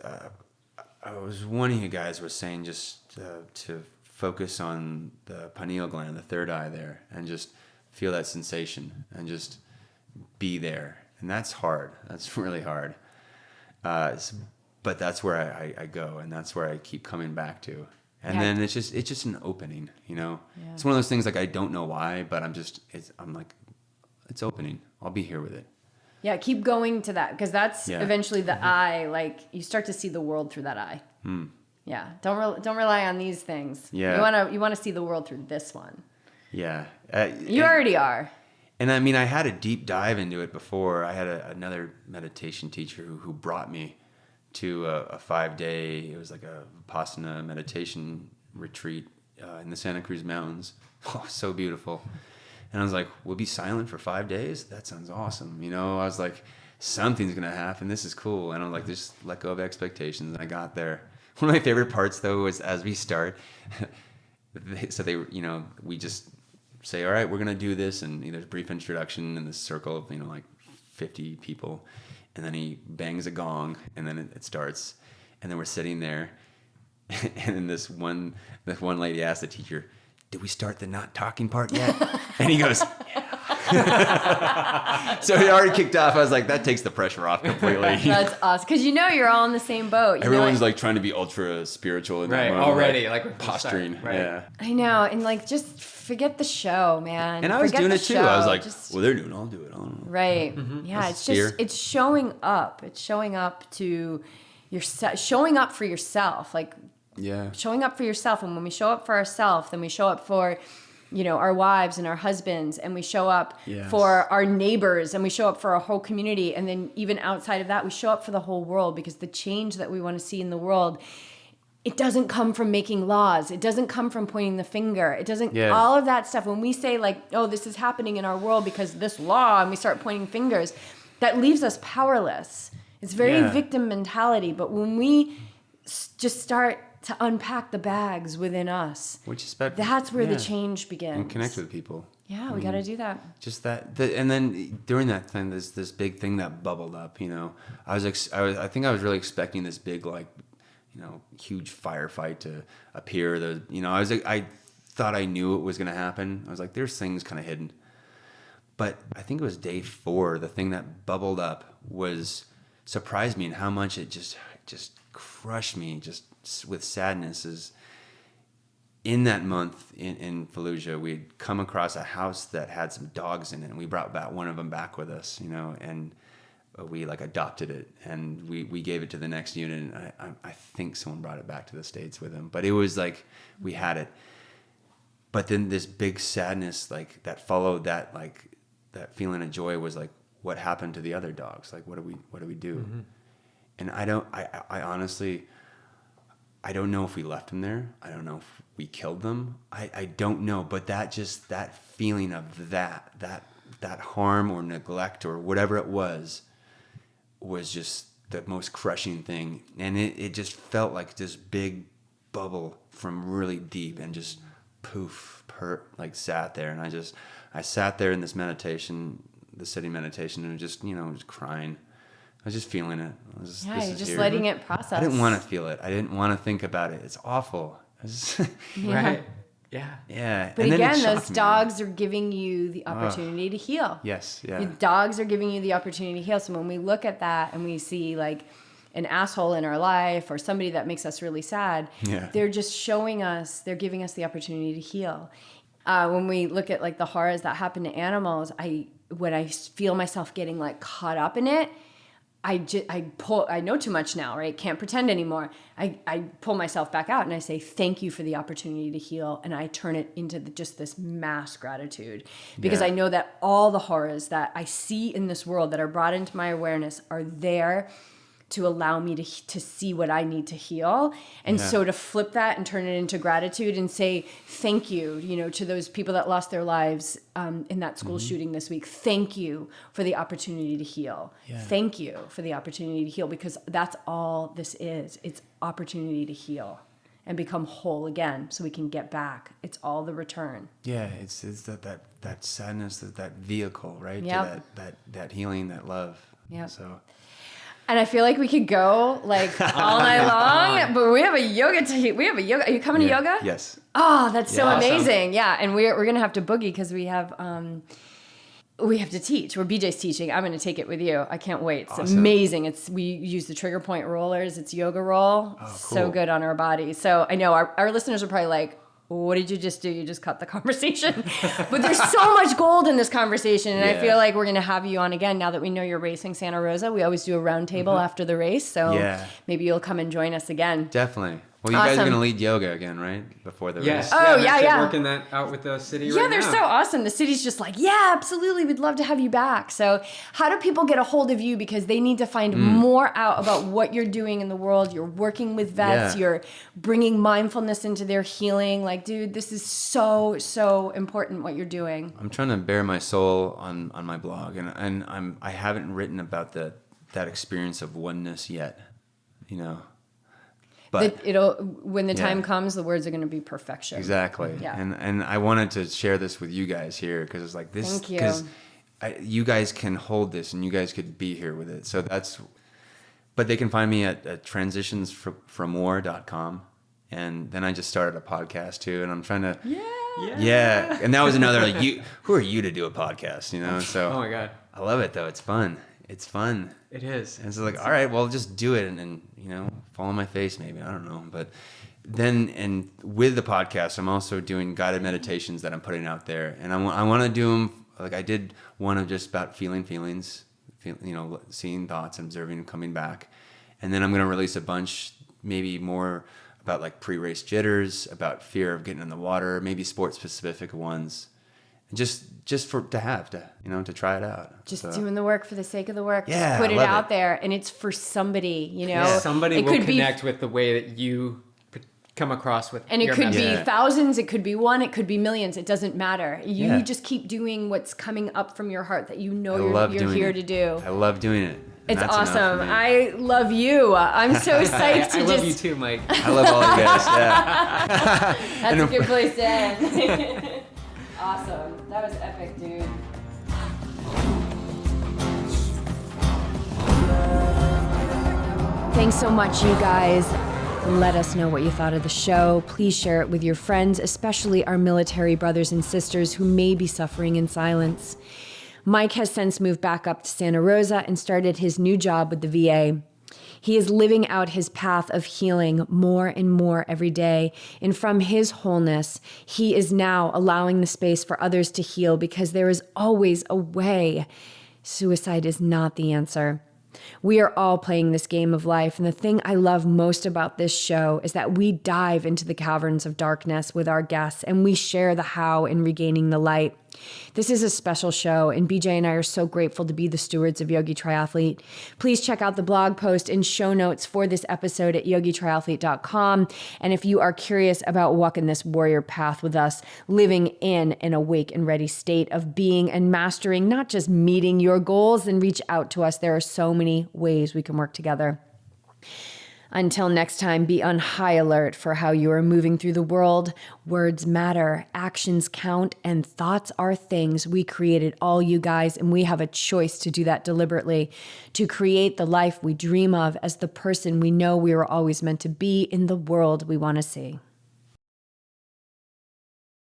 one of you guys was saying just to focus on the pineal gland, the third eye there, and just feel that sensation and just be there. And that's hard. That's really hard. But that's where I go, and that's where I keep coming back to. And then it's just an opening, It's one of those things like I don't know why, but I'm like, it's opening. I'll be here with it. Yeah, keep going to that, because that's eventually the eye. Like, you start to see the world through that eye. Yeah, don't rely on these things. Yeah, you wanna see the world through this one. Yeah, you already are. And I mean, I had a deep dive into it before. I had another meditation teacher who brought me to a 5-day, it was like a Vipassana meditation retreat in the Santa Cruz Mountains. Oh, so beautiful. And I was like, we'll be silent for 5 days? That sounds awesome. I was like, something's going to happen. This is cool. And I was like, just let go of expectations. And I got there. One of my favorite parts, though, was as we start, so we just say, all right, we're going to do this. And there's a brief introduction in this circle of, like 50 people. And then he bangs a gong and then it starts. And then we're sitting there. And then this one lady asked the teacher, did we start the not talking part yet? And he goes, yeah. So he already kicked off. I was like, that takes the pressure off completely. That's awesome. Because you're all in the same boat. Everyone's like trying to be ultra spiritual. In right, that moment, already. Like posturing. Right. Yeah. I know. And like, just forget the show, man. And I was doing it too. I was like, well, they're doing it. I'll do it. Right. Mm-hmm. Yeah. It's showing up. It's showing up to showing up for yourself. Like, yeah. Showing up for yourself. And when we show up for ourselves, then we show up for, our wives and our husbands, and we show up for our neighbors, and we show up for our whole community. And then even outside of that, we show up for the whole world, because the change that we want to see in the world, it doesn't come from making laws. It doesn't come from pointing the finger. It doesn't, all of that stuff. When we say like, oh, this is happening in our world because of this law, and we start pointing fingers, that leaves us powerless. It's very victim mentality. But when we just start to unpack the bags within us, that's where the change begins. And connect with people. Yeah, we got to do that. Just that, and then during that time, there's this big thing that bubbled up. I think I was really expecting this big, like, huge firefight to appear. I thought I knew it was going to happen. I was like, there's things kind of hidden. But I think it was day 4. The thing that bubbled up surprised me in how much it just crushed me, just with sadness. Is in that month in Fallujah, we'd come across a house that had some dogs in it, and we brought one of them back with us, and we like adopted it, and we gave it to the next unit. And I think someone brought it back to the States with them, but it was like we had it. But then this big sadness, like that followed that, like that feeling of joy was like, what happened to the other dogs? Like, what do we do? Mm-hmm. And I honestly, I don't know if we left them there. I don't know if we killed them. I don't know. But that feeling of that harm or neglect or whatever it was just the most crushing thing. And it just felt like this big bubble from really deep, and just poof, like sat there. And I sat there in this meditation, the sitting meditation, and just, just crying. I was just feeling it. You're just letting it process. I didn't want to feel it. I didn't want to think about it. It's awful. Right. Yeah. Yeah. But again, those dogs are giving you the opportunity to heal. Yes. Yeah. The dogs are giving you the opportunity to heal. So when we look at that and we see like an asshole in our life or somebody that makes us really sad, they're just showing us, they're giving us the opportunity to heal. When we look at like the horrors that happen to animals, when I feel myself getting like caught up in it, I know too much now, right? Can't pretend anymore. I pull myself back out and I say, thank you for the opportunity to heal. And I turn it into just this mass gratitude, because I know that all the horrors that I see in this world that are brought into my awareness are there to allow me to see what I need to heal. And so to flip that and turn it into gratitude and say, thank you, to those people that lost their lives in that school shooting this week. Thank you for the opportunity to heal. Yeah. Thank you for the opportunity to heal, because that's all this is. It's opportunity to heal and become whole again so we can get back. It's all the return. Yeah, it's that sadness, that vehicle, right? Yep. To that healing, that love. Yeah. So. And I feel like we could go like all night long, but we have a yoga. Are you coming to yoga? Yes. Oh, that's so amazing. Awesome. Yeah, and we're gonna have to boogie because we have to teach. Where BJ's teaching, I'm gonna take it with you. I can't wait. It's amazing. We use the trigger point rollers. It's yoga roll. Oh, cool. So good on our body. So I know our listeners are probably like, what did you just do? You just cut the conversation. But there's so much gold in this conversation. And I feel like we're going to have you on again now that we know you're racing Santa Rosa. We always do a round table after the race. So maybe you'll come and join us again. Definitely. Well, you guys are going to lead yoga again, right? Before the race. Oh, yeah. Working that out with the city right now. Yeah, they're so awesome. The city's just like, yeah, absolutely. We'd love to have you back. So how do people get a hold of you? Because they need to find more out about what you're doing in the world. You're working with vets. Yeah. You're bringing mindfulness into their healing. Like, dude, this is so, so important what you're doing. I'm trying to bare my soul on my blog. And I haven't written about that experience of oneness yet, But when the time comes, the words are going to be perfection. exactly. Yeah. And I wanted to share this with you guys here because it's like this. Thank you. Because you guys can hold this and you guys could be here with it. So but they can find me at transitionsfromwar.com. And then I just started a podcast too. And I'm trying to. Yeah. And that was another, like, who are you to do a podcast, you know? So. Oh my God. I love it though. It's fun. It is. And so like, all right, well, just do it and you know, fall on my face maybe. I don't know. But then, and with the podcast, I'm also doing guided meditations that I'm putting out there. And I want to do them, like I did one of just about feeling feelings, you know, seeing thoughts, observing, coming back. And then I'm going to release a bunch, maybe more about like pre-race jitters, about fear of getting in the water, maybe sports-specific ones. Just to try it out. Just doing the work for the sake of the work. Yeah, Just put it I love out it. there, and it's for somebody, you know. Yeah. Somebody It will could be- connect with the way that you come across with And it your could message. be Yeah. thousands, it could be one, it could be millions. It doesn't matter. You Yeah. just keep doing what's coming up from your heart that you know I love you're doing here it. to do. I love doing it. And It's that's enough for awesome. me. I love you. I'm so psyched to I just. love you too, Mike. I love all you guys. Yeah. That's a good place to end. Awesome. That was epic, dude. Thanks so much, you guys. Let us know what you thought of the show. Please share it with your friends, especially our military brothers and sisters who may be suffering in silence. Mike has since moved back up to Santa Rosa and started his new job with the VA. He is living out his path of healing more and more every day. And from his wholeness, he is now allowing the space for others to heal because there is always a way. Suicide is not the answer. We are all playing this game of life, and the thing I love most about this show is that we dive into the caverns of darkness with our guests, and we share the how in regaining the light. This is a special show, and BJ and I are so grateful to be the stewards of Yogi Triathlete. Please check out the blog post and show notes for this episode at yogitriathlete.com. And if you are curious about walking this warrior path with us, living in an awake and ready state of being and mastering, not just meeting your goals, then reach out to us. There are so many ways we can work together. Until next time, be on high alert for how you are moving through the world. Words matter, actions count, and thoughts are things. We created all you guys, and we have a choice to do that deliberately, to create the life we dream of as the person we know we were always meant to be in the world we want to see.